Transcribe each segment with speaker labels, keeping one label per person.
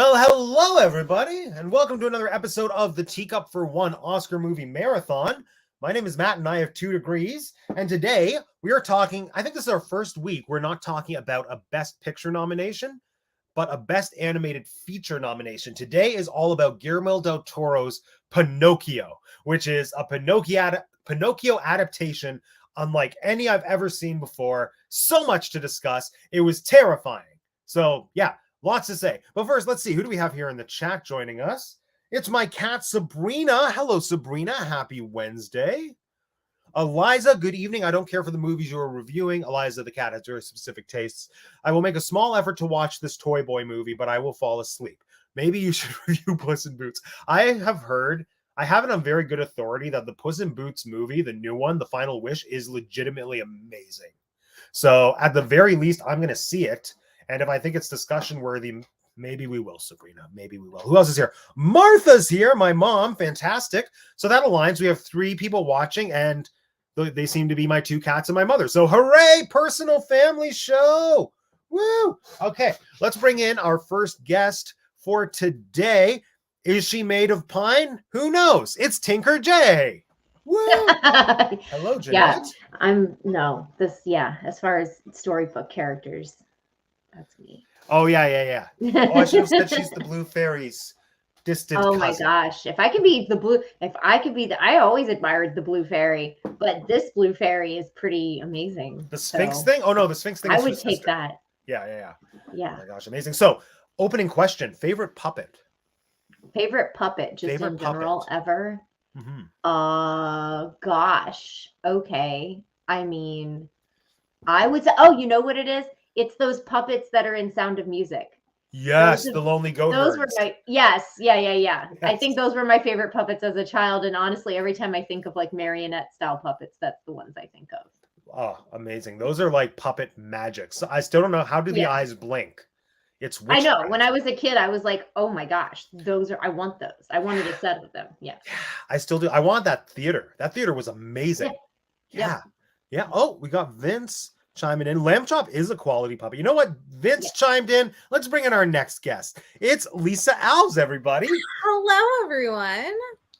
Speaker 1: Well, hello, everybody, and welcome to another episode of the Teacup for One Oscar Movie Marathon. My name is Matt, and I have 2 degrees. And today we are talking, I think this is our first week, we're not talking about a Best Picture nomination, but a Best Animated Feature nomination. Today is all about Guillermo del Toro's Pinocchio, which is a Pinocchio adaptation unlike any I've ever seen before. So much to discuss. It was terrifying. So, yeah. Lots to say. But first, let's see. Who do we have here in the chat joining us? It's my cat, Sabrina. Hello, Sabrina. Happy Wednesday. Eliza, good evening. I don't care for the movies you are reviewing. Eliza, the cat, has very specific tastes. I will make a small effort to watch this Toy Boy movie, but I will fall asleep. Maybe you should review Puss in Boots. I have it on very good authority that the Puss in Boots movie, the new one, The Final Wish, is legitimately amazing. So at the very least, I'm going to see it. And if I think it's discussion worthy, maybe we will, Sabrina. Maybe we will. Who else is here? Martha's here, my mom. Fantastic. So that aligns. We have 3 people watching, and they seem to be my 2 cats and my mother. So hooray, personal family show. Woo. Okay, let's bring in our first guest for today. Is she made of pine? Who knows? It's Tinker J. Woo. Hello, Jeanette.
Speaker 2: As far as storybook characters. That's me.
Speaker 1: Oh, yeah. Oh, I should have said she's the Blue Fairy's distant cousin.
Speaker 2: My gosh. I always admired the Blue Fairy, but this Blue Fairy is pretty amazing.
Speaker 1: The Sphinx thing? Oh, no, the Sphinx thing
Speaker 2: I would take that.
Speaker 1: Yeah.
Speaker 2: Yeah.
Speaker 1: Oh my gosh, amazing. So, opening question, favorite puppet?
Speaker 2: Favorite puppet, just in general, ever?
Speaker 1: Mm-hmm.
Speaker 2: Gosh. Okay. I mean, I would say, you know what it is? It's those puppets that are in Sound of Music.
Speaker 1: Yes, the Lonely Goat
Speaker 2: Those
Speaker 1: Herds.
Speaker 2: were yeah. Yes. I think those were my favorite puppets as a child. And honestly, every time I think of like marionette style puppets, that's the ones I think of.
Speaker 1: Oh, amazing. Those are like puppet magic. So I still don't know, how do the eyes blink? It's witchcraft.
Speaker 2: I know. When I was a kid, I was like, oh my gosh, I want those. I wanted a set of them. Yeah.
Speaker 1: I still do. I want that theater. That theater was amazing. Yeah. Oh, we got Vince chiming in. Lamb Chop is a quality puppy. You know what? Vince chimed in. Let's bring in our next guest. It's Lisa Alves, everybody.
Speaker 3: Hello, everyone.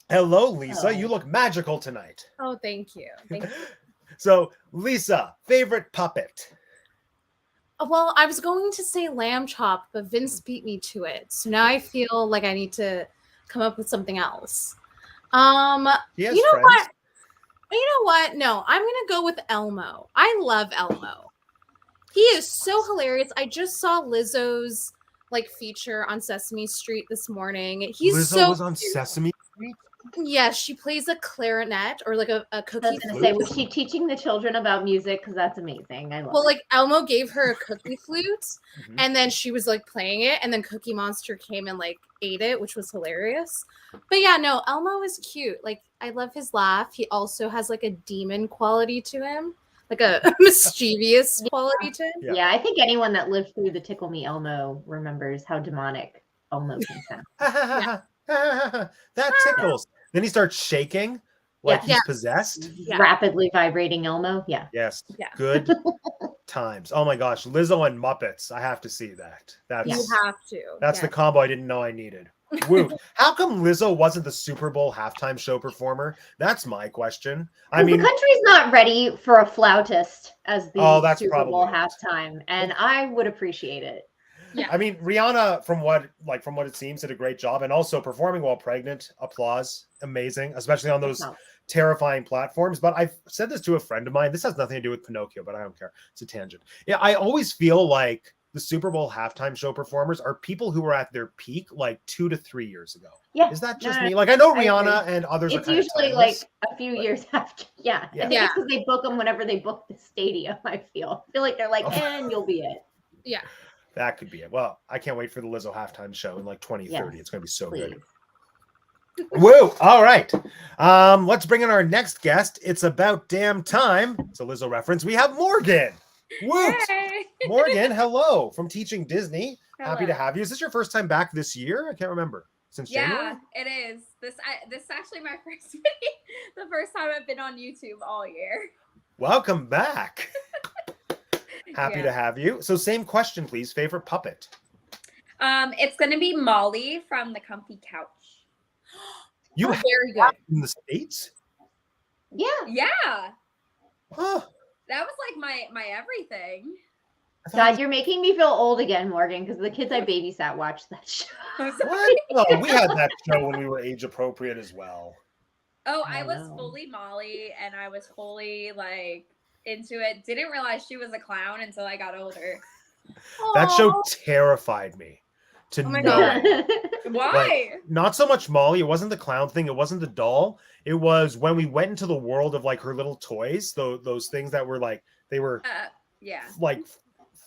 Speaker 1: Hello, Lisa. Hello. You look magical tonight.
Speaker 3: Oh, thank you. Thank you.
Speaker 1: So, Lisa, favorite puppet?
Speaker 3: Well, I was going to say Lamb Chop, but Vince beat me to it. So now I feel like I need to come up with something else. You know what? No, I'm going to go with Elmo. I love Elmo. He is so hilarious. I just saw Lizzo's feature on Sesame Street this morning.
Speaker 1: Lizzo was on Sesame Street?
Speaker 3: Yes, she plays a clarinet or a cookie.
Speaker 2: I was going to say, was she teaching the children about music? Because that's amazing. I love it.
Speaker 3: Elmo gave her a cookie flute, and then she was playing it, and then Cookie Monster came and ate it, which was hilarious. But yeah, no, Elmo is cute. I love his laugh. He also has a demon quality to him, a mischievous quality to him.
Speaker 2: Yeah, I think anyone that lived through the Tickle Me Elmo remembers how demonic Elmo can sound.
Speaker 1: That tickles. Then he starts shaking he's possessed.
Speaker 2: Rapidly vibrating Elmo. Yeah.
Speaker 1: Yes. Yeah. Good times. Oh my gosh. Lizzo and Muppets. I have to see that.
Speaker 3: You have to.
Speaker 1: That's the combo I didn't know I needed. Woo. How come Lizzo wasn't the Super Bowl halftime show performer? That's my question. I mean,
Speaker 2: the country's not ready for a flautist as the Super Bowl halftime, and I would appreciate it.
Speaker 3: Yeah.
Speaker 1: I mean, Rihanna, from what it seems, did a great job, and also performing while pregnant. Applause, amazing, especially on those terrifying platforms. But I've said this to a friend of mine. This has nothing to do with Pinocchio, but I don't care. It's a tangent. Yeah, I always feel like the Super Bowl halftime show performers are people who were at their peak 2 to 3 years ago.
Speaker 2: Yeah,
Speaker 1: is that just me? I know Rihanna and others.
Speaker 2: It's usually a few years after. Yeah. I think it's because they book them whenever they book the stadium. I feel like they're and you'll be it.
Speaker 3: Yeah.
Speaker 1: That could be it. Well, I can't wait for the Lizzo halftime show in 2030. Yes, it's going to be so good. Woo! All right. Let's bring in our next guest. It's about damn time. It's a Lizzo reference. We have Morgan. Woo!
Speaker 3: Hey.
Speaker 1: Morgan, hello from Teaching Disney.
Speaker 3: Hello.
Speaker 1: Happy to have you. Is this your first time back this year? I can't remember. Since January?
Speaker 4: Yeah, it is. This is actually my first video. The first time I've been on YouTube all year.
Speaker 1: Welcome back. Happy to have you. So same question, please. Favorite puppet?
Speaker 4: It's gonna be Molly from the Comfy Couch.
Speaker 1: You
Speaker 3: Oh,
Speaker 1: have
Speaker 3: very
Speaker 1: that
Speaker 3: good.
Speaker 1: in the States?
Speaker 2: Yeah.
Speaker 4: Yeah,
Speaker 1: Huh.
Speaker 4: that was like my everything.
Speaker 1: I thought it
Speaker 2: God,
Speaker 1: was-
Speaker 2: you're making me feel old again, Morgan, because the kids I babysat watched that show.
Speaker 4: I'm sorry.
Speaker 1: What? No, we had that show when we were age appropriate as well.
Speaker 4: Oh,
Speaker 2: I
Speaker 4: I was
Speaker 2: know.
Speaker 4: fully Molly, and I was fully like into it. Didn't realize she was a clown until I got older.
Speaker 1: That show
Speaker 3: Aw.
Speaker 1: terrified me to
Speaker 3: Oh my
Speaker 1: no
Speaker 3: God.
Speaker 1: end.
Speaker 4: Why?
Speaker 1: Like, not so much Molly. It wasn't the clown thing. It wasn't the doll. It was when we went into the world of like her little toys. Those things that were like they were
Speaker 4: Yeah.
Speaker 1: like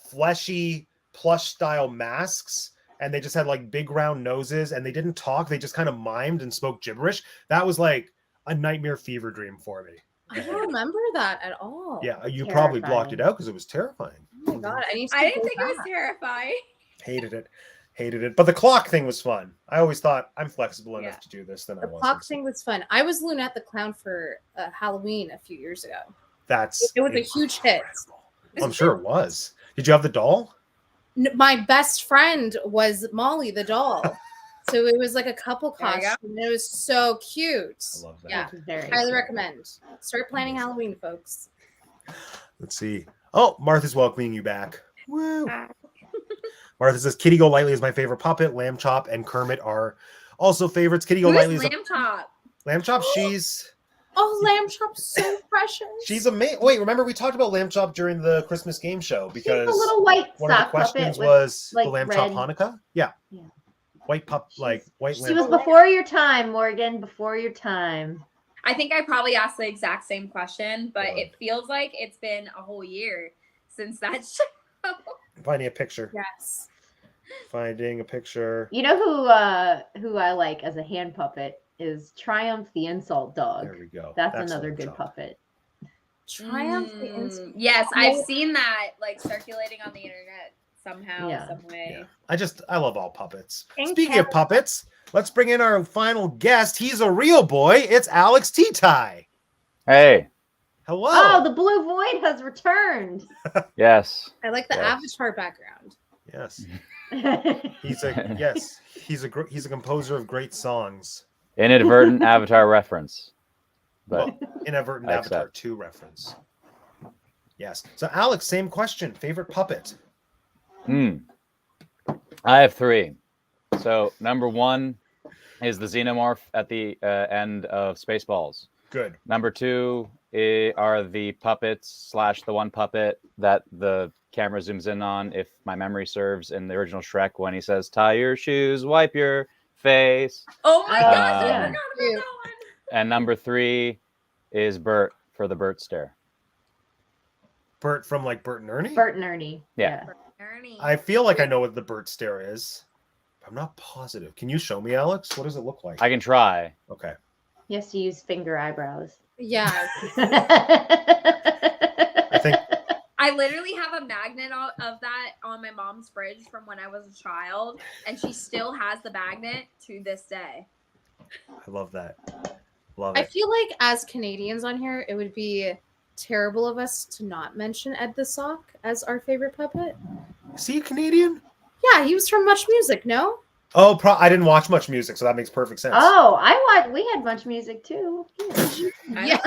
Speaker 1: fleshy plush style masks, and they just had like big round noses, and they didn't talk. They just kind of mimed and spoke gibberish. That was like a nightmare fever dream for me.
Speaker 3: I don't remember that at all.
Speaker 1: Yeah, you probably blocked it
Speaker 2: Terrifying.
Speaker 1: out because it was terrifying.
Speaker 3: Oh my God. I need to
Speaker 4: I didn't
Speaker 3: go
Speaker 4: think it was
Speaker 3: back.
Speaker 4: terrifying.
Speaker 1: Hated it. But the clock thing was fun. I always thought I'm flexible enough
Speaker 4: Yeah.
Speaker 1: to do this. Then I
Speaker 3: The
Speaker 1: wasn't.
Speaker 3: clock thing was fun. I was Lunette the Clown for Halloween a few years ago.
Speaker 1: That's
Speaker 3: It was a huge hit.
Speaker 1: incredible. I'm sure it was. Did you have the doll?
Speaker 3: My best friend was Molly the doll. So it was like a couple
Speaker 4: There you go.
Speaker 3: costume. And it was so cute.
Speaker 1: I love that.
Speaker 3: Yeah,
Speaker 2: Very
Speaker 3: highly
Speaker 2: cute.
Speaker 3: recommend. Start planning Halloween, folks.
Speaker 1: Let's see. Oh, Martha's welcoming you back. Woo.
Speaker 4: Hi.
Speaker 1: Martha says Kitty Go Lightly is my favorite puppet. Lamb Chop and Kermit are also favorites. Kitty Go
Speaker 4: Who's
Speaker 1: Lightly is
Speaker 4: Lamb Chop?
Speaker 1: Lamb Chop. She's
Speaker 3: Oh, Lamb Chop's so precious.
Speaker 1: amazing. Wait, remember we talked about Lamb Chop during the Christmas game show
Speaker 2: She's
Speaker 1: because
Speaker 2: the little white
Speaker 1: one of the
Speaker 2: sock puppet
Speaker 1: questions
Speaker 2: with,
Speaker 1: was
Speaker 2: like,
Speaker 1: the Lamb Chop
Speaker 2: red-
Speaker 1: Hanukkah. Yeah.
Speaker 2: Yeah.
Speaker 1: White pup, like white
Speaker 2: She
Speaker 1: lamb.
Speaker 2: was before your time, Morgan. Before your time.
Speaker 4: I think I probably asked the exact same question, but
Speaker 1: Go on.
Speaker 4: it feels like it's been a whole year since that show.
Speaker 1: Finding a picture.
Speaker 3: Yes.
Speaker 1: Finding a picture.
Speaker 2: You know who I like as a hand puppet is Triumph the Insult Dog.
Speaker 1: There we go.
Speaker 2: That's another
Speaker 1: Lamb
Speaker 2: good
Speaker 1: Chop.
Speaker 2: puppet.
Speaker 3: Triumph the Instant.
Speaker 4: Yes, I've seen that like circulating on the internet somehow,
Speaker 2: Yeah.
Speaker 4: some way.
Speaker 1: Yeah. I love all puppets.
Speaker 3: Thank
Speaker 1: Speaking
Speaker 3: you.
Speaker 1: of puppets, let's bring in our final guest. He's a real boy. It's Alex T-Tie.
Speaker 5: Hey,
Speaker 1: Hello.
Speaker 2: Oh, the blue void has returned.
Speaker 5: yes.
Speaker 3: I like the
Speaker 5: Yes.
Speaker 3: avatar background.
Speaker 1: Yes.
Speaker 2: That's
Speaker 1: He's a yes. He's a composer of great songs.
Speaker 5: Inadvertent Avatar reference. But
Speaker 1: Well, inadvertent
Speaker 5: I
Speaker 1: Avatar
Speaker 5: accept.
Speaker 1: 2 reference. Yes. So Alex, same question. Favorite puppet?
Speaker 5: I have three. So number one is the xenomorph at the end of Spaceballs.
Speaker 1: Good.
Speaker 5: Number two are the puppets / the one puppet that the camera zooms in on, if my memory serves, in the original Shrek when he says, "Tie your shoes, wipe your face."
Speaker 4: Oh my gosh, I
Speaker 2: yeah.
Speaker 4: forgot about that one.
Speaker 5: And number three is Bert for the Bert stare.
Speaker 1: Bert from like Bert and Ernie?
Speaker 2: Bert and Ernie.
Speaker 5: Yeah.
Speaker 4: Ernie.
Speaker 1: I feel like I know what the Bert stare is. I'm not positive. Can you show me, Alex? What does it look like?
Speaker 5: I can try.
Speaker 1: Okay.
Speaker 2: He has to use finger eyebrows.
Speaker 3: Yeah.
Speaker 1: I think
Speaker 4: I literally have a magnet of that on my mom's fridge from when I was a child, and she still has the magnet to this day.
Speaker 1: I love that. Love
Speaker 3: I
Speaker 1: it.
Speaker 3: feel like as Canadians on here, it would be terrible of us to not mention Ed the Sock as our favorite puppet.
Speaker 1: Is he a Canadian?
Speaker 3: Yeah, he was from Much Music, no?
Speaker 1: Oh, I didn't watch much music, so that makes perfect sense.
Speaker 2: Oh, we had much music too.
Speaker 3: Yeah.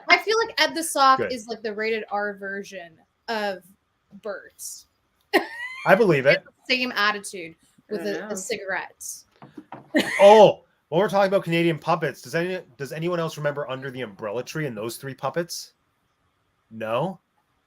Speaker 3: I feel like Ed the Sock
Speaker 1: Good.
Speaker 3: is like the rated R version of Bert.
Speaker 1: I believe it.
Speaker 3: Same attitude with
Speaker 4: I don't know.
Speaker 3: the cigarettes.
Speaker 1: Oh, when we're talking about Canadian puppets, does anyone else remember Under the Umbrella Tree and those three puppets? No?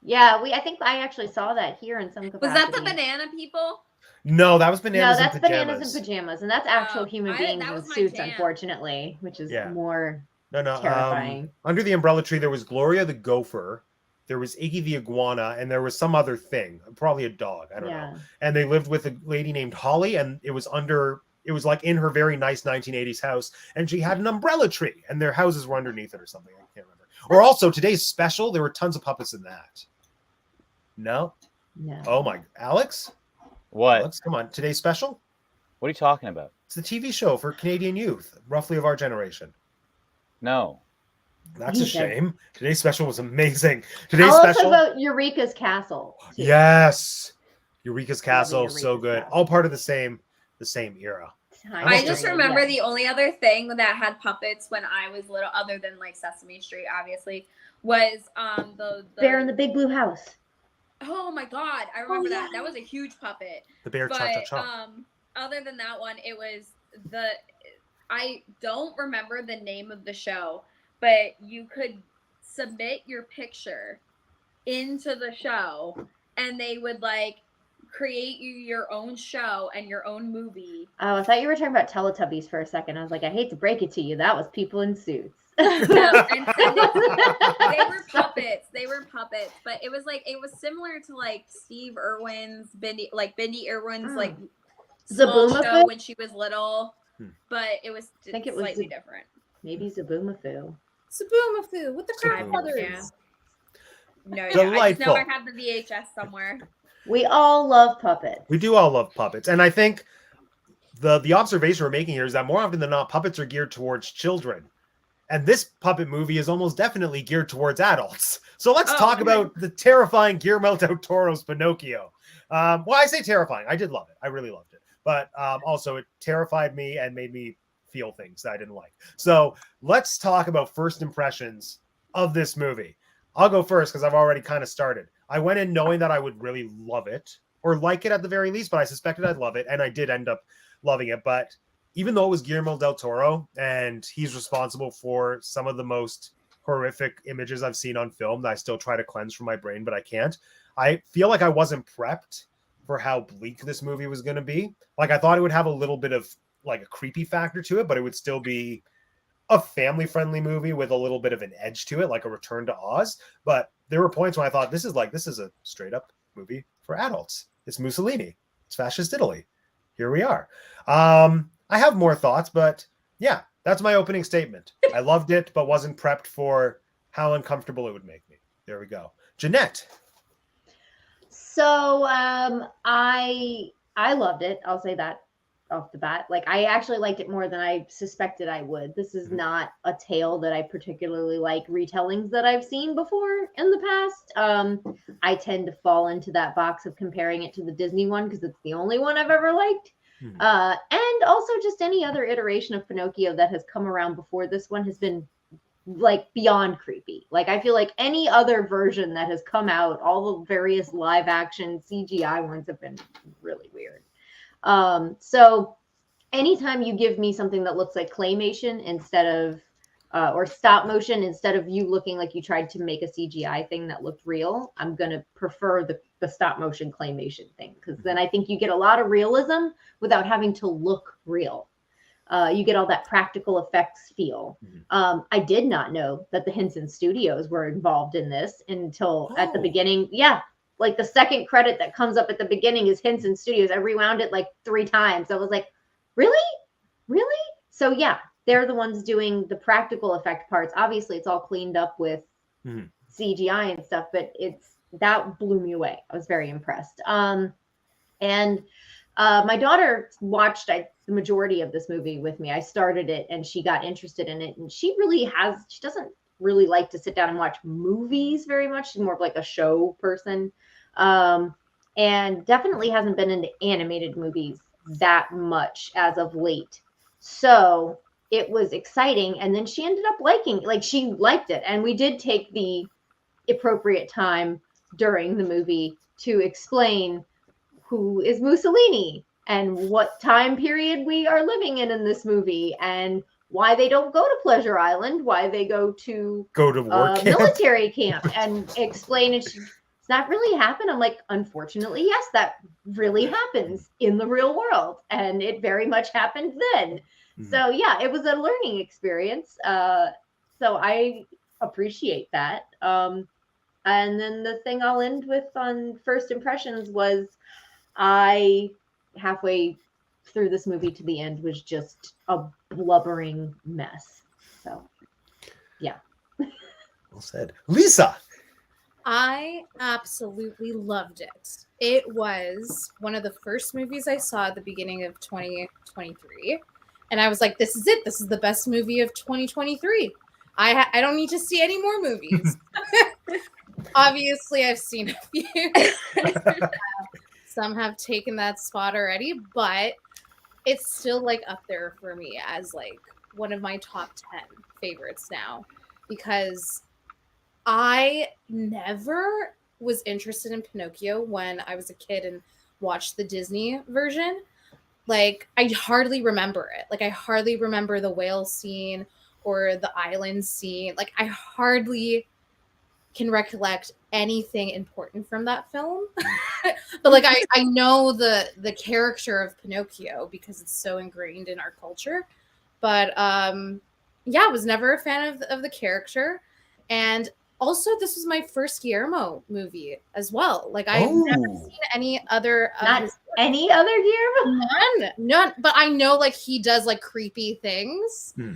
Speaker 2: Yeah, I think I actually saw that here in some capacity.
Speaker 4: Was that the banana people?
Speaker 1: No, that was
Speaker 2: No,
Speaker 1: Bananas
Speaker 2: that's
Speaker 1: in Pajamas.
Speaker 2: Bananas and Pajamas, and that's actual
Speaker 4: Oh,
Speaker 2: human
Speaker 4: that
Speaker 2: beings in
Speaker 4: was my
Speaker 2: suits,
Speaker 4: jam.
Speaker 2: unfortunately, which is
Speaker 1: Yeah.
Speaker 2: more
Speaker 1: No.
Speaker 2: terrifying.
Speaker 1: Under the Umbrella Tree, there was Gloria the gopher, there was Iggy the iguana, and there was some other thing, probably a dog. I don't know.
Speaker 2: Yeah.
Speaker 1: And they lived with a lady named Holly, and it was like in her very nice 1980s house, and she had an umbrella tree, and their houses were underneath it or something. I can't remember. Or also today's special, there were tons of puppets in that. No?
Speaker 2: No.
Speaker 1: Oh my, Alex?
Speaker 5: What?
Speaker 1: Alex, come on. Today's special?
Speaker 5: What are you talking about?
Speaker 1: It's the TV show for Canadian youth, roughly of our generation.
Speaker 5: No.
Speaker 1: That's a
Speaker 2: He said-
Speaker 1: shame. Today's special was amazing. Today's
Speaker 2: I'll also
Speaker 1: special.
Speaker 2: about Eureka's Castle. too.
Speaker 1: Yes. Eureka's Castle, so
Speaker 2: Eureka's
Speaker 1: good.
Speaker 2: Castle.
Speaker 1: All part of the same era.
Speaker 4: I just
Speaker 2: agree,
Speaker 4: remember
Speaker 2: yeah.
Speaker 4: the only other thing that had puppets when I was little, other than like Sesame Street, obviously, was the
Speaker 2: Bear in the Big Blue House.
Speaker 4: Oh my god, I remember
Speaker 3: yeah.
Speaker 4: that. That was a huge puppet.
Speaker 1: The bear
Speaker 4: But
Speaker 1: cha-cha-cha.
Speaker 4: other than that one, it was I don't remember the name of the show, but you could submit your picture into the show and they would like create you your own show and your own movie.
Speaker 2: Oh, I thought you were talking about Teletubbies for a second. I was like, I hate to break it to you. That was people in suits.
Speaker 4: No, and they were puppets. They were puppets, but it was similar to like Steve Irwin's Bindi Irwin's like small
Speaker 2: Zaboomafoo?
Speaker 4: show when she was little, but it was
Speaker 2: think it was
Speaker 4: slightly different.
Speaker 2: Maybe Zaboomafoo.
Speaker 3: Saboomafoo with the Craft
Speaker 1: Saboomafoo.
Speaker 3: Brothers.
Speaker 4: Yeah. No, yeah, I just
Speaker 1: Delightful.
Speaker 4: know I have the VHS somewhere.
Speaker 2: We all love puppets.
Speaker 1: We do all love puppets. And I think the observation we're making here is that more often than not, puppets are geared towards children. And this puppet movie is almost definitely geared towards adults. So let's talk about the terrifying Guillermo del Toro's Pinocchio. Well, I say terrifying. I did love it. I really loved it. But also it terrified me and made me feel things that I didn't like. So let's talk about first impressions of this movie. I'll go first because I've already kind of started. I went in knowing that I would really love it or like it at the very least, but I suspected I'd love it. And I did end up loving it. But even though it was Guillermo del Toro and he's responsible for some of the most horrific images I've seen on film that I still try to cleanse from my brain, but I can't. I feel like I wasn't prepped for how bleak this movie was going to be. Like I thought it would have a little bit of like a creepy factor to it, but it would still be a family-friendly movie with a little bit of an edge to it, like a Return to Oz. But there were points when I thought this is a straight-up movie for adults. It's Mussolini. It's fascist Italy. Here we are. I have more thoughts, but yeah, that's my opening statement. I loved it, but wasn't prepped for how uncomfortable it would make me. There we go. Jeanette.
Speaker 2: So I loved it. I'll say that off the bat. Like I actually liked it more than I suspected I would. This is not a tale that I particularly like retellings that I've seen before in the past. I tend to fall into that box of comparing it to the Disney one because it's the only one I've ever liked. And also just any other iteration of Pinocchio that has come around before this one has been like beyond creepy. Like I feel like any other version that has come out, all the various live action CGI ones have been really weird. So anytime you give me something that looks like claymation instead of or stop motion instead of you looking like you tried to make a CGI thing that looked real, I'm going to prefer the stop motion claymation thing because then I think you get a lot of realism without having to look real. You get all that practical effects feel. I did not know that the Henson Studios were involved in this until at the beginning. Yeah. Like the second credit that comes up at the beginning is Henson Studios. I rewound it like 3 times. I was like, really? So yeah, they're the ones doing the practical effect parts. Obviously it's all cleaned up with CGI and stuff, but that blew me away. I was very impressed. And my daughter watched the majority of this movie with me. I started it and she got interested in it. And she doesn't really like to sit down and watch movies very much. She's more of like a show person. And definitely hasn't been into animated movies that much as of late. So it was exciting. And then she ended up she liked it. And we did take the appropriate time during the movie to explain who is Mussolini and what time period we are living in this movie and why they don't go to Pleasure Island, why they go to
Speaker 1: war camp.
Speaker 2: Military camp and explain it. Does that really happen? I'm like, unfortunately, yes, that really happens in the real world. And it very much happened then. So yeah, it was a learning experience. So I appreciate that. And then the thing I'll end with on first impressions was I halfway through this movie to the end was just a blubbering mess. So yeah.
Speaker 1: Well said. Lisa.
Speaker 3: I absolutely loved it. It was one of the first movies I saw at the beginning of 2023. And I was like, this is it. This is the best movie of 2023. I don't need to see any more movies. Obviously, I've seen a few. some have taken that spot already, but it's still like up there for me as like one of my top 10 favorites now, because I never was interested in Pinocchio when I was a kid and watched the Disney version. Like, I hardly remember it. Like, I hardly remember the whale scene or the island scene. Like, I hardly can recollect anything important from that film. But like, I know the character of Pinocchio because it's so ingrained in our culture. But yeah, I was never a fan of the character. And also, this was my first Guillermo movie as well. Like, I've never
Speaker 1: Oh.
Speaker 3: seen any other of
Speaker 2: Not
Speaker 3: his
Speaker 2: any other Guillermo?
Speaker 3: none. But I know like he does like creepy things.
Speaker 1: Hmm.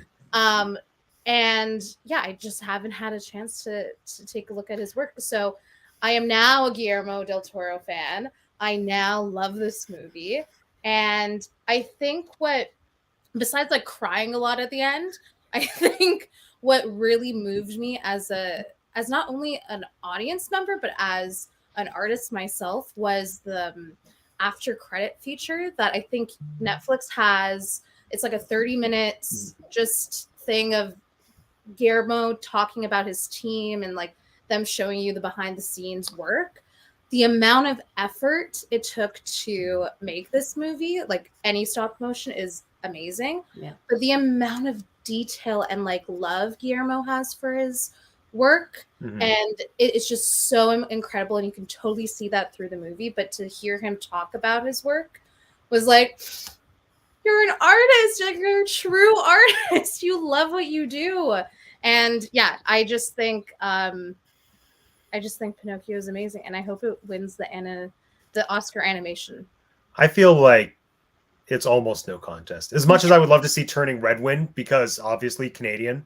Speaker 3: And yeah, I just haven't had a chance to take a look at his work. So I am now a Guillermo del Toro fan. I now love this movie. And I think what, besides like crying a lot at the end, I think what really moved me as not only an audience member, but as an artist myself was the after credit feature that I think Netflix has. It's like a 30 minutes just thing of Guillermo talking about his team and like them showing you the behind the scenes work. The amount of effort it took to make this movie, like any stop motion, is amazing.
Speaker 2: Yeah.
Speaker 3: But the amount of detail and like love Guillermo has for his work,
Speaker 1: Mhm.
Speaker 3: and it's just so incredible, and you can totally see that through the movie. But to hear him talk about his work was like, you're an artist, like you're a true artist. You love what you do. And yeah, I just think Pinocchio is amazing, and I hope it wins the Oscar animation.
Speaker 1: I feel like it's almost no contest. As much as I would love to see Turning Red win, because obviously Canadian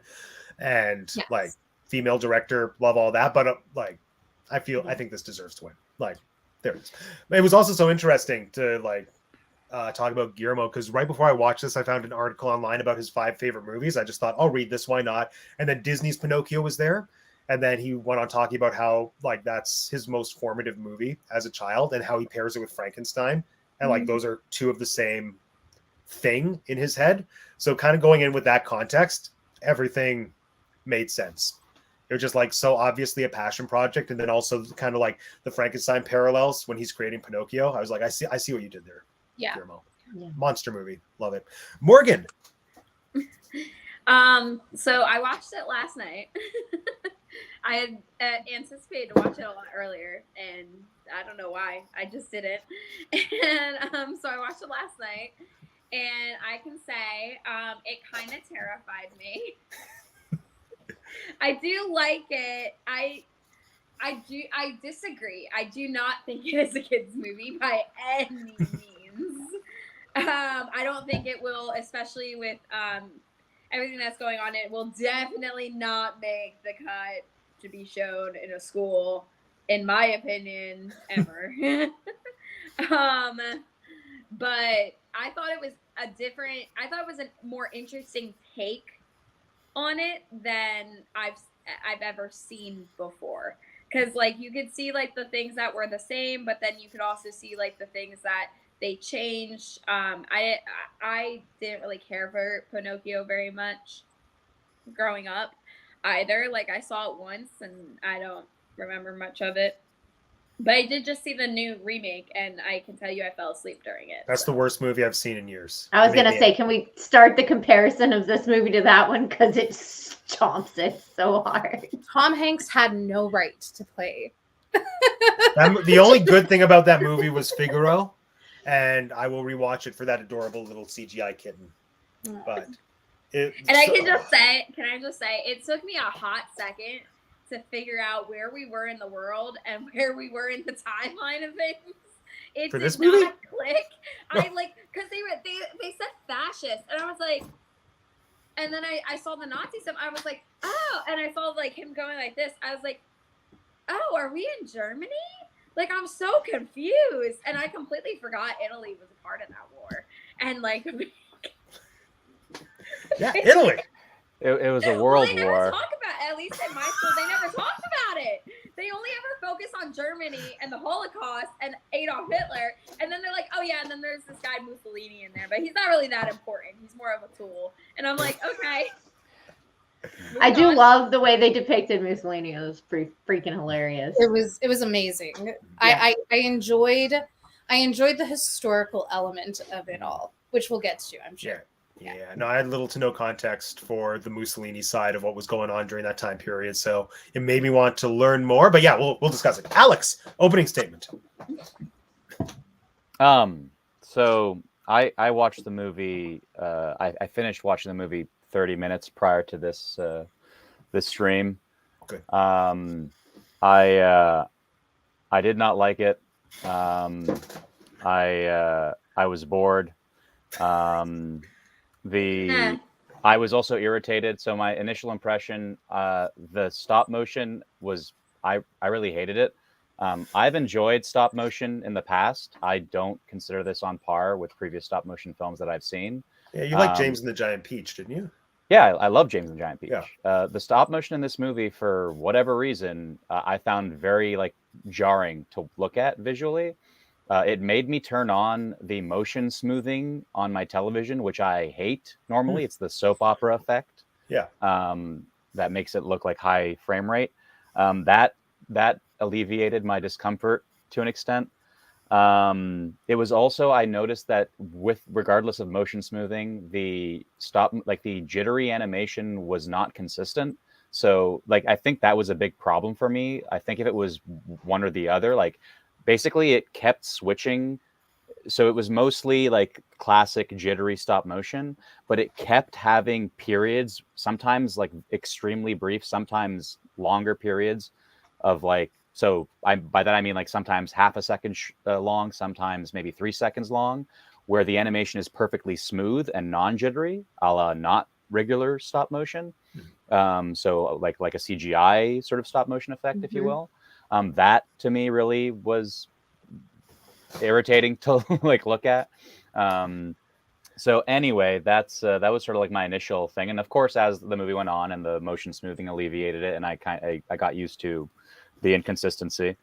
Speaker 1: and
Speaker 3: Yes.
Speaker 1: like female director, love all that, but like I think this deserves to win. Like there it is. It was also so interesting to like talk about Guillermo, because right before I watched this, I found an article online about his 5 favorite movies. I just thought, I'll read this, why not? And then Disney's Pinocchio was there. And then he went on talking about how like that's his most formative movie as a child and how he pairs it with Frankenstein. And like those are 2 of the same thing in his head. So kind of going in with that context, everything made sense. It was just like so obviously a passion project. And then also kind of like the Frankenstein parallels when he's creating Pinocchio. I was like, I see what you did there.
Speaker 3: Yeah.
Speaker 1: Guillermo.
Speaker 2: Yeah.
Speaker 1: Monster movie. Love it. Morgan.
Speaker 4: So I watched it last night. I had anticipated to watch it a lot earlier, and I don't know why. I just didn't. And so I watched it last night, and I can say it kind of terrified me. I do like it. I disagree. I do not think it is a kids movie by any means. I don't think it will, especially with everything that's going on. It will definitely not make the cut to be shown in a school, in my opinion, ever. But I thought it was I thought it was a more interesting take on it than I've ever seen before. Because like you could see like the things that were the same, but then you could also see like the things that they changed. I didn't really care for Pinocchio very much growing up either. Like I saw it once and I don't remember much of it. But I did just see the new remake, and I can tell you I fell asleep during it.
Speaker 1: That's the worst movie I've seen in years.
Speaker 2: I was going to say, can we start the comparison of this movie to that one? Because it chomps it so hard.
Speaker 3: Tom Hanks had no right to play.
Speaker 1: The only good thing about that movie was Figaro, and I will rewatch it for that adorable little CGI kitten. But
Speaker 4: can I just say, it took me a hot second to figure out where we were in the world and where we were in the timeline of things. It
Speaker 1: For
Speaker 4: did
Speaker 1: this movie?
Speaker 4: not click. I like, because they said fascist, and I was like, and then I saw the Nazi stuff. I was like, oh, and I saw like him going like this. I was like, oh, are we in Germany? Like, I'm so confused, and I completely forgot Italy was a part of that war. And like,
Speaker 1: yeah, Italy.
Speaker 5: It was a world war.
Speaker 4: Talk about, at least in my school, they never talked about it. They only ever focus on Germany and the Holocaust and Adolf Hitler, and then they're like, oh yeah, and then there's this guy Mussolini in there, but he's not really that important. He's more of a tool. And I'm like, okay.
Speaker 2: I do love the way they depicted Mussolini. It was pretty freaking hilarious.
Speaker 3: It was amazing.
Speaker 2: Yeah.
Speaker 3: I enjoyed the historical element of it all, which we'll get to, I'm sure.
Speaker 1: Yeah, no, I had little to no context for the Mussolini side of what was going on during that time period, so it made me want to learn more. But yeah, we'll discuss it. Alex, opening statement.
Speaker 5: So I watched the movie. I finished watching the movie 30 minutes prior to this stream.
Speaker 1: Okay.
Speaker 5: I did not like it. I was bored. I was also irritated. So my initial impression, the stop motion was, I really hated it. I've enjoyed stop motion in the past. I don't consider this on par with previous stop motion films that I've seen.
Speaker 1: Yeah, you liked James and the Giant Peach, didn't you?
Speaker 5: Yeah, I love James and the Giant Peach.
Speaker 1: Yeah.
Speaker 5: The stop motion in this movie, for whatever reason, I found very jarring to look at visually. It made me turn on the motion smoothing on my television, which I hate normally. It's the soap opera effect.
Speaker 1: Yeah.
Speaker 5: That makes it look like high frame rate. That alleviated my discomfort to an extent. It was also, I noticed that regardless of motion smoothing, the jittery animation was not consistent. So I think that was a big problem for me. I think if it was one or the other, basically it kept switching. So it was mostly classic jittery stop motion, but it kept having periods, sometimes extremely brief, sometimes longer periods of so by that I mean sometimes half a second long, sometimes maybe 3 seconds long, where the animation is perfectly smooth and non-jittery, a la not regular stop motion. So like a CGI sort of stop motion effect, if you will. That to me really was irritating to look at. So anyway, that was sort of my initial thing, and of course, as the movie went on and the motion smoothing alleviated it, and I got used to the inconsistency.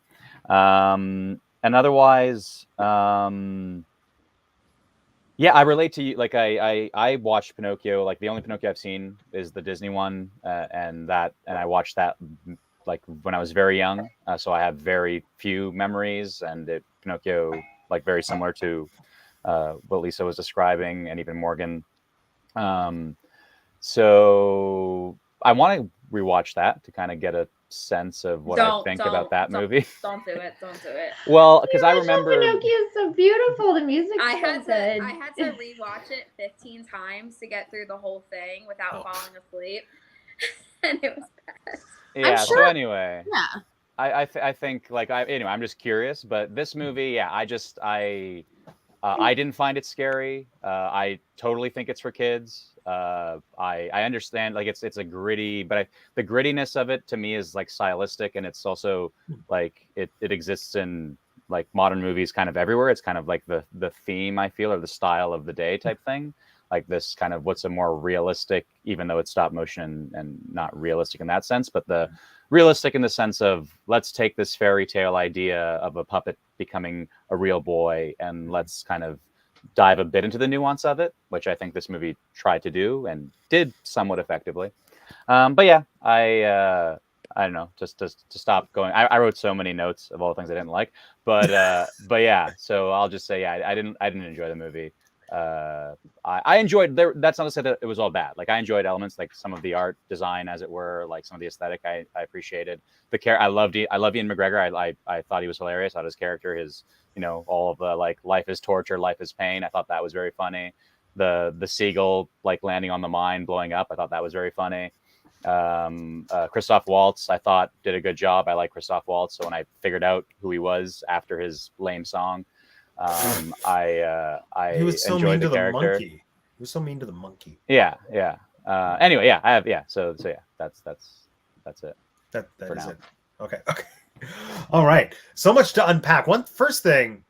Speaker 5: And otherwise, yeah, I relate to you. I watched Pinocchio. The only Pinocchio I've seen is the Disney one, and I watched that when I was very young. So I have very few memories, and Pinocchio very similar to what Lisa was describing, and even Morgan. So I want to rewatch that to kind of get a sense of what I think about that movie.
Speaker 4: Don't do it. Don't do it.
Speaker 5: Well, because I remember
Speaker 2: Pinocchio is so beautiful. The music.
Speaker 4: I had to rewatch it 15 times to get through the whole thing without falling asleep, and it was bad.
Speaker 5: Yeah.
Speaker 3: Sure.
Speaker 5: So anyway.
Speaker 3: Yeah.
Speaker 5: I think anyway, I'm just curious, but this movie, yeah, I didn't find it scary. I totally think it's for kids. I understand it's a gritty, but the grittiness of it to me is stylistic, and it's also it exists in modern movies kind of everywhere. It's kind of the theme, I feel, or the style of the day type thing. This kind of what's a more realistic, even though it's stop motion and not realistic in that sense, but the realistic in the sense of let's take this fairy tale idea of a puppet becoming a real boy and let's kind of dive a bit into the nuance of it, which I think this movie tried to do and did somewhat effectively. But yeah, I don't know, just to stop going. I wrote so many notes of all the things I didn't like, but yeah. So I'll just say, yeah, I didn't enjoy the movie. I enjoyed there. That's not to say that it was all bad. I enjoyed elements some of the art design, as it were, some of the aesthetic. I appreciated I loved Ian McGregor. I thought he was hilarious. I thought his character, all of the life is torture, life is pain. I thought that was very funny. The seagull landing on the mine, blowing up. I thought that was very funny. Christoph Waltz, I thought did a good job. I like Christoph Waltz. So when I figured out who he was after his lame song, I
Speaker 1: he was so
Speaker 5: enjoyed
Speaker 1: mean
Speaker 5: the
Speaker 1: to
Speaker 5: character.
Speaker 1: The monkey. He was so mean to the monkey.
Speaker 5: Yeah. Anyway, yeah, I have So yeah, that's it.
Speaker 1: That
Speaker 5: for
Speaker 1: is
Speaker 5: now.
Speaker 1: it. Okay. All right. So much to unpack. First thing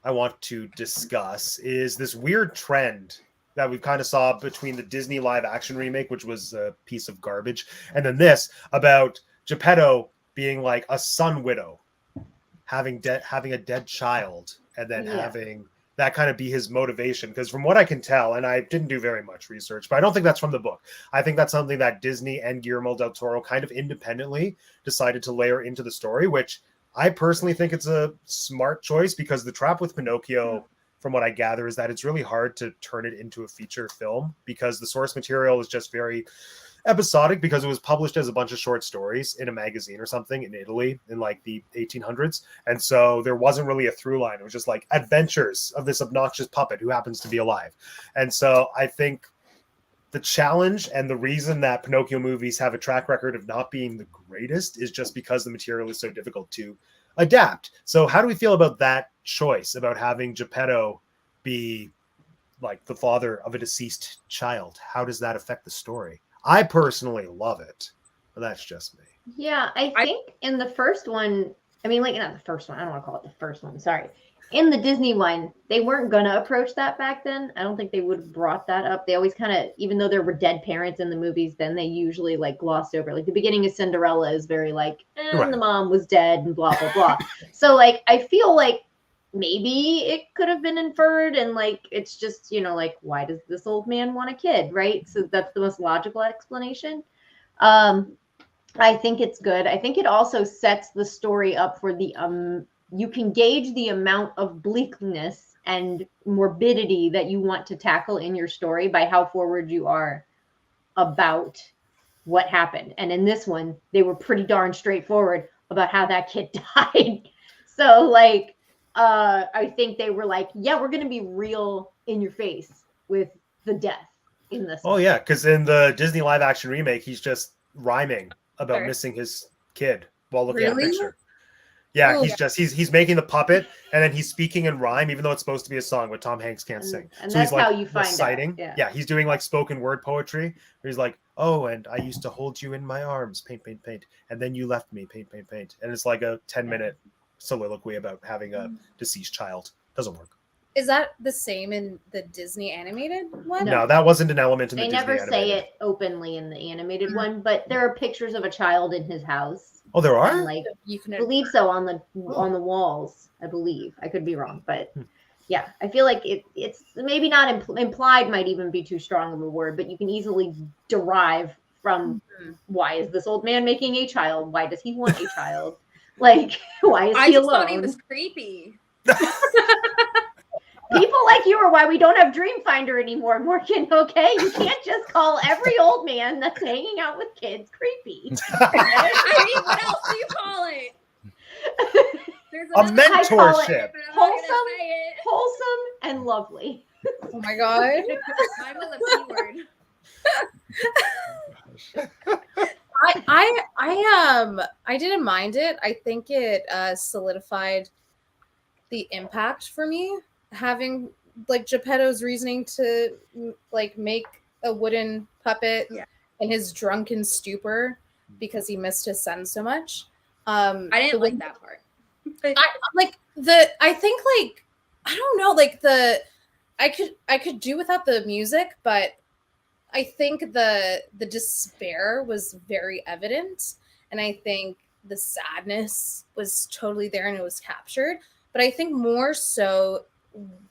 Speaker 1: I want to discuss is this weird trend that we kind of saw between the Disney live action remake, which was a piece of garbage, and then this about Geppetto being a sun widow. having a dead child and then
Speaker 2: Yeah.
Speaker 1: having that kind of be his motivation. Because from what I can tell, and I didn't do very much research, but I don't think that's from the book. I think that's something that Disney and Guillermo del Toro kind of independently decided to layer into the story, which I personally think it's a smart choice, because the trap with Pinocchio, from what I gather, is that it's really hard to turn it into a feature film because the source material is just very episodic, because it was published as a bunch of short stories in a magazine or something in Italy in like the 1800s. And so there wasn't really a through line. It was just like adventures of this obnoxious puppet who happens to be alive. And so I think the challenge and the reason that Pinocchio movies have a track record of not being the greatest is just because the material is so difficult to adapt. So how do we feel about that choice, about having Geppetto be like the father of a deceased child? How does that affect the story? I personally love it, but that's just me.
Speaker 2: Yeah, I think in the first one, I mean, like, not the first one, I don't want to call it the first one, sorry. In the Disney one, they weren't going to approach that back then. I don't think they would have brought that up. They always kind of, even though there were dead parents in the movies, then they usually like glossed over. Like the beginning of Cinderella is very like,
Speaker 1: Right.
Speaker 2: the mom was dead and blah, blah, blah. So like, I feel like maybe it could have been inferred, and like it's just, like, why does this old man want a kid, right? So that's the most logical explanation. I think it's good. I think it also sets the story up for the you can gauge the amount of bleakness and morbidity that you want to tackle in your story by how forward you are about what happened. And in this one, they were pretty darn straightforward about how that kid died. So like I think they were like, yeah, we're going to be real in your face with the death in this.
Speaker 1: Oh, yeah, because in the Disney live action remake, he's just rhyming about missing his kid while looking at a picture. Yeah,
Speaker 3: Oh,
Speaker 1: he's making the puppet, and then he's speaking in rhyme, even though it's supposed to be a song, but Tom Hanks can't sing.
Speaker 2: And
Speaker 1: so
Speaker 2: that's
Speaker 1: he's like
Speaker 2: how you find
Speaker 1: reciting.
Speaker 2: out.
Speaker 1: Yeah, he's doing like spoken word poetry. Where he's like, oh, and I used to hold you in my arms, paint, paint, paint, and then you left me, paint, paint, paint. And it's like a 10-minute soliloquy about having a deceased child. Doesn't work.
Speaker 3: Is that the same in the Disney animated one?
Speaker 1: No, that wasn't an element in the
Speaker 2: They
Speaker 1: Disney
Speaker 2: never
Speaker 1: animated.
Speaker 2: say it openly in the animated one, but there are pictures of a child in his house.
Speaker 1: Oh, there
Speaker 2: And,
Speaker 1: are?
Speaker 2: like,
Speaker 3: You can
Speaker 2: I believe so on the walls. I believe. I could be wrong, but yeah, I feel like it's maybe not implied. Might even be too strong of a word, but you can easily derive from why is this old man making a child? Why does he want a child? Like, why is
Speaker 4: I
Speaker 2: he
Speaker 4: just
Speaker 2: alone?
Speaker 4: thought he was creepy.
Speaker 2: People like you are why we don't have Dreamfinder anymore, Morgan, okay? You can't just call every old man that's hanging out with kids creepy.
Speaker 4: I mean, what else do you call it? There's
Speaker 1: A
Speaker 4: another-
Speaker 2: I call it
Speaker 1: mentorship.
Speaker 4: but I'm not gonna
Speaker 2: wholesome,
Speaker 4: say it.
Speaker 2: wholesome, and lovely.
Speaker 3: Oh my god.
Speaker 4: Mine was a P word.
Speaker 3: I didn't mind it. I think it solidified the impact for me, having like Geppetto's reasoning to like make a wooden puppet in his drunken stupor because he missed his son so much.
Speaker 4: I didn't like that part.
Speaker 3: I think like I don't know, like I could do without the music, but I think the despair was very evident, and I think the sadness was totally there and it was captured. But I think more so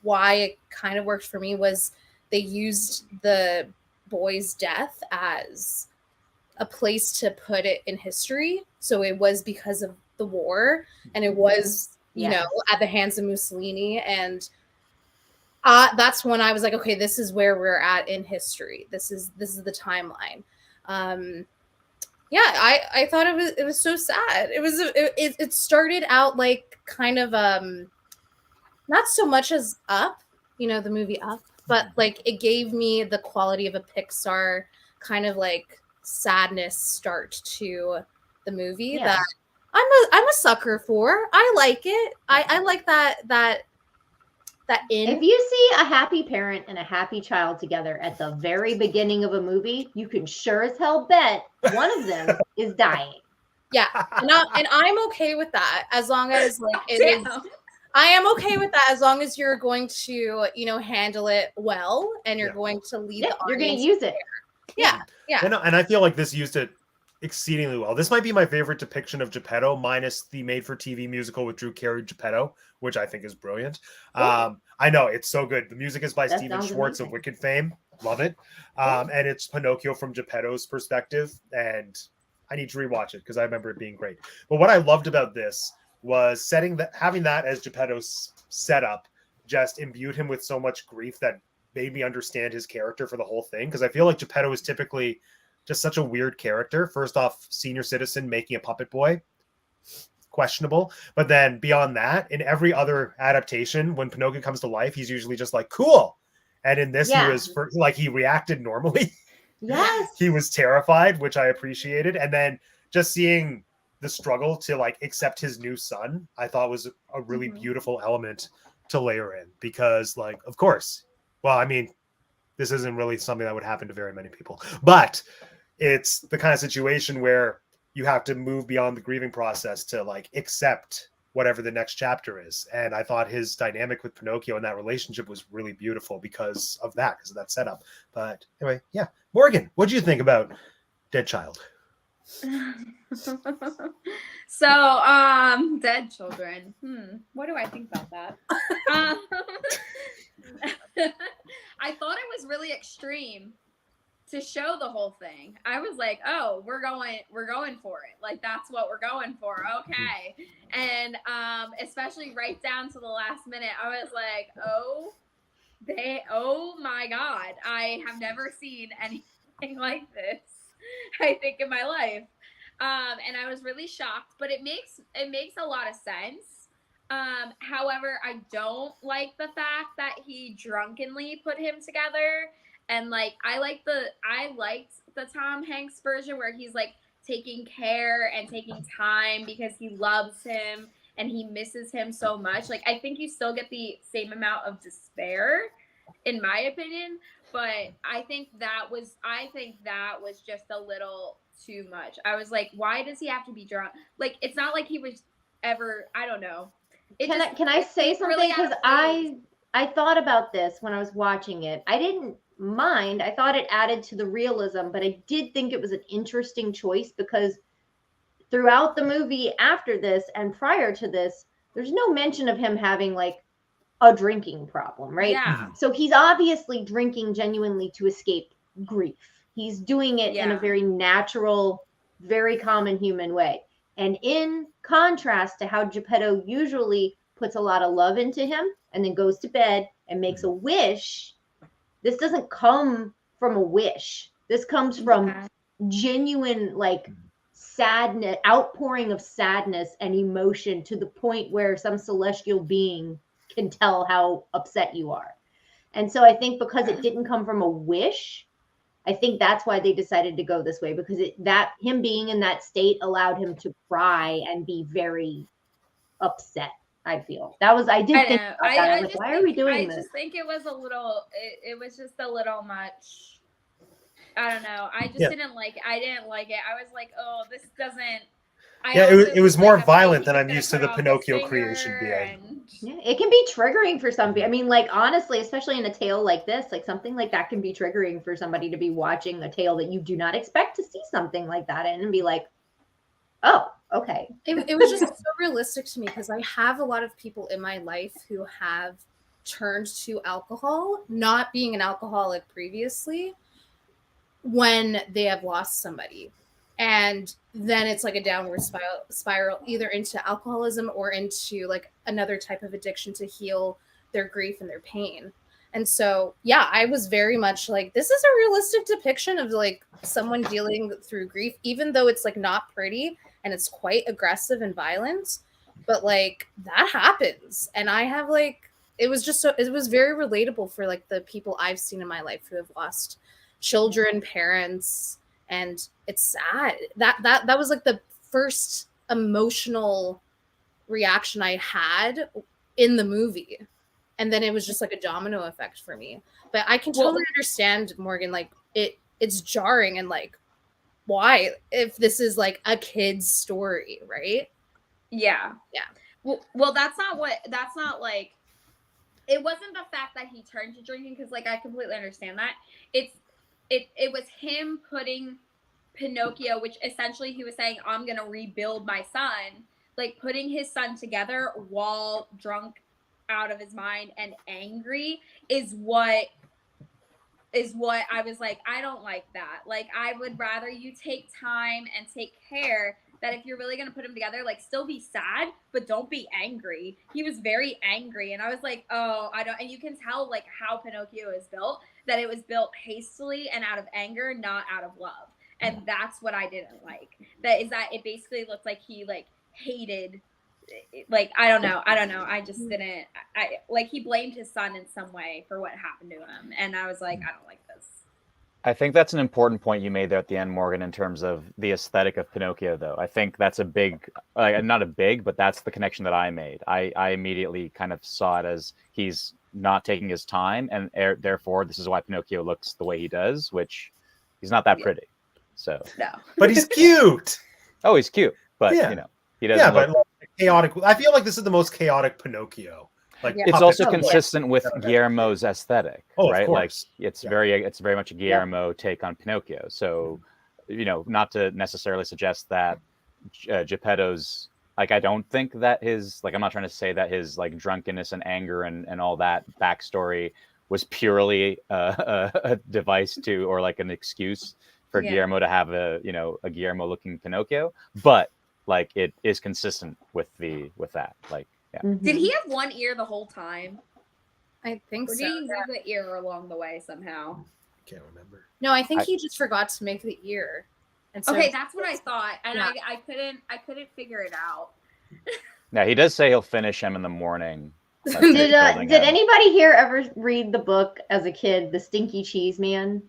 Speaker 3: why it kind of worked for me was they used the boy's death as a place to put it in history. So it was because of the war, and it was, you know, at the hands of Mussolini. And that's when I was like, okay, this is where we're at in history. This is the timeline. I thought it was so sad. It started out like kind of not so much as Up, you know, the movie Up, but like it gave me the quality of a Pixar kind of like sadness start to the movie that I'm a sucker for. I like it. I like that
Speaker 2: If you see a happy parent and a happy child together at the very beginning of a movie, you can sure as hell bet one of them is dying.
Speaker 3: Yeah, and I'm okay with that as long as like it is. I am okay with that as long as you're going to, you know, handle it well and you're going to lead the audience.
Speaker 2: You're going to use it.
Speaker 3: Yeah.
Speaker 1: And I feel like this used it exceedingly well. This might be my favorite depiction of Geppetto, minus the made-for-TV musical with Drew Carey, Geppetto, which I think is brilliant. I know, it's so good. The music is by
Speaker 2: That
Speaker 1: Steven
Speaker 2: sounds
Speaker 1: Schwartz of
Speaker 2: amazing.
Speaker 1: Wicked fame. Love it. And it's Pinocchio from Geppetto's perspective, and I need to rewatch it because I remember it being great. But what I loved about this was having that as Geppetto's setup just imbued him with so much grief that made me understand his character for the whole thing, because I feel like Geppetto is typically just such a weird character. First off, senior citizen making a puppet boy, questionable. But then beyond that, in every other adaptation, when Pinocchio comes to life, he's usually just like, cool. And in this,
Speaker 2: Yeah.
Speaker 1: he reacted normally.
Speaker 2: Yes.
Speaker 1: He was terrified, which I appreciated. And then just seeing the struggle to like accept his new son, I thought was a really beautiful element to layer in, because like, of course, well, I mean, this isn't really something that would happen to very many people, but it's the kind of situation where you have to move beyond the grieving process to like accept whatever the next chapter is. And I thought his dynamic with Pinocchio and that relationship was really beautiful because of that setup. But anyway, yeah. Morgan, what do you think about Dead Child?
Speaker 4: So, dead children. What do I think about that? I thought it was really extreme to show the whole thing. I was like, oh, we're going for it. Like, that's what we're going for. Okay. And especially right down to the last minute, I was like, oh my God, I have never seen anything like this, I think, in my life. And I was really shocked, but it makes a lot of sense. However, I don't like the fact that he drunkenly put him together. And like, I liked the Tom Hanks version where he's like taking care and taking time because he loves him and he misses him so much. Like, I think you still get the same amount of despair, in my opinion, but I think that was just a little too much. I was like, why does he have to be drunk? Like, it's not like he was ever, I don't know.
Speaker 2: Can I say something? Because I thought about this when I was watching it. I didn't mind. I thought it added to the realism, but I did think it was an interesting choice because throughout the movie after this and prior to this, there's no mention of him having like a drinking problem, right?
Speaker 4: Yeah.
Speaker 2: So he's obviously drinking genuinely to escape grief. He's doing it in a very natural, very common human way. And in contrast to how Geppetto usually puts a lot of love into him and then goes to bed and makes a wish, this doesn't come from a wish. This comes from genuine, like, sadness, outpouring of sadness and emotion to the point where some celestial being can tell how upset you are. And so I think because it didn't come from a wish, I think that's why they decided to go this way, because him being in that state allowed him to cry and be very upset. I feel I did think about that. I was like, why are we doing this?
Speaker 4: I just think it was a little. It was just a little much. I don't know. I just didn't like it. I didn't like it. I was like, oh, this doesn't.
Speaker 1: It was more violent than I'm used to the Pinocchio creation being.
Speaker 2: Yeah, it can be triggering for some people. I mean, like, honestly, especially in a tale like this, like something like that can be triggering for somebody to be watching a tale that you do not expect to see something like that in and be like, oh, okay.
Speaker 3: It was just so realistic to me because I have a lot of people in my life who have turned to alcohol, not being an alcoholic previously, when they have lost somebody. And then it's like a downward spiral either into alcoholism or into like another type of addiction to heal their grief and their pain. And so, yeah, I was very much like, this is a realistic depiction of like someone dealing through grief, even though it's like not pretty and it's quite aggressive and violent, but like that happens. And I have like, it was very relatable for like the people I've seen in my life who have lost children, parents, and it's sad. That was like the first emotional reaction I had in the movie. And then it was just like a domino effect for me. But I can totally understand, Morgan, like it's jarring and like, why, if this is like a kid's story, right?
Speaker 4: Yeah. Well, that's not like, it wasn't the fact that he turned to drinking, because like I completely understand that. It was him putting Pinocchio, which essentially he was saying, I'm going to rebuild my son, like putting his son together while drunk out of his mind and angry is what I was like, I don't like that. Like, I would rather you take time and take care that if you're really going to put them together, like, still be sad, but don't be angry. He was very angry. And I was like, oh, I don't. And you can tell, like, how Pinocchio is built, that it was built hastily and out of anger, not out of love. And that's what I didn't like. That it basically looked like he, like, hated, like, I don't know. I just didn't. Like, he blamed his son in some way for what happened to him. And I was like, I don't like this.
Speaker 5: I think that's an important point you made there at the end, Morgan, in terms of the aesthetic of Pinocchio, though. I think that's a big, not a big, but that's the connection that I made. I immediately kind of saw it as he's not taking his time, and therefore this is why Pinocchio looks the way he does, which he's not that pretty. So,
Speaker 4: No.
Speaker 1: But he's cute.
Speaker 5: oh, he's cute, but
Speaker 1: Yeah.
Speaker 5: you know, he doesn't.
Speaker 1: Yeah,
Speaker 5: look...
Speaker 1: but like, chaotic. I feel like this is the most chaotic Pinocchio. Like
Speaker 3: Yeah.
Speaker 5: It's
Speaker 1: puppet
Speaker 5: also
Speaker 1: Pinocchio.
Speaker 5: consistent with Guillermo's aesthetic,
Speaker 1: Oh, of
Speaker 5: right? Like
Speaker 1: course.
Speaker 5: it's
Speaker 1: Yeah.
Speaker 5: very much a Guillermo take on Pinocchio. So, you know, not to necessarily suggest that Geppetto's, like, I don't think that his, like, I'm not trying to say that his, like, drunkenness and anger and all that backstory was purely a device to, or like an excuse for Guillermo to have a Guillermo looking Pinocchio, but like it is consistent with that. Like, yeah.
Speaker 4: Did he have one ear the whole time?
Speaker 3: I think
Speaker 4: Or
Speaker 3: so.
Speaker 4: did he move the ear along the way somehow?
Speaker 1: Can't remember.
Speaker 3: No, I think he just forgot to make the ear. And so
Speaker 4: Okay, that's what I thought, and
Speaker 3: Yeah.
Speaker 4: I couldn't figure it out.
Speaker 5: Now he does say he'll finish him in the morning.
Speaker 2: Did anybody here ever read the book as a kid, The Stinky Cheese Man?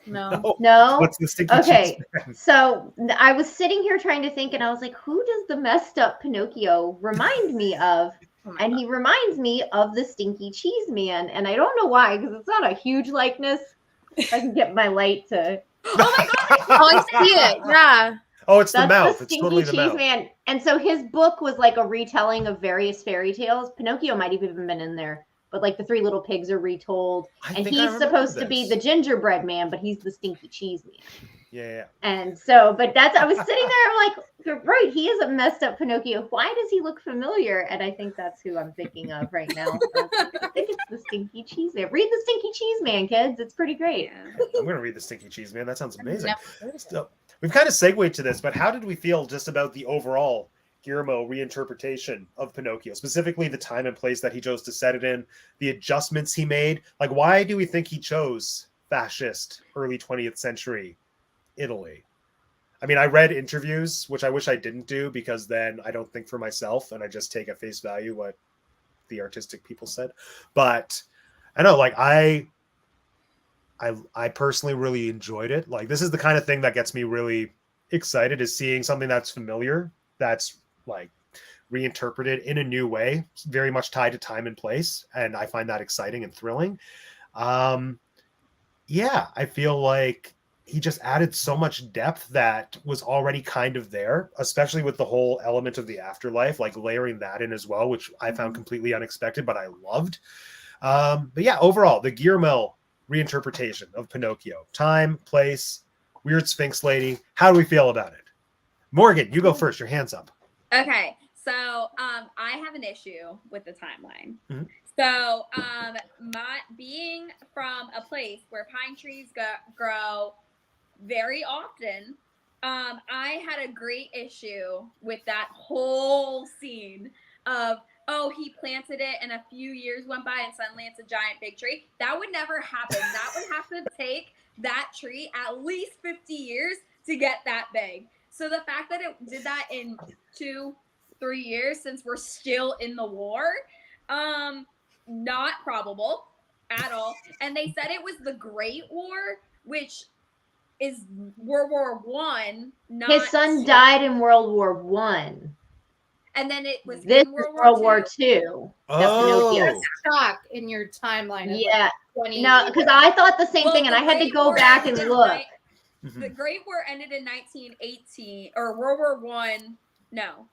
Speaker 3: no.
Speaker 2: No?
Speaker 1: What's the stinky
Speaker 2: Okay,
Speaker 1: cheese man?
Speaker 2: so I was sitting here trying to think, and I was like, who does the messed up Pinocchio remind me of?
Speaker 3: Oh my
Speaker 2: And
Speaker 3: God.
Speaker 2: he reminds me of the Stinky Cheese Man, and I don't know why, because it's not a huge likeness. If I can get my light to.
Speaker 3: Oh my God! Oh, I see it. Yeah.
Speaker 1: Oh, it's the
Speaker 2: That's
Speaker 1: mouth.
Speaker 2: the
Speaker 1: It's
Speaker 2: Stinky
Speaker 1: totally the
Speaker 2: Cheese
Speaker 1: mouth.
Speaker 2: Man. And so his book was like a retelling of various fairy tales. Pinocchio might have even been in there, but like the Three Little Pigs are retold.
Speaker 1: I
Speaker 2: And
Speaker 1: think I
Speaker 2: he's
Speaker 1: remember
Speaker 2: supposed to be
Speaker 1: this.
Speaker 2: the gingerbread man, but he's the Stinky Cheese Man.
Speaker 1: Yeah.
Speaker 2: And so, but that's, I was sitting there, I'm like, you're right, he is a messed up Pinocchio. Why does he look familiar? And I think that's who I'm thinking of right now. I think it's the Stinky Cheese Man. Read the Stinky Cheese Man, kids. It's pretty great.
Speaker 1: I'm gonna read the Stinky Cheese Man. That sounds amazing.
Speaker 3: Never heard of it.
Speaker 1: So, we've kind of segued to this, but how did we feel just about the overall Guillermo reinterpretation of Pinocchio, specifically the time and place that he chose to set it in, the adjustments he made? Like, why do we think he chose fascist early 20th century Italy? I mean, I read interviews, which I wish I didn't do, because then I don't think for myself and I just take at face value what the artistic people said. But I know, like, I personally really enjoyed it. Like, this is the kind of thing that gets me really excited, is seeing something that's familiar, that's like reinterpreted in a new way, very much tied to time and place. And I find that exciting and thrilling. Yeah, I feel like he just added so much depth that was already kind of there, especially with the whole element of the afterlife, like layering that in as well, which I found completely unexpected, but I loved. But yeah, overall, the Guillermo reinterpretation of Pinocchio, time, place, weird Sphinx lady. How do we feel about it? Morgan, you go first. Your hand's up.
Speaker 4: Okay, so I have an issue with the timeline.
Speaker 1: Mhm.
Speaker 4: So my being from a place where pine trees grow very often, I had a great issue with that whole scene of, oh, he planted it and a few years went by and suddenly it's a giant big tree. That would never happen. That would have to take that tree at least 50 years to get that big. So the fact that it did that in 2-3 years, since we're still in the war, not probable at all. And they said it was the Great War, which is World War One. Not
Speaker 2: His son died in World War One.
Speaker 4: And then it was
Speaker 2: This
Speaker 4: in
Speaker 2: is
Speaker 4: World
Speaker 2: World
Speaker 4: War
Speaker 2: War Two.
Speaker 1: Oh,
Speaker 3: Shock in your timeline. Of
Speaker 2: Yeah.
Speaker 3: Like 20
Speaker 2: No, because I thought the same
Speaker 4: Well,
Speaker 2: thing, and
Speaker 4: the
Speaker 2: I had to
Speaker 4: Great
Speaker 2: go
Speaker 4: War
Speaker 2: back and
Speaker 4: ended in
Speaker 2: look.
Speaker 4: The Great War ended in 1918, or World War One. No,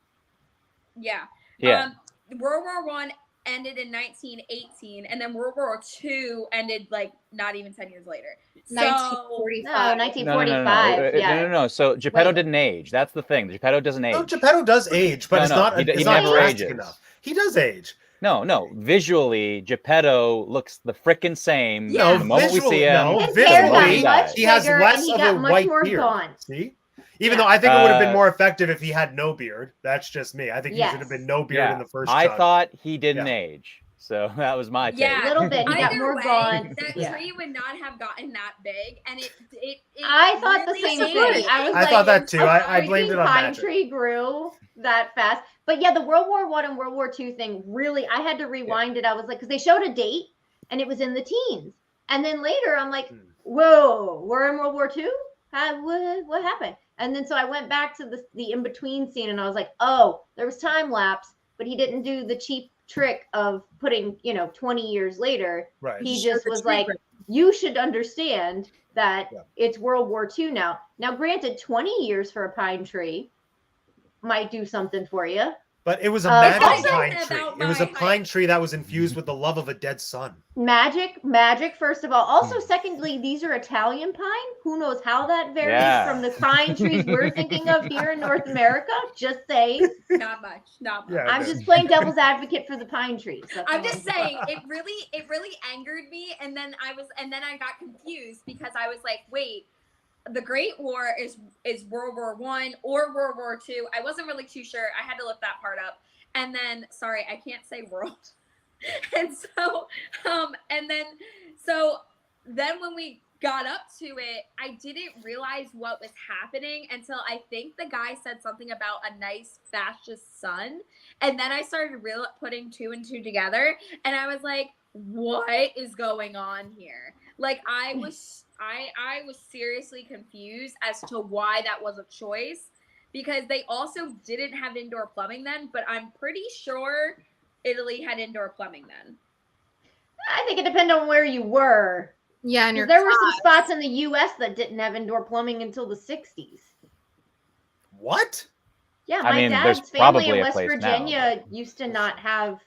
Speaker 4: yeah.
Speaker 5: Yeah.
Speaker 4: World War One ended in 1918, and then World War II ended like not even 10 years later. So
Speaker 3: 1945.
Speaker 2: 1945. Yeah.
Speaker 5: No. So Geppetto
Speaker 2: Wait.
Speaker 5: didn't age. That's the thing. Geppetto doesn't age.
Speaker 1: No, Geppetto does age, but
Speaker 5: No,
Speaker 1: it's
Speaker 5: no,
Speaker 1: not.
Speaker 5: he
Speaker 1: It's
Speaker 5: never
Speaker 1: not drastic
Speaker 5: ages.
Speaker 1: enough. He does age.
Speaker 5: No. Visually, Geppetto looks the frickin' same.
Speaker 4: Yeah.
Speaker 5: The moment we see him,
Speaker 1: No,
Speaker 2: His
Speaker 5: the
Speaker 2: hair
Speaker 5: moment
Speaker 2: got
Speaker 5: he
Speaker 2: much
Speaker 5: dies.
Speaker 1: he has
Speaker 2: bigger,
Speaker 1: less
Speaker 2: and he
Speaker 1: of
Speaker 2: got
Speaker 1: a
Speaker 2: much
Speaker 1: white
Speaker 2: more
Speaker 1: beard.
Speaker 2: gaunt.
Speaker 1: See? Even
Speaker 2: Yeah.
Speaker 1: though I think it would have been more effective if he had no beard. That's just me. I think he should have been no beard
Speaker 5: Yeah,
Speaker 1: in the first
Speaker 5: I
Speaker 1: chunk.
Speaker 5: thought he didn't
Speaker 1: Yeah.
Speaker 5: age. So that was my take.
Speaker 4: Yeah.
Speaker 2: A little bit. He got
Speaker 4: Either
Speaker 2: more
Speaker 4: way,
Speaker 2: gaunt.
Speaker 4: that
Speaker 2: Yeah.
Speaker 4: tree would not have gotten that big, and it
Speaker 2: I thought the
Speaker 4: really
Speaker 2: same
Speaker 4: changed.
Speaker 2: thing. I was
Speaker 1: I
Speaker 2: like,
Speaker 1: thought that too.
Speaker 2: a
Speaker 1: I blamed
Speaker 2: freaking
Speaker 1: it on
Speaker 2: pine
Speaker 1: magic.
Speaker 2: tree grew that fast. But yeah, the World War I and World War II thing really, I had to rewind it. I was like, because they showed a date and it was in the teens. And then later I'm like, whoa, we're in World War II? What happened? And then so I went back to the in-between scene and I was like, oh, there was time lapse, but he didn't do the cheap trick of putting, 20 years later.
Speaker 1: Right.
Speaker 2: He just was like, you should understand that it's World War II now. Now, granted, 20 years for a pine tree might do something for you.
Speaker 1: But it was a
Speaker 2: It's
Speaker 1: magic
Speaker 2: also
Speaker 1: pine
Speaker 4: about
Speaker 1: tree. It was a
Speaker 4: my
Speaker 1: pine tree that was infused with the love of a dead son.
Speaker 2: Magic, first of all. Also, secondly, these are Italian pine. Who knows how that varies
Speaker 5: Yeah.
Speaker 2: from the pine trees we're thinking of here in North America? Just saying.
Speaker 4: Not much.
Speaker 1: Yeah,
Speaker 2: I'm
Speaker 1: no.
Speaker 2: just playing devil's advocate for the pine trees. That's
Speaker 4: I'm
Speaker 2: all
Speaker 4: just saying it really angered me, and then I got confused because I was like, wait, the Great War is World War I or World War II. I wasn't really too sure. I had to look that part up. And then sorry, I can't say world. And so then when we got up to it, I didn't realize what was happening until I think the guy said something about a nice fascist son. And then I started putting two and two together, and I was like, what is going on here? Like I was seriously confused as to why that was a choice, because they also didn't have indoor plumbing then, but I'm pretty sure Italy had indoor plumbing then.
Speaker 2: I think it depended on where you were.
Speaker 3: Yeah, and
Speaker 2: There were some spots in the U.S. that didn't have indoor plumbing until the 60s.
Speaker 1: What?
Speaker 2: Yeah,
Speaker 5: I
Speaker 2: my
Speaker 5: mean, there's
Speaker 2: dad's family
Speaker 5: probably
Speaker 2: in
Speaker 5: a
Speaker 2: West
Speaker 5: place
Speaker 2: Virginia
Speaker 5: now,
Speaker 2: used to not have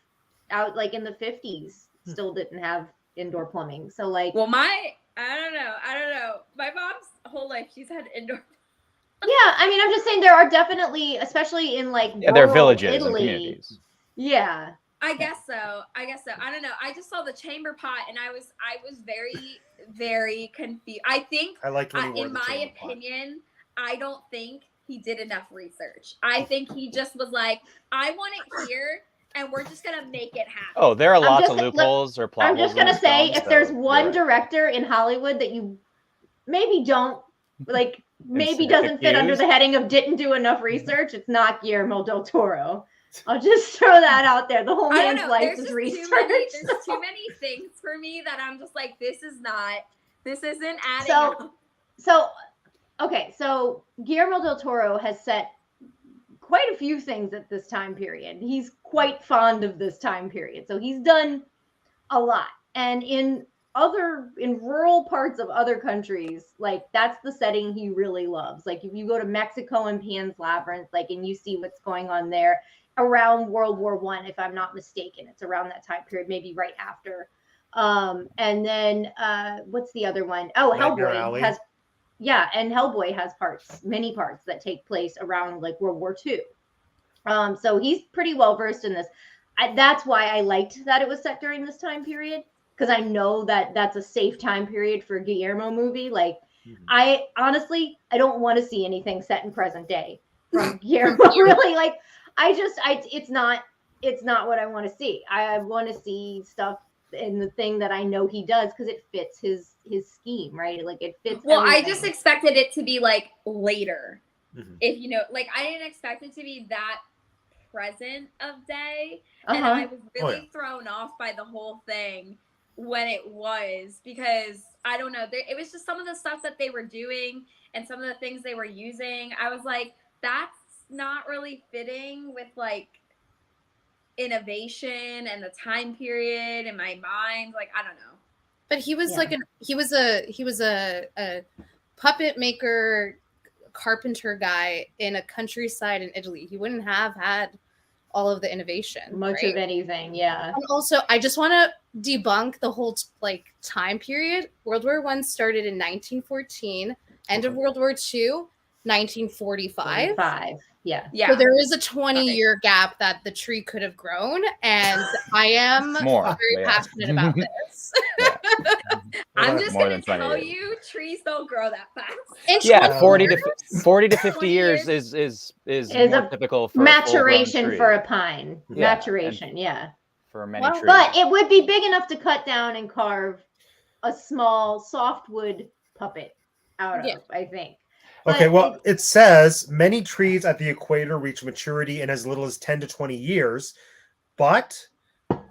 Speaker 2: out like in the 50s, still didn't have indoor plumbing. So like,
Speaker 4: Well, I don't know. My mom's whole life she's had indoor.
Speaker 2: yeah, I mean, I'm just saying there are definitely, especially in like
Speaker 5: Yeah, they're
Speaker 2: rural
Speaker 5: villages and
Speaker 2: Italy.
Speaker 5: communities.
Speaker 2: Yeah.
Speaker 4: I guess so. I don't know. I just saw the chamber pot and I was very, very confused. I think,
Speaker 1: I liked when he wore
Speaker 4: in
Speaker 1: the
Speaker 4: my
Speaker 1: chamber pot.
Speaker 4: opinion, I don't think he did enough research. I think he just was like, I want it here, and we're just gonna make it happen.
Speaker 5: Oh, there are lots of
Speaker 2: just-
Speaker 5: loopholes or plot
Speaker 2: I'm
Speaker 5: holes
Speaker 2: just
Speaker 5: in
Speaker 2: gonna
Speaker 5: this
Speaker 2: say,
Speaker 5: film,
Speaker 2: if
Speaker 5: so
Speaker 2: there's
Speaker 5: you're
Speaker 2: one
Speaker 5: right.
Speaker 2: director in Hollywood that you maybe don't like, maybe
Speaker 5: It's
Speaker 2: doesn't fit under
Speaker 5: accused?
Speaker 2: the heading of didn't do enough research, it's not Guillermo del Toro. I'll just throw that out there. The whole
Speaker 4: I don't
Speaker 2: man's
Speaker 4: know.
Speaker 2: life
Speaker 4: There's
Speaker 2: is
Speaker 4: just
Speaker 2: research.
Speaker 4: there's too many things for me that I'm just like, this isn't adding up.
Speaker 2: So Guillermo del Toro has set quite a few things at this time period. He's quite fond of this time period. So he's done a lot. And in rural parts of other countries, like that's the setting he really loves. Like if you go to Mexico and Pan's Labyrinth, like, and you see what's going on there around World War I, if I'm not mistaken, it's around that time period, maybe right after. And then what's the other one? Oh,
Speaker 1: Nightmare
Speaker 2: Hellboy
Speaker 1: Alley.
Speaker 2: has, yeah, and Hellboy has many parts that take place around like World War II. So he's pretty well versed in this. That's why I liked that it was set during this time period, because I know that that's a safe time period for a Guillermo movie. Like, I honestly, I don't want to see anything set in present day from Guillermo. Really, like, it's not what I want to see. I want to see stuff in the thing that I know he does because it fits his scheme, right? Like it fits.
Speaker 4: Well,
Speaker 2: everything.
Speaker 4: I just expected it to be like later.
Speaker 1: Mhm.
Speaker 4: If you know, like I didn't expect it to be that present of day. And
Speaker 2: Uh-huh.
Speaker 4: I was really thrown off by the whole thing when it was, because I don't know, it was just some of the stuff that they were doing and some of the things they were using. I was like, that's not really fitting with like innovation and the time period in my mind. Like, I don't know.
Speaker 3: But he was
Speaker 2: Yeah.
Speaker 3: like he was a puppet maker, carpenter guy in a countryside in Italy. He wouldn't have had all of the innovation.
Speaker 2: Much
Speaker 3: right?
Speaker 2: of anything, yeah.
Speaker 3: And also, I just want to debunk the whole like time period. World War I started in 1914. End of World War II, 1945.
Speaker 2: 5, yeah.
Speaker 4: Yeah.
Speaker 3: So there is a 20-year gap that the tree could have grown, and I am
Speaker 5: More,
Speaker 3: very
Speaker 5: yeah.
Speaker 3: passionate about this.
Speaker 4: I'm just
Speaker 5: More
Speaker 4: gonna
Speaker 5: than 20
Speaker 4: tell
Speaker 5: years.
Speaker 4: you, trees don't grow that fast.
Speaker 3: In
Speaker 5: Yeah,
Speaker 3: 20
Speaker 5: 40 to 50
Speaker 4: 20
Speaker 5: years
Speaker 4: years
Speaker 5: is
Speaker 2: Is
Speaker 5: more
Speaker 2: a
Speaker 5: typical for a
Speaker 2: maturation
Speaker 5: full-grown
Speaker 2: for
Speaker 5: tree.
Speaker 2: a pine.
Speaker 5: Yeah, and
Speaker 2: Maturation, yeah.
Speaker 5: for many
Speaker 3: Well,
Speaker 5: trees.
Speaker 2: But it would be big enough to cut down and carve a small softwood puppet out
Speaker 3: Yeah.
Speaker 2: of, I think.
Speaker 1: Okay,
Speaker 2: But
Speaker 1: well, it says many trees at the equator reach maturity in as little as 10 to 20 years, but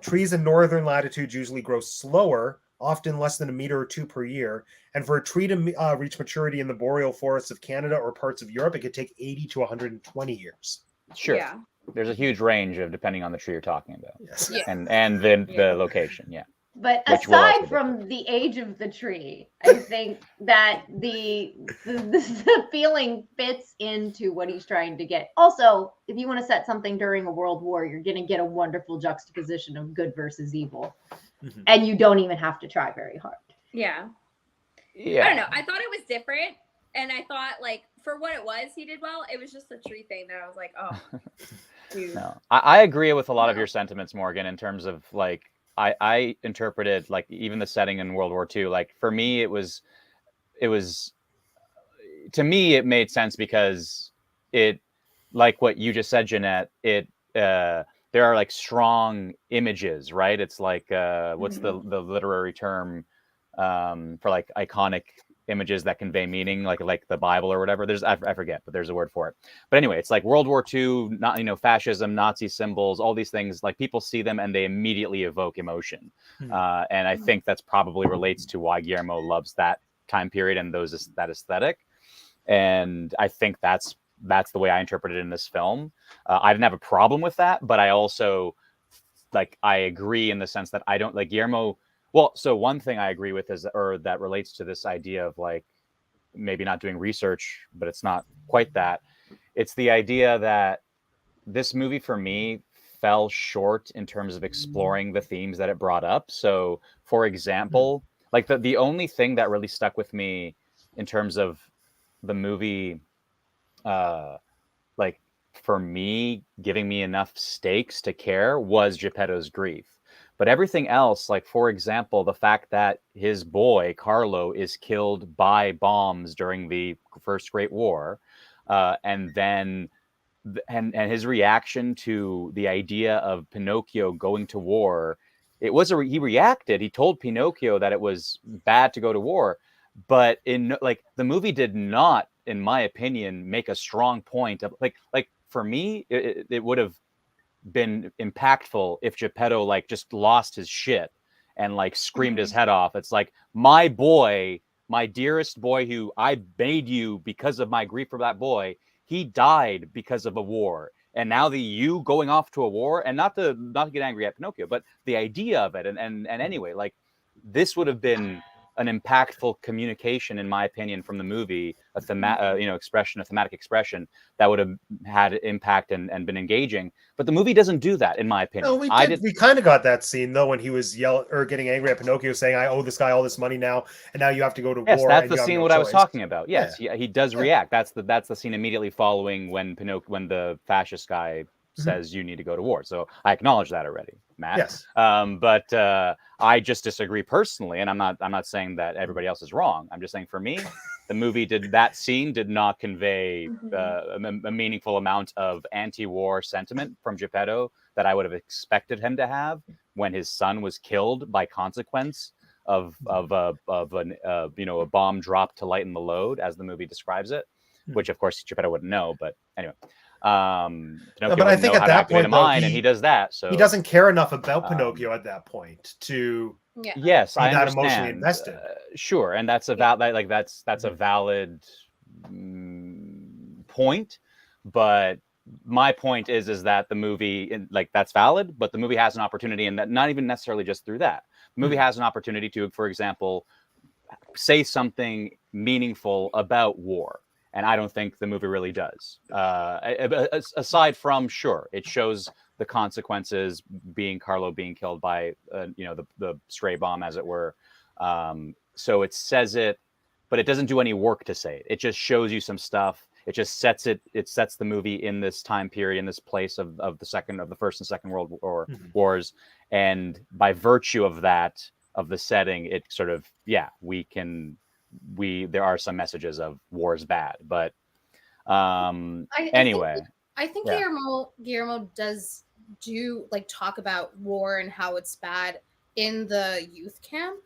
Speaker 1: trees in northern latitudes usually grow slower, often less than a meter or two per year. And for a tree to reach maturity in the boreal forests of Canada or parts of Europe, it could take 80 to 120 years.
Speaker 5: Sure.
Speaker 4: Yeah.
Speaker 5: There's a huge range of depending on the tree you're talking about.
Speaker 1: Yes.
Speaker 3: Yeah.
Speaker 5: And the location, yeah.
Speaker 2: But
Speaker 5: Which will also
Speaker 2: aside from the age of the tree, I think that the feeling fits into what he's trying to get. Also, if you want to set something during a world war, you're going to get a wonderful juxtaposition of good versus evil.
Speaker 1: Mhm.
Speaker 2: And you don't even have to try very hard.
Speaker 4: Yeah.
Speaker 5: Yeah.
Speaker 4: I don't know. I thought it was different. And I thought, like, for what it was, he did well. It was just the tree thing that I was like, oh, dude.
Speaker 5: No, I agree with a lot of your sentiments, Morgan, in terms of like I interpreted like even the setting in World War II. Like for me, it was to me it made sense because it, like what you just said, Jeanette. It there are like strong images, right? It's like what's the literary term for like iconic images that convey meaning, like the Bible or whatever. There's I forget, but there's a word for it. But anyway, it's like World War II, not fascism, Nazi symbols, all these things. Like people see them and they immediately evoke emotion, and I think that's probably relates to why Guillermo loves that time period and that aesthetic. And I think that's the way I interpreted it in this film. I didn't have a problem with that, but I also I agree in the sense that I don't like Guillermo. Well, so one thing I agree with is, or that relates to this idea of like maybe not doing research, but it's not quite that. It's the idea that this movie for me fell short in terms of exploring the themes that it brought up. So, for example, like the only thing that really stuck with me in terms of the movie, like for me, giving me enough stakes to care was Geppetto's grief. But everything else, like, for example, the fact that his boy, Carlo, is killed by bombs during the First Great War, and then and his reaction to the idea of Pinocchio going to war, he reacted. He told Pinocchio that it was bad to go to war, but in like the movie did not, in my opinion, make a strong point of like for me, it would have been impactful if Geppetto like just lost his shit and like screamed his head off. It's like, my boy, my dearest boy, who I made you because of my grief for that boy, he died because of a war. And now you going off to a war, and not to get angry at Pinocchio, but the idea of it. And anyway, like this would have been an impactful communication, in my opinion, from the movie, a thematic expression that would have had impact and been engaging. But the movie doesn't do that, in my opinion.
Speaker 1: No, we did. We kind of got that scene though when he was yelling or getting angry at Pinocchio, saying, "I owe this guy all this money now, and now you have to go to war."
Speaker 5: Yes, that's
Speaker 1: and
Speaker 5: the
Speaker 1: you have
Speaker 5: scene
Speaker 1: no
Speaker 5: what I was
Speaker 1: choice."
Speaker 5: talking about. Yes,
Speaker 1: Yeah.
Speaker 5: he does react. That's the scene immediately following when the fascist guy says you need to go to war. So I acknowledge that already, Matt.
Speaker 1: Yes.
Speaker 5: But I just disagree personally, and I'm not saying that everybody else is wrong. I'm just saying for me, the movie did not convey a meaningful amount of anti-war sentiment from Geppetto that I would have expected him to have when his son was killed by consequence of a bomb dropped to lighten the load, as the movie describes it, which of course Geppetto wouldn't know. But anyway. Pinocchio
Speaker 1: but I think at that point, though,
Speaker 5: and he does that. So
Speaker 1: he doesn't care enough about Pinocchio at that point to.
Speaker 3: Yeah.
Speaker 5: Yes, I
Speaker 1: that
Speaker 5: understand.
Speaker 1: emotionally invested.
Speaker 5: Sure, and that's a that's a valid point. But my point is that the movie, that's valid, but the movie has an opportunity, and that not even necessarily just through that. The movie has an opportunity to, for example, say something meaningful about war. and I don't think the movie really does. Aside from, sure, it shows the consequences, Carlo being killed by the stray bomb, as it were. So it says it, but it doesn't do any work to say it. It just shows you some stuff. It just sets the movie in this time period, in this place of the First and Second World Wars, and by virtue of that, of the setting, it sort of, there are some messages of war is bad, but anyway.
Speaker 3: I think Guillermo does do like talk about war and how it's bad in the youth camp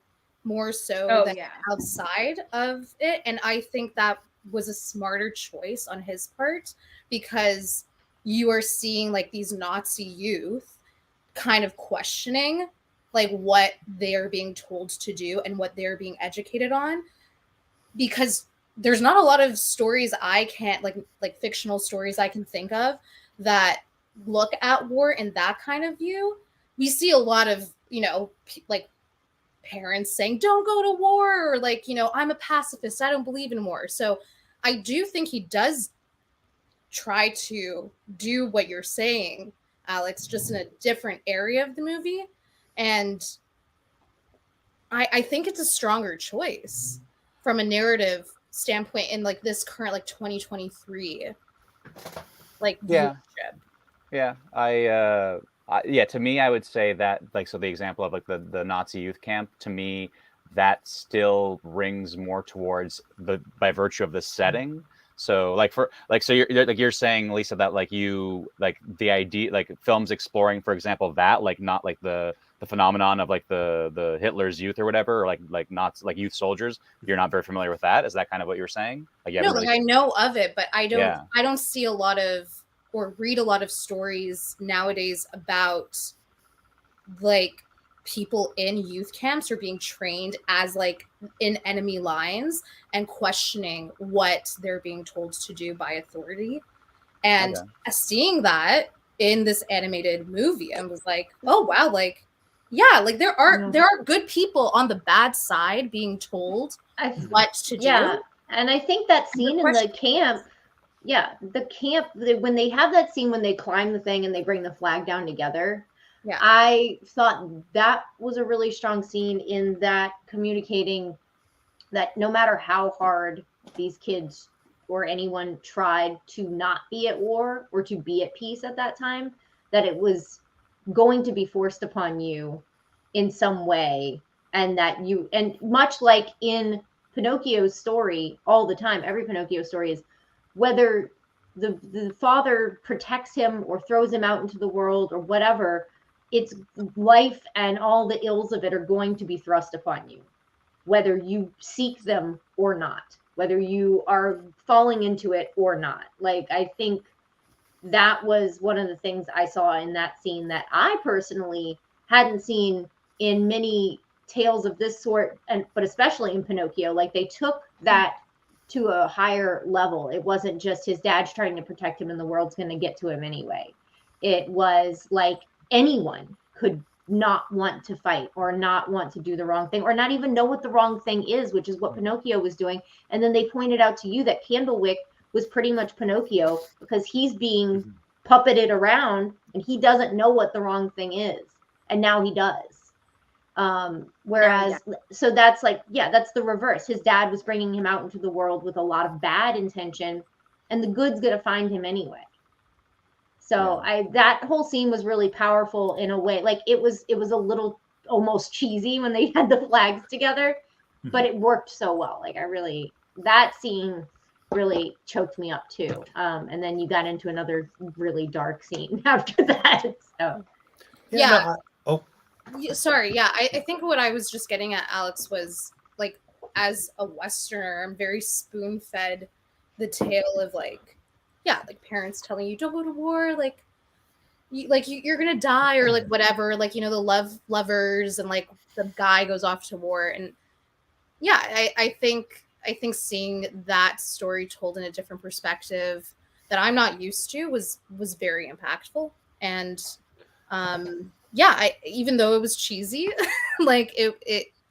Speaker 3: more so than outside of it, and I think that was a smarter choice on his part, because you are seeing like these Nazi youth kind of questioning like what they're being told to do and what they're being educated on, because there's not a lot of stories I can't like fictional stories I can think of that look at war in that kind of view. We see a lot of, like parents saying, don't go to war, or like, I'm a pacifist, I don't believe in war. So I do think he does try to do what you're saying, Alex, just in a different area of the movie. And I think it's a stronger choice from a narrative standpoint in like this current like 2023 like viewership.
Speaker 5: To me, I would say that, like, so the example of like the Nazi youth camp, to me, that still rings more towards by virtue of the setting. So you're saying, Lisa, that like you like the idea, like films exploring, for example, that like not like the phenomenon of like the Hitler's youth or whatever, or like not like youth soldiers. You're not very familiar with that. Is that kind of what you're saying? Like,
Speaker 3: no, really, like I know of it, but I don't see a lot of or read a lot of stories nowadays about like people in youth camps are being trained as like in enemy lines and questioning what they're being told to do by authority. And seeing that in this animated movie, I was like, oh wow, like like there are good people on the bad side being told what to do.
Speaker 2: Yeah, and I think that scene in the camp, when they have that scene when they climb the thing and they bring the flag down together, I thought that was a really strong scene in that communicating that no matter how hard these kids or anyone tried to not be at war or to be at peace at that time, that it was going to be forced upon you in some way, and that and much like in Pinocchio's story all the time, every Pinocchio story is whether the father protects him or throws him out into the world or whatever, it's life and all the ills of it are going to be thrust upon you, whether you seek them or not, whether you are falling into it or not. Like, I think that was one of the things I saw in that scene that I personally hadn't seen in many tales of this sort, but especially in Pinocchio. Like, they took that to a higher level. It wasn't just his dad's trying to protect him and the world's going to get to him anyway. It was like anyone could not want to fight or not want to do the wrong thing or not even know what the wrong thing is, which is what Pinocchio was doing. And then they pointed out to you that Candlewick was pretty much Pinocchio because he's being puppeted around and he doesn't know what the wrong thing is. And now he does. So that's like, that's the reverse. His dad was bringing him out into the world with a lot of bad intention, and the good's going to find him anyway. So that whole scene was really powerful in a way. Like, it was a little almost cheesy when they had the flags together, but it worked so well. Like, that scene really choked me up too. And then you got into another really dark scene after that. So
Speaker 3: I think what I was just getting at, Alex, was like, as a Westerner, I'm very spoon-fed the tale of like parents telling you don't go to war, like you're gonna die or like whatever, like, the lovers and like the guy goes off to war. And I think seeing that story told in a different perspective that I'm not used to was very impactful. And even though it was cheesy, like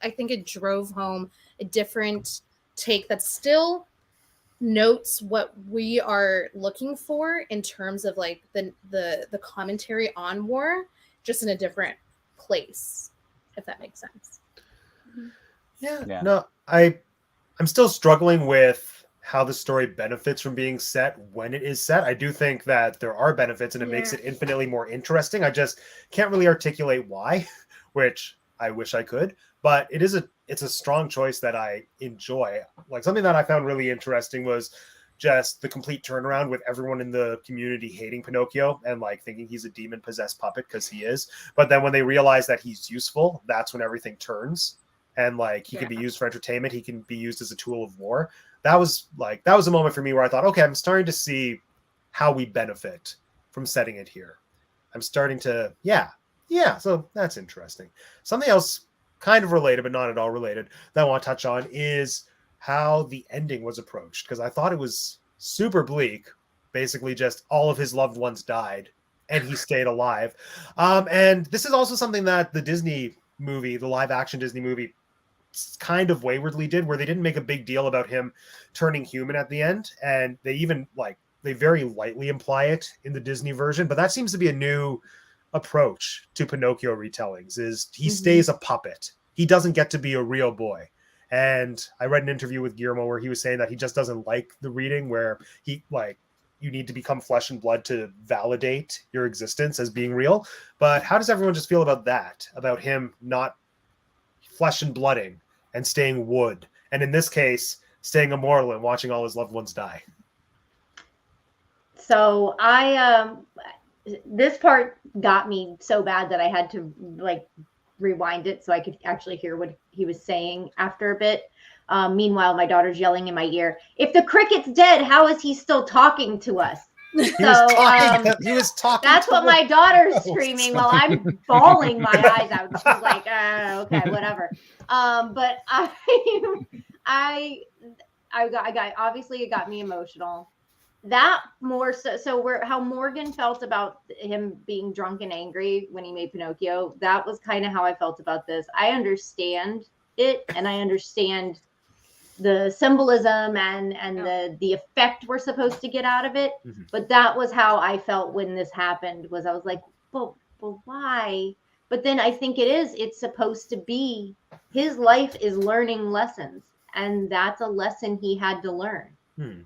Speaker 3: I think it drove home a different take that's still notes what we are looking for in terms of like the commentary on war, just in a different place, if that makes sense.
Speaker 5: Yeah.
Speaker 1: No, I'm still struggling with how the story benefits from being set when it is set. I do think that there are benefits and it makes it infinitely more interesting. I just can't really articulate why, which I wish I could, but it's a strong choice that I enjoy. Like something that I found really interesting was just the complete turnaround with everyone in the community hating Pinocchio and like thinking he's a demon possessed puppet, because he is. But then when they realize that he's useful, that's when everything turns. And like he can be used for entertainment, he can be used as a tool of war. That was a moment for me where I thought, okay, I'm starting to see how we benefit from setting it here. I'm starting to, so that's interesting. Something else kind of related, but not at all related, that I want to touch on is how the ending was approached, because I thought it was super bleak. Basically, just all of his loved ones died and he stayed alive. And this is also something that the Disney movie, the live action Disney movie, kind of waywardly did, where they didn't make a big deal about him turning human at the end. And they even they very lightly imply it in the Disney version, but that seems to be a new approach to Pinocchio retellings, is he stays a puppet. He doesn't get to be a real boy. And I read an interview with Guillermo where he was saying that he just doesn't like the reading where you need to become flesh and blood to validate your existence as being real. But how does everyone just feel about that, about him not flesh and blooding and staying wood, and in this case staying immortal and watching all his loved ones die?
Speaker 2: So this part got me so bad that I had to like rewind it so I could actually hear what he was saying after a bit. Meanwhile, my daughter's yelling in my ear, "If the cricket's dead, how is he still talking to us?"
Speaker 1: He was talking.
Speaker 2: That's what my daughter's screaming while I'm bawling my eyes out. She's like, okay, whatever. But I got obviously it got me emotional. That more so how Morgan felt about him being drunk and angry when he made Pinocchio, that was kind of how I felt about this. I understand it, and I understand the symbolism and the effect we're supposed to get out of it. But that was how I felt when this happened. I was like, but why? But then I think it's supposed to be, his life is learning lessons, and that's a lesson he had to learn.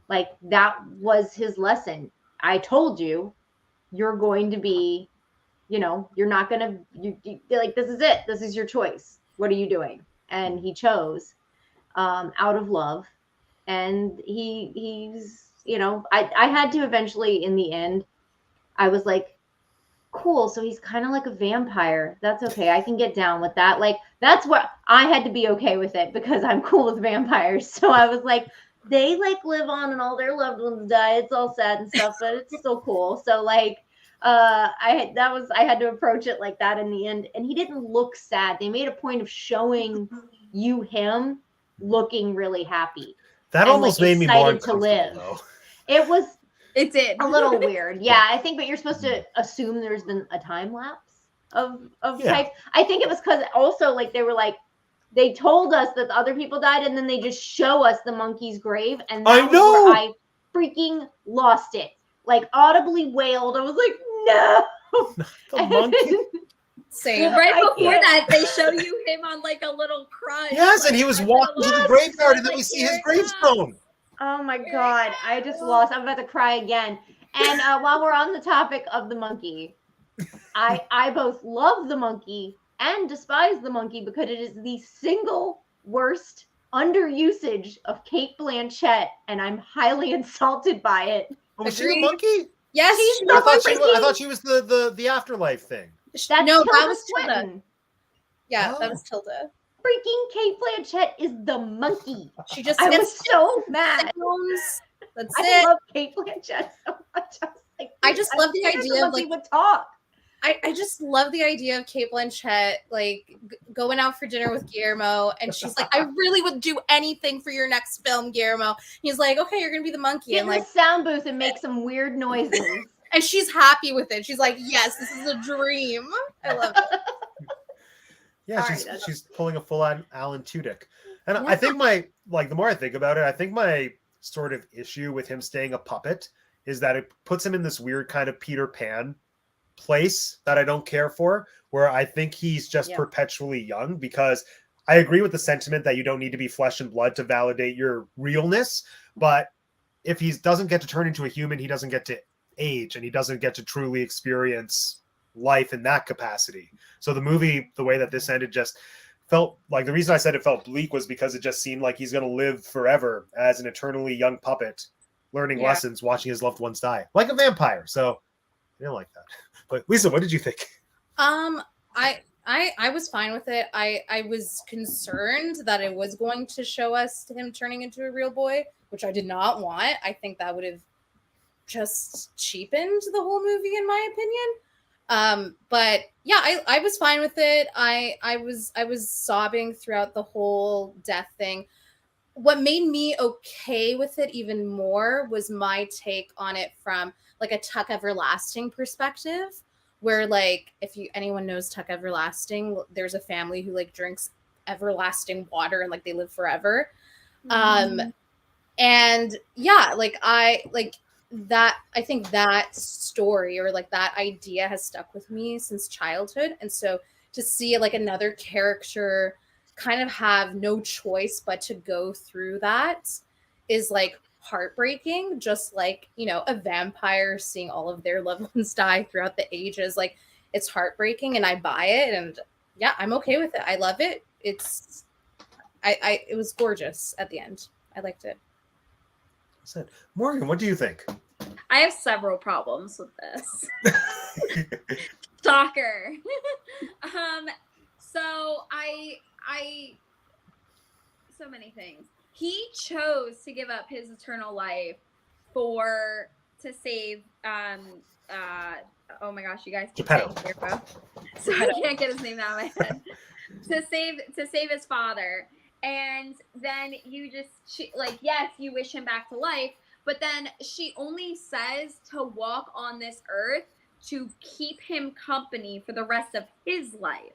Speaker 2: Like that was his lesson. I told you, you're going to be, you're not going to, like, this is it. This is your choice. What are you doing? And he chose out of love. And he's, I had to eventually, in the end, I was like, cool. So he's kind of like a vampire. That's okay. I can get down with that. Like, that's what I had to be okay with it, because I'm cool with vampires. So I was like, they like live on and all their loved ones die. It's all sad and stuff, but it's still cool. So like, I had to approach it like that in the end. And he didn't look sad. They made a point of showing you him looking really happy.
Speaker 1: That
Speaker 2: and,
Speaker 1: almost made me more uncomfortable,
Speaker 2: to live.
Speaker 1: though.
Speaker 4: It did
Speaker 2: a little weird. Yeah, I think, but you're supposed to assume there's been a time lapse of types. I think it was because also like they were like, they told us that the other people died, and then they just show us the monkey's grave, and that was where I freaking lost it. Like audibly wailed. I was like, no.
Speaker 1: The monkey.
Speaker 3: Same.
Speaker 4: Well, right before that, they show you him on like a little crutch.
Speaker 1: Yes, and he was walking to the graveyard, and then we see his gravestone.
Speaker 2: Oh my God, I just lost. I'm about to cry again. And while we're on the topic of the monkey, I both love the monkey and despise the monkey, because it is the single worst underusage of Cate Blanchett, and I'm highly insulted by it.
Speaker 1: Oh, was she a monkey?
Speaker 3: Yes,
Speaker 1: I thought she was the afterlife thing.
Speaker 2: That
Speaker 3: was
Speaker 2: Tilda.
Speaker 3: Tilda. Yeah, that was Tilda.
Speaker 2: Freaking Cate Blanchett is the monkey.
Speaker 3: She just
Speaker 2: I was so mad.
Speaker 3: That's
Speaker 2: I love Cate Blanchett so much.
Speaker 3: I just love the idea of like
Speaker 2: would talk.
Speaker 3: I just love the idea of Cate Blanchett like going out for dinner with Guillermo, and she's like, I really would do anything for your next film, Guillermo. He's like, okay, you're gonna be the monkey,
Speaker 2: Get
Speaker 3: and
Speaker 2: in
Speaker 3: like
Speaker 2: the sound booth and make some weird noises.
Speaker 3: And she's happy with it. She's like, yes, this is a dream. I love it.
Speaker 1: Yeah, she's pulling a full-on Alan Tudyk. And I think the more I think about it, I think my sort of issue with him staying a puppet is that it puts him in this weird kind of Peter Pan place that I don't care for, where I think he's just perpetually young, because I agree with the sentiment that you don't need to be flesh and blood to validate your realness, but if he doesn't get to turn into a human, he doesn't get to age, and he doesn't get to truly experience life in that capacity. So the movie, the way that this ended, just felt like, the reason I said it felt bleak was because it just seemed like he's going to live forever as an eternally young puppet, learning lessons, watching his loved ones die, like a vampire. So I didn't like that. But Lisa, what did you think?
Speaker 3: I was fine with it. I was concerned that it was going to show us him turning into a real boy, which I did not want. I think that would have just cheapened the whole movie, in my opinion. But yeah, I was fine with it. I was sobbing throughout the whole death thing. What made me okay with it even more was my take on it from like a Tuck Everlasting perspective, where like if anyone knows Tuck Everlasting, there's a family who like drinks everlasting water and like they live forever. And yeah, like I think that story or like that idea has stuck with me since childhood. And so to see like another character kind of have no choice but to go through that is like heartbreaking, just like, you know, a vampire seeing all of their loved ones die throughout the ages. Like, it's heartbreaking, and I buy it, and yeah, I'm okay with it. I love it. It was gorgeous at the end. I liked it.
Speaker 1: Morgan, what do you think?
Speaker 4: I have several problems with this. Stalker. So so many things. He chose to give up his eternal life to save oh my gosh, you guys keep saying Guillermo. So I can't get his name out of my head. to save his father. And then yes, you wish him back to life, but then she only says to walk on this earth to keep him company for the rest of his life.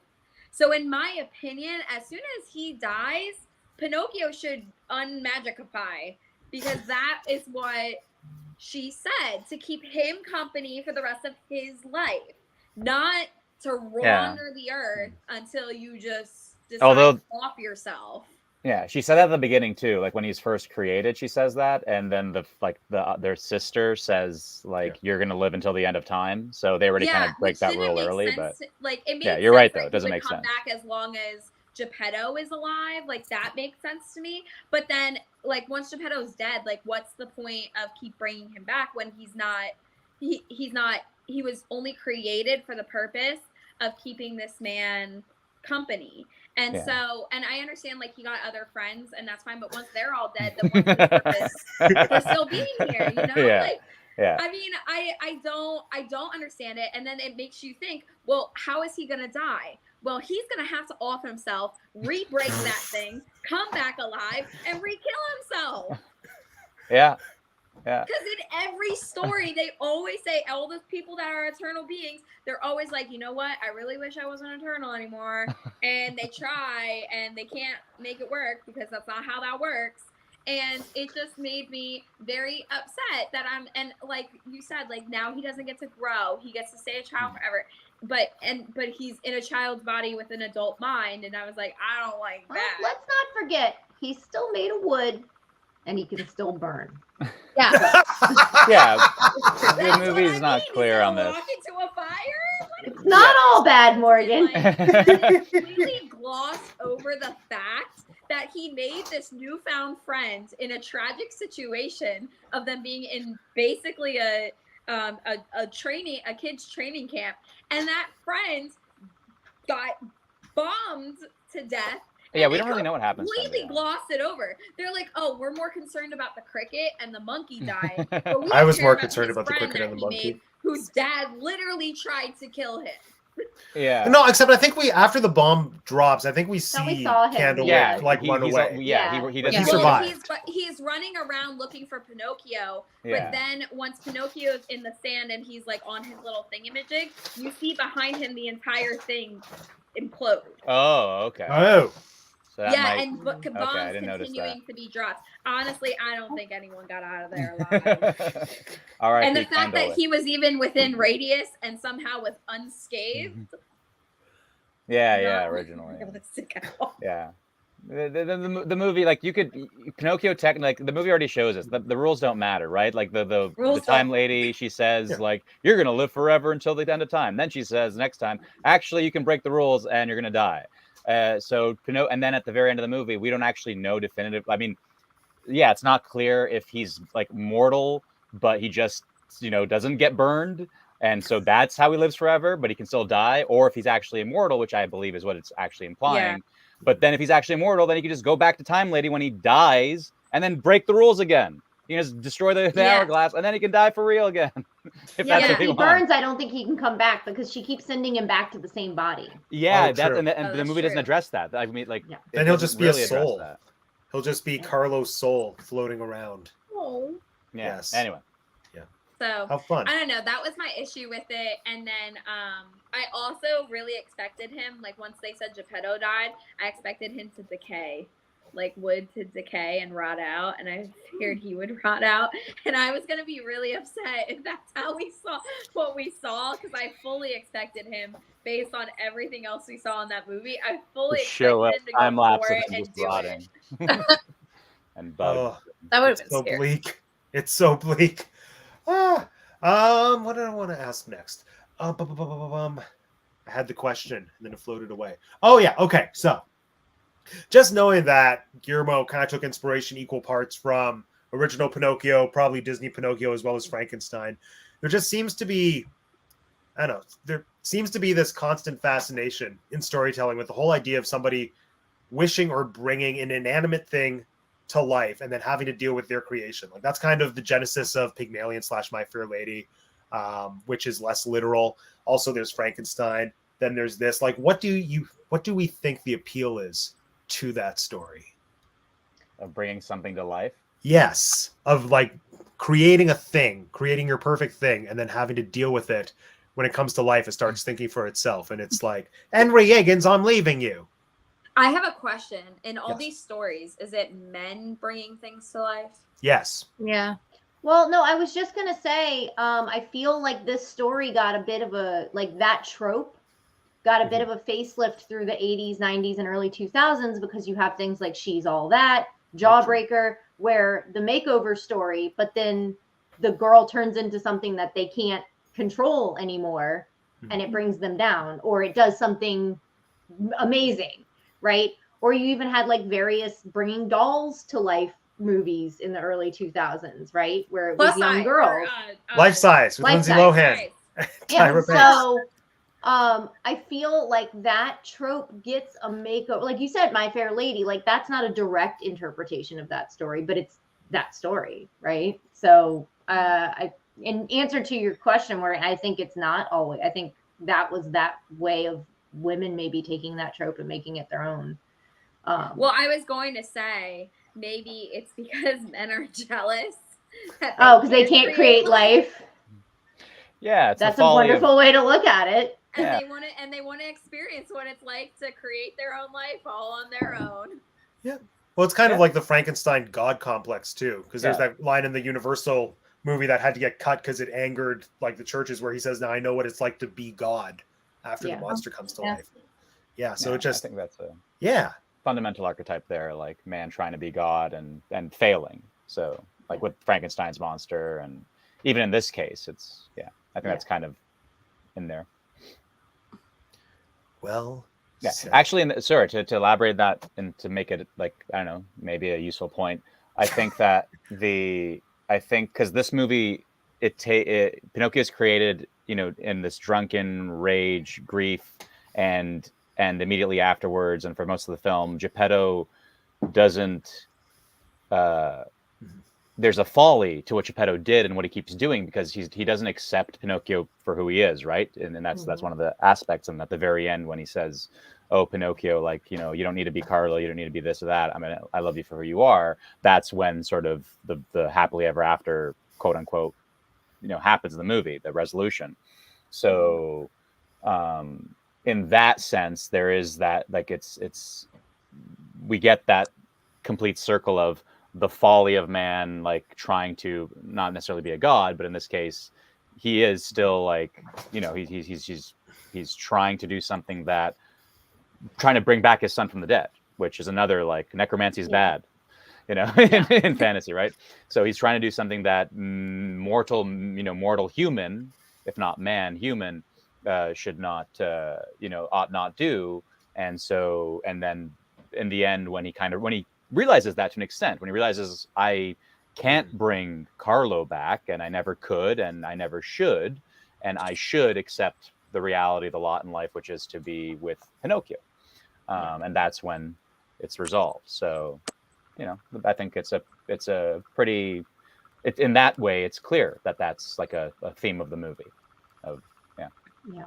Speaker 4: So in my opinion, as soon as he dies, Pinocchio should unmagicify, because that is what she said, to keep him company for the rest of his life, not to wander the earth until you just decide off yourself.
Speaker 5: Yeah, she said that at the beginning too. Like when he's first created, she says that, and then their sister says like you're gonna live until the end of time. So they already kind of break that rule early. But
Speaker 4: like it makes
Speaker 5: you're
Speaker 4: sense
Speaker 5: right though.
Speaker 4: that
Speaker 5: It doesn't
Speaker 4: he would
Speaker 5: make
Speaker 4: come
Speaker 5: sense.
Speaker 4: back as long as Geppetto is alive. Like that makes sense to me. But then like once Geppetto's dead, like what's the point of keep bringing him back when he's not? He was only created for the purpose of keeping this man company. And so, and I understand like he got other friends and that's fine, but once they're all dead, then what's the purpose for still being here, you know? I mean, I don't understand it. And then it makes you think, well, how is he gonna die? Well, he's gonna have to off himself, re-break that thing, come back alive, and re-kill himself.
Speaker 5: Yeah.
Speaker 4: Because in every story, they always say, all those people that are eternal beings, they're always like, you know what? I really wish I wasn't eternal anymore. And they try, and they can't make it work because that's not how that works. And it just made me very upset that and like you said, like now he doesn't get to grow. He gets to stay a child forever. But he's in a child's body with an adult mind. And I was like, I don't like that.
Speaker 2: Let's not forget, he's still made of wood, and he can still burn.
Speaker 3: Yeah.
Speaker 5: The movie's not clear on this.
Speaker 4: Walk into a fire?
Speaker 2: It's not all bad, Morgan.
Speaker 4: Like, completely glossed over the fact that he made this newfound friend in a tragic situation of them being in basically a kid's training camp, and that friend got bombed to death.
Speaker 5: Yeah, we don't really know what happens.
Speaker 4: Completely glossed it over. They're like, "Oh, we're more concerned about the cricket and the monkey dying." But
Speaker 1: I was more concerned about the cricket and the monkey,
Speaker 4: whose dad literally tried to kill him.
Speaker 5: Yeah.
Speaker 1: No, except I think after the bomb drops, I think we see Candlewick run away.
Speaker 5: He
Speaker 1: survived.
Speaker 4: He's running around looking for Pinocchio, but then once Pinocchio's in the sand and he's like on his little thingamajig, you see behind him the entire thing implode.
Speaker 5: Oh, okay.
Speaker 1: Oh.
Speaker 5: So that
Speaker 4: Yeah,
Speaker 5: might...
Speaker 4: and but
Speaker 5: Okay, I
Speaker 4: bombs
Speaker 5: didn't notice
Speaker 4: continuing to be dropped. Honestly, I don't think anyone got out of there alive.
Speaker 5: All right.
Speaker 4: And the fact that he was even within radius and somehow was unscathed.
Speaker 5: Yeah, originally.
Speaker 4: Realistic at all.
Speaker 5: Yeah. The movie, like, you could... Pinocchio, technically, like, the movie already shows us the rules don't matter, right? Like, the time lady, she says, like, you're going to live forever until the end of time. Then she says next time, actually, you can break the rules and you're going to die. So Pinocchio, and then at the very end of the movie, we don't actually know definitive. I mean, yeah, it's not clear if he's like mortal, but he just, doesn't get burned. And so that's how he lives forever, but he can still die. Or if he's actually immortal, which I believe is what it's actually implying. But then if he's actually immortal, then he can just go back to Time Lady when he dies and then break the rules again. He can just destroy the hourglass and then he can die for real again.
Speaker 2: If he burns, I don't think he can come back because she keeps sending him back to the same body.
Speaker 5: Yeah, and the movie doesn't address that. I mean, like,
Speaker 1: then he'll just be really a soul. He'll just be Carlo's soul floating around.
Speaker 4: Oh.
Speaker 5: Yeah. Yes. Anyway.
Speaker 1: Yeah.
Speaker 4: So
Speaker 1: how fun.
Speaker 4: I don't know. That was my issue with it. And then I also really expected him, like once they said Geppetto died, I expected him to decay. Like wood to decay and rot out, and I figured he would rot out, and I was gonna be really upset if that's how we saw what we saw, because I fully expected him, based on everything else we saw in that movie, I fully expected him to go for it and do
Speaker 5: rotting.
Speaker 4: it.
Speaker 5: And bugs.
Speaker 3: That would have been
Speaker 1: so
Speaker 3: scary.
Speaker 1: bleak. It's so bleak. What did I want to ask next? I had the question and then it floated away. Oh yeah, okay, so. Just knowing that Guillermo kind of took inspiration equal parts from original Pinocchio, probably Disney Pinocchio, as well as Frankenstein, there just seems to be, I don't know, there seems to be this constant fascination in storytelling with the whole idea of somebody wishing or bringing an inanimate thing to life and then having to deal with their creation. Like that's kind of the genesis of Pygmalion / My Fair Lady, which is less literal. Also, there's Frankenstein. Then there's this. Like, what do we think the appeal is to that story
Speaker 5: of bringing something to life?
Speaker 1: Yes, of like creating a thing, creating your perfect thing, and then having to deal with it when it comes to life. It starts thinking for itself, and it's like, Henry Higgins, I'm leaving you.
Speaker 4: I have a question. In all these stories, is it men bringing things to life?
Speaker 1: Yes.
Speaker 3: Yeah.
Speaker 2: Well, no, I was just gonna say, I feel like this story got a bit of a, like that trope got a bit of a facelift through the 80s, 90s, and early 2000s because you have things like She's All That, Jawbreaker, where the makeover story, but then the girl turns into something that they can't control anymore, and it brings them down, or it does something amazing, right? Or you even had like various bringing dolls to life movies in the early 2000s, right? Where it was young girls.
Speaker 1: Life Size with Lindsay Lohan.
Speaker 2: Yeah, so I feel like that trope gets a makeover. Like you said, My Fair Lady, like that's not a direct interpretation of that story, but it's that story, right? So in answer to your question, where I think it's not always, I think that was that way of women maybe taking that trope and making it their own.
Speaker 4: Well, I was going to say maybe it's because men are jealous.
Speaker 2: Because they can't create life.
Speaker 5: Yeah,
Speaker 2: that's a wonderful way to look at it.
Speaker 4: And they want to experience what it's like to create their own life all on their own.
Speaker 1: Yeah. Well, it's kind of like the Frankenstein God complex too, because there's that line in the Universal movie that had to get cut because it angered like the churches, where he says, "Now I know what it's like to be God after the monster comes to life." Yeah. So it just,
Speaker 5: I think that's a
Speaker 1: fundamental
Speaker 5: archetype there, like man trying to be God and failing. So like with Frankenstein's monster, and even in this case, it's I think that's kind of in there.
Speaker 1: Well,
Speaker 5: actually, sorry to elaborate that and to make it like, I don't know, maybe a useful point. I think that because this movie, Pinocchio is created, in this drunken rage, grief, and immediately afterwards, and for most of the film, Geppetto doesn't. There's a folly to what Geppetto did and what he keeps doing, because he doesn't accept Pinocchio for who he is, right? And that's one of the aspects. And at the very end, when he says, "Oh, Pinocchio, like, you don't need to be Carlo, you don't need to be this or that. I mean, I love you for who you are." That's when sort of the happily ever after, quote unquote, happens in the movie, the resolution. So in that sense, there is that, like, it's we get that complete circle of the folly of man, like trying to not necessarily be a god, but in this case, he is still like, you know, he's trying to do something that, trying to bring back his son from the dead, which is another, like, necromancy is bad, you know, in fantasy, right? So he's trying to do something that mortal human, if not man, human, should not, ought not do. And so, and then in the end, when he realizes that to an extent, when he realizes I can't bring Carlo back, and I never could, and I never should, and I should accept the reality of the lot in life, which is to be with Pinocchio. And that's when it's resolved. So, you know, I think it's a pretty, in that way, it's clear that that's like a theme of the movie.
Speaker 2: Yeah.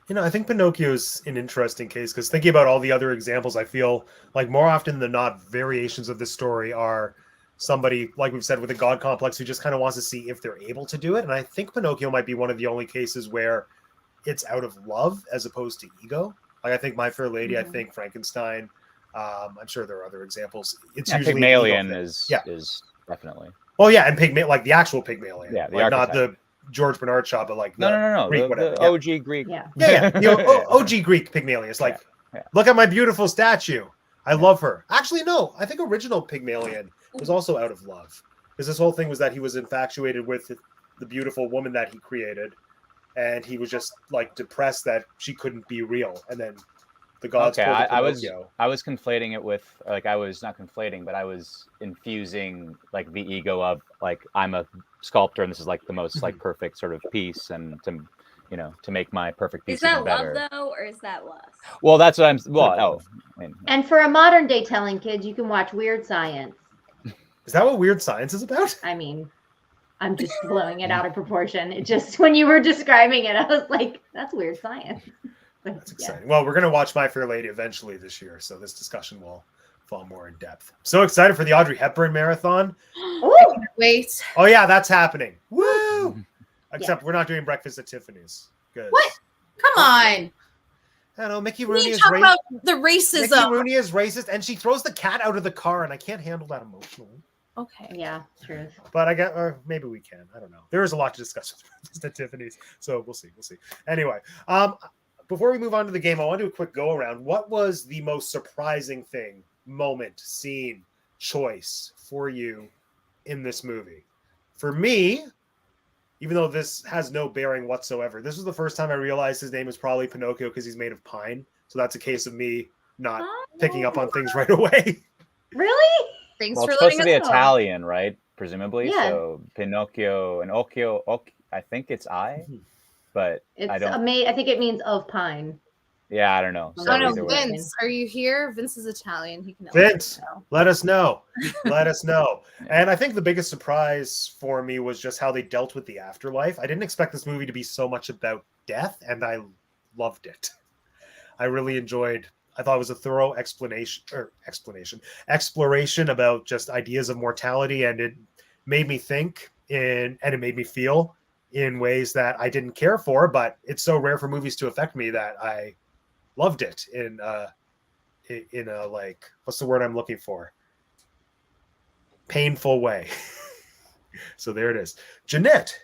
Speaker 1: You know, I think Pinocchio's an interesting case because thinking about all the other examples, I feel like more often than not, variations of this story are somebody, like we've said, with a god complex who just kind of wants to see if they're able to do it. And I think Pinocchio might be one of the only cases where it's out of love as opposed to ego. Like I think My Fair Lady, I think Frankenstein. I'm sure there are other examples. It's usually
Speaker 5: Pygmalion is definitely.
Speaker 1: Oh yeah, and Pygmalion, like the actual Pygmalion,
Speaker 5: yeah,
Speaker 1: like not the George Bernard Shaw, but like the Greek,
Speaker 5: the OG Greek.
Speaker 1: Yeah. OG Greek Pygmalion. It's like, look at my beautiful statue. I love her. Actually, no, I think original Pygmalion was also out of love, because this whole thing was that he was infatuated with the beautiful woman that he created, and he was just like depressed that she couldn't be real, and then the gods.
Speaker 5: Okay, I was conflating it with, like, I was not conflating, but I was infusing like the ego of, like, I'm a sculptor and this is like the most like perfect sort of piece, and to make my perfect piece.
Speaker 4: Is that
Speaker 5: even better.
Speaker 4: love though, or is that lust?
Speaker 5: Well, that's what I'm.
Speaker 2: And for a modern day telling, kids, you can watch Weird Science.
Speaker 1: Is that what Weird Science is about?
Speaker 2: I mean, I'm just blowing it out of proportion. It just, when you were describing it, I was like, that's Weird Science.
Speaker 1: That's exciting. Well, we're going to watch My Fair Lady eventually this year, so this discussion will fall more in depth. So excited for the Audrey Hepburn marathon.
Speaker 3: Wait.
Speaker 1: Oh yeah, that's happening. Woo! Except we're not doing Breakfast at Tiffany's. Good.
Speaker 3: What? Come on.
Speaker 1: I don't know. Mickey Rooney is
Speaker 3: talk about the racism.
Speaker 1: Mickey Rooney is racist, and she throws the cat out of the car, and I can't handle that emotionally.
Speaker 3: Okay.
Speaker 2: Yeah, true.
Speaker 1: But I get, or maybe we can. I don't know. There is a lot to discuss with Breakfast at Tiffany's, so we'll see. Anyway, before we move on to the game, I want to do a quick go around. What was the most surprising thing, moment, scene, choice for you in this movie? For me, even though this has no bearing whatsoever, this was the first time I realized his name is probably Pinocchio because he's made of pine. So that's a case of me not picking up on things right away.
Speaker 2: Really?
Speaker 3: Thanks
Speaker 5: Well,
Speaker 3: for
Speaker 5: it's supposed to
Speaker 3: letting
Speaker 5: be
Speaker 3: us know.
Speaker 5: Italian, right? Presumably.
Speaker 2: Yeah.
Speaker 5: So Pinocchio and Occhio. I think it's I, but I don't.
Speaker 2: I think it means of pine.
Speaker 5: Yeah, I don't know. So
Speaker 3: Oh no,
Speaker 5: either way.
Speaker 3: Vince, are you here? Vince is Italian. He can.
Speaker 1: Vince, let us know. Let us know. And I think the biggest surprise for me was just how they dealt with the afterlife. I didn't expect this movie to be so much about death, and I loved it. I really enjoyed. I thought it was a thorough exploration about just ideas of mortality, and it made me think and it made me feel in ways that I didn't care for, but it's so rare for movies to affect me that I loved it in a, like, what's the word I'm looking for? Painful way. So there it is. Jeanette.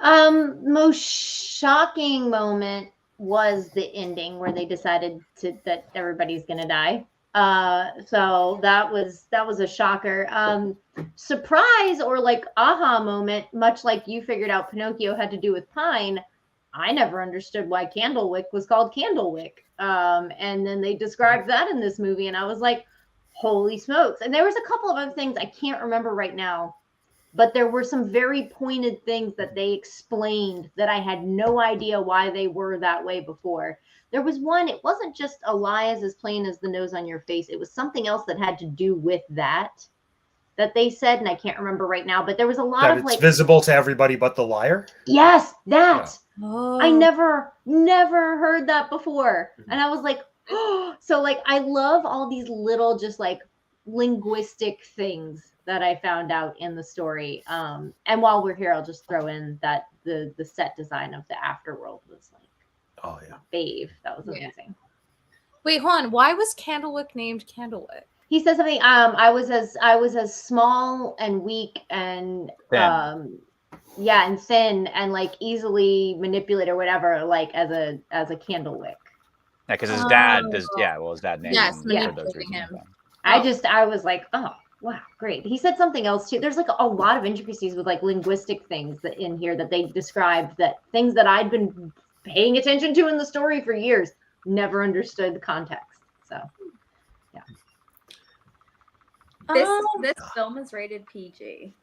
Speaker 2: Most shocking moment was the ending where they decided that everybody's gonna die. So that was a shocker. Surprise or like aha moment, much like you figured out Pinocchio had to do with pine. I never understood why Candlewick was called Candlewick. And then they described that in this movie, and I was like, holy smokes. And there was a couple of other things I can't remember right now, but there were some very pointed things that they explained that I had no idea why they were that way before. There was one, it wasn't just a lie is as plain as the nose on your face. It was something else that had to do with that they said, and I can't remember right now, but there was a lot of like,
Speaker 1: visible to everybody but the liar.
Speaker 2: Yes, that.
Speaker 1: Yeah.
Speaker 3: Oh.
Speaker 2: I never heard that before. And I was like, oh, so like, I love all these little, just like linguistic things that I found out in the story. And while we're here, I'll just throw in that the set design of the afterworld was like,
Speaker 1: oh yeah,
Speaker 2: fave. That was amazing.
Speaker 3: Wait, hold on. Why was Candlewick named Candlewick?
Speaker 2: He said something. I was as small and weak and
Speaker 5: Thin.
Speaker 2: yeah, and thin and like easily manipulated or whatever, like as a candle wick.
Speaker 5: Yeah, because his dad
Speaker 3: Oh.
Speaker 5: his dad named
Speaker 3: Yes,
Speaker 5: him for those
Speaker 3: manipulating
Speaker 5: reasons.
Speaker 3: him.
Speaker 2: I was like, oh wow, great. He said something else too. There's like a lot of intricacies with like linguistic things that in here that they described, that things that I'd been paying attention to in the story for years, never understood the context. So
Speaker 4: This film is rated PG.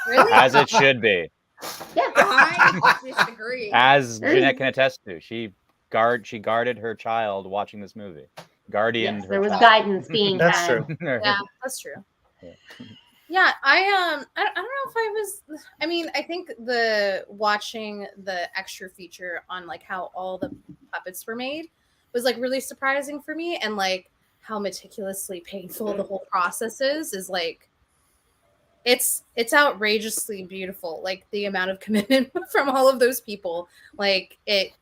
Speaker 3: Really?
Speaker 5: As it should be.
Speaker 2: yeah.
Speaker 4: I disagree.
Speaker 5: As Jeanette can attest to. She guarded her child watching this movie. Guardian.
Speaker 2: Yes, there was guidance being
Speaker 1: That's
Speaker 2: had.
Speaker 1: true.
Speaker 3: Yeah, that's true.
Speaker 5: Yeah.
Speaker 3: Yeah, I don't know if I was. I mean, I think watching the extra feature on like how all the puppets were made was like really surprising for me, and like how meticulously painful the whole process is like it's outrageously beautiful. Like the amount of commitment from all of those people, like it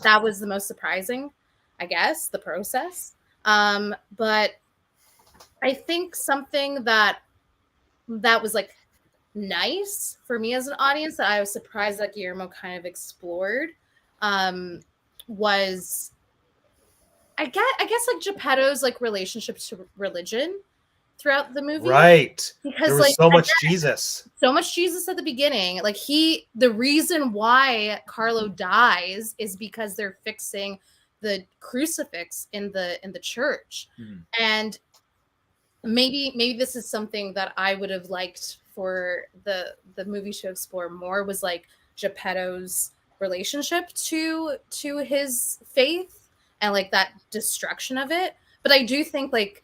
Speaker 3: that was the most surprising, I guess, the process. But I think something that was like nice for me as an audience that I was surprised that Guillermo kind of explored was I guess like Geppetto's like relationship to religion throughout the movie.
Speaker 1: Right.
Speaker 3: Because
Speaker 1: There was
Speaker 3: like
Speaker 1: so much Jesus.
Speaker 3: so much Jesus at the beginning. Like the reason why Carlo dies is because they're fixing the crucifix in the church.
Speaker 1: Mhm.
Speaker 3: And maybe this is something that I would have liked for the movie to explore more, was like Geppetto's relationship to his faith and like that destruction of it. But I do think like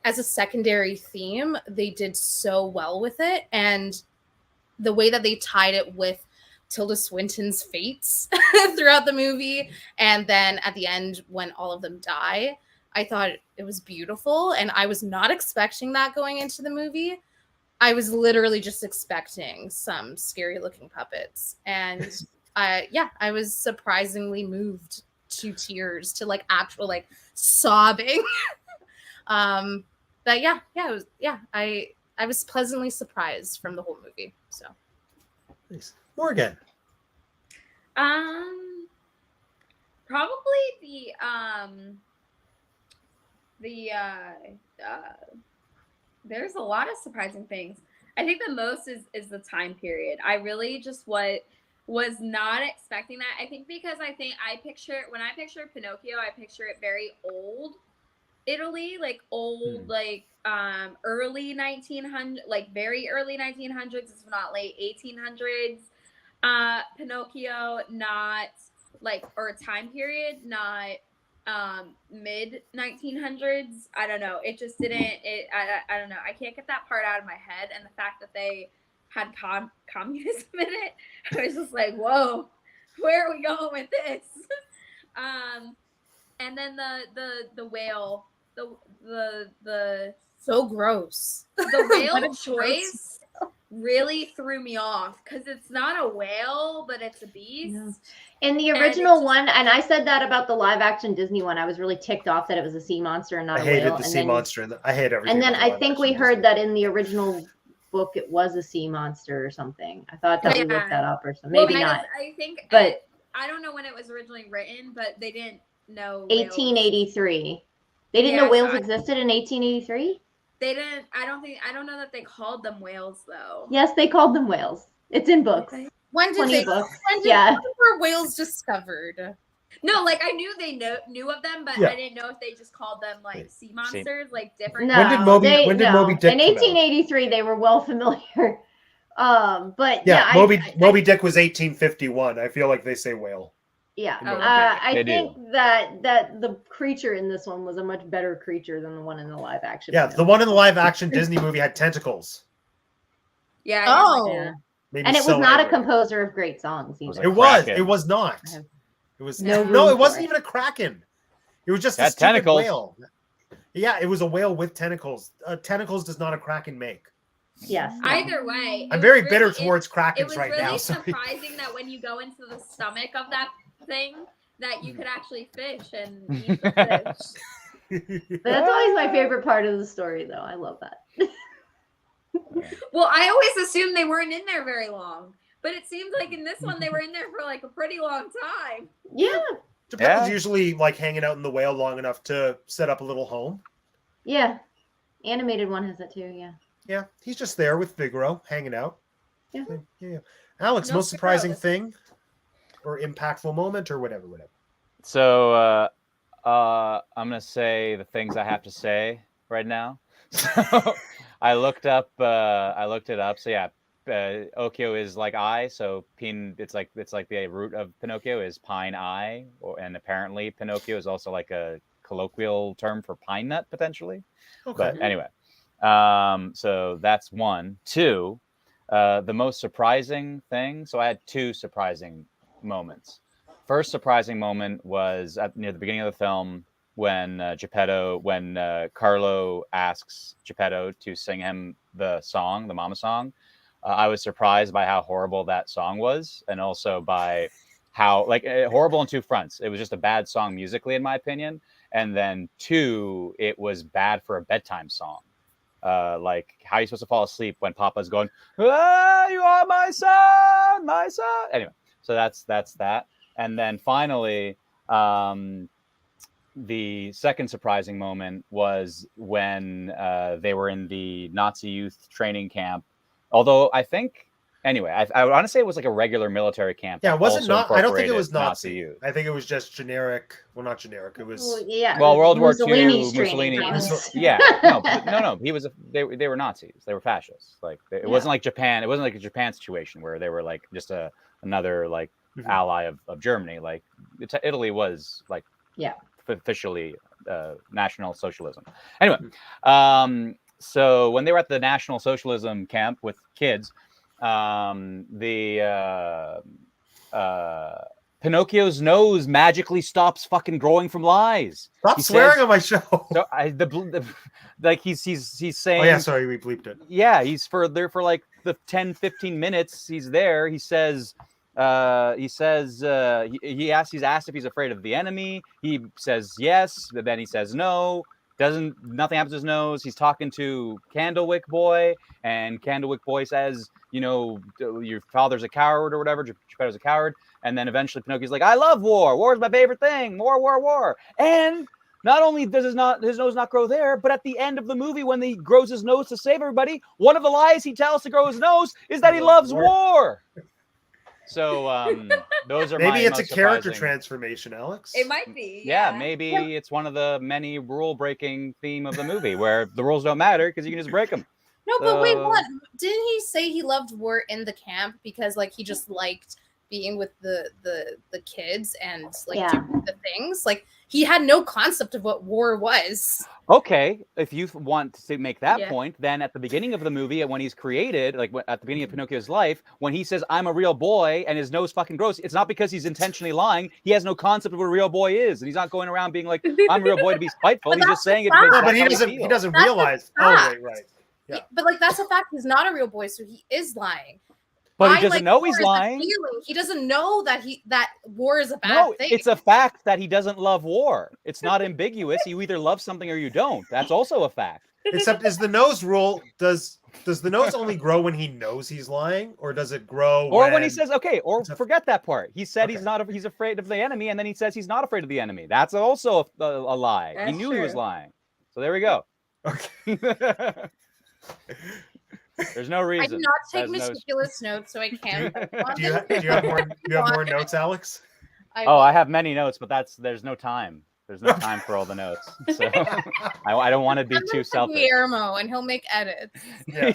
Speaker 3: as a secondary theme, they did so well with it, and the way that they tied it with Tilda Swinton's fates throughout the movie, and then at the end when all of them die, I thought it was beautiful, and I was not expecting that going into the movie. I was literally just expecting some scary looking puppets, and I was surprisingly moved to tears, to like actual like sobbing. But I was pleasantly surprised from the whole movie. So
Speaker 1: Nice. Morgan.
Speaker 4: Probably there's a lot of surprising things. I think the most is the time period. I really just was not expecting that. I think because when I picture Pinocchio, I picture it very old Italy, like old, like early 1900, like very early 1900s, if not late 1800s. Pinocchio, not like, or time period, not mid 1900s. I don't know. It just didn't. I don't know. I can't get that part out of my head, and the fact that they had communism in it, I was just like, whoa, where are we going with this? And then the whale, the
Speaker 3: so gross.
Speaker 4: The whale choice really threw me off, because it's not a whale, but it's a beast.
Speaker 2: No. In the original one, and I said that about the live action Disney one, I was really ticked off that it was a sea monster and not
Speaker 1: I
Speaker 2: a
Speaker 1: hated
Speaker 2: whale.
Speaker 1: the sea monster. And I hate everything.
Speaker 2: And then
Speaker 1: about the
Speaker 2: I think
Speaker 1: live
Speaker 2: we
Speaker 1: action
Speaker 2: heard
Speaker 1: Disney.
Speaker 2: that in the original book it was a sea monster or something. I thought that we looked that up or something. Maybe not.
Speaker 4: I think,
Speaker 2: but
Speaker 4: I don't know when it was originally written, but they didn't know.
Speaker 2: 1883. They didn't know whales existed in 1883?
Speaker 4: They didn't. I don't know that they called them whales though.
Speaker 2: Yes, they called them whales. It's in books.
Speaker 3: When did
Speaker 2: Yeah.
Speaker 3: when were whales discovered?
Speaker 4: No, like I knew they knew of them, but I didn't know if they just called them like sea monsters, like different.
Speaker 2: No,
Speaker 1: when did Moby Dick
Speaker 2: in 1883 they were well familiar. But
Speaker 1: Moby Dick was 1851. I feel like they say whale.
Speaker 2: Yeah,
Speaker 4: okay.
Speaker 2: I think that the creature in this one was a much better creature than the one in the live action.
Speaker 1: Yeah, the one in the live action Disney movie had tentacles.
Speaker 4: Yeah.
Speaker 2: Oh. And it was not a composer of great songs either.
Speaker 1: It was not. It was no, it wasn't even a kraken. It was just a stupid whale. Yeah, it was a whale with tentacles. Tentacles does not a kraken make.
Speaker 2: Yes.
Speaker 4: Either way,
Speaker 1: I'm very bitter towards krakens right now.
Speaker 4: It was really surprising that when you go into the stomach of that thing, that you could actually fish and eat the fish.
Speaker 2: But that's always my favorite part of the story, though. I love that.
Speaker 4: Well, I always assumed they weren't in there very long, but it seems like in this one they were in there for like a pretty long time.
Speaker 2: Yeah.
Speaker 1: Geppetto's usually like hanging out in the whale long enough to set up a little home.
Speaker 2: Yeah. Animated one has that too, yeah.
Speaker 1: Yeah, he's just there with Figaro, hanging out.
Speaker 2: Yeah.
Speaker 1: Yeah. Alex,
Speaker 4: No
Speaker 1: most surprising
Speaker 4: Figaro.
Speaker 1: thing or impactful moment or whatever.
Speaker 5: So I'm gonna say the things I have to say right now. So I looked it up. So yeah, Okio is like eye. So it's like the root of Pinocchio is pine eye, and apparently Pinocchio is also like a colloquial term for pine nut potentially.
Speaker 1: Okay.
Speaker 5: But anyway, so that's one. Two, the most surprising thing. So I had two surprising moments. First surprising moment was near the beginning of the film when Carlo asks Geppetto to sing him the song, the Mama song. I was surprised by how horrible that song was, and also by how horrible on two fronts. It was just a bad song musically, in my opinion, and then two, it was bad for a bedtime song. Like how are you supposed to fall asleep when Papa's going, "Ah, you are my son, my son." Anyway, so that's that. And then finally, the second surprising moment was when they were in the Nazi youth training camp. Although I think, anyway, I want to say it was like a regular military camp.
Speaker 1: Yeah, it wasn't
Speaker 5: also
Speaker 1: I don't think it was
Speaker 5: incorporated
Speaker 1: Nazi.
Speaker 5: youth.
Speaker 1: I think it was just generic. Well, not generic. It was.
Speaker 2: Well, yeah.
Speaker 5: Well, World War II,
Speaker 2: Mussolini's
Speaker 5: Mussolini.
Speaker 2: training camps.
Speaker 5: Yeah, no. He was. They were Nazis. They were fascists. Like it wasn't like Japan. It wasn't like a Japan situation where they were like just another like ally of Germany. Like Italy was like officially National Socialism. Anyway, so when they were at the National Socialism camp with kids, Pinocchio's nose magically stops fucking growing from lies.
Speaker 1: Stop swearing on my show.
Speaker 5: So he's saying.
Speaker 1: Oh yeah, sorry, we bleeped it.
Speaker 5: Yeah, he's there for like the 10-15 minutes. He's there. He says. He's asked if he's afraid of the enemy. He says yes, but then he says no. Nothing happens to his nose. He's talking to Candlewick Boy, and Candlewick Boy says, your father's a coward or whatever. Geppetto's a coward. And then eventually Pinocchio's like, I love war. War is my favorite thing. War. And not only does his nose not grow there, but at the end of the movie, when he grows his nose to save everybody, one of the lies he tells to grow his nose is that he loves war. So those are
Speaker 1: maybe it's a character
Speaker 5: surprising.
Speaker 1: transformation, Alex.
Speaker 4: It might be.
Speaker 5: Yeah, maybe it's one of the many rule-breaking theme of the movie where the rules don't matter because you can just break them.
Speaker 3: No, but wait, what? Didn't he say he loved war in the camp because like he just liked being with the kids and like doing the things? Like he had no concept of what war was.
Speaker 5: Okay, if you want to make that point, then at the beginning of the movie, when he's created, like at the beginning of Pinocchio's life, when he says, I'm a real boy, and his nose fucking grows, it's not because he's intentionally lying. He has no concept of what a real boy is. And he's not going around being like, I'm a real boy to be spiteful. He's just saying it because
Speaker 1: no, but he doesn't realize. Oh, right. Yeah.
Speaker 3: But like that's a fact. He's not a real boy, so he is lying.
Speaker 5: But he doesn't know he's lying.
Speaker 3: He doesn't know that war is a bad thing.
Speaker 5: It's a fact that he doesn't love war. It's not ambiguous. You either love something or you don't. That's also a fact.
Speaker 1: Except is the nose rule, does the nose only grow when he knows he's lying, or does it grow
Speaker 5: when he says forget that part. He said he's afraid of the enemy, and then he says he's not afraid of the enemy. That's also a lie.
Speaker 4: That's
Speaker 5: he knew
Speaker 4: true.
Speaker 5: he was lying. So there we go.
Speaker 1: Okay.
Speaker 5: There's no reason.
Speaker 3: I did not take meticulous notes, so I can't.
Speaker 1: Do you have more notes, Alex?
Speaker 5: I have many notes, but there's no time. There's no time for all the notes. So I don't want to be too selfish.
Speaker 3: Guillermo, and he'll make edits.
Speaker 1: Yeah.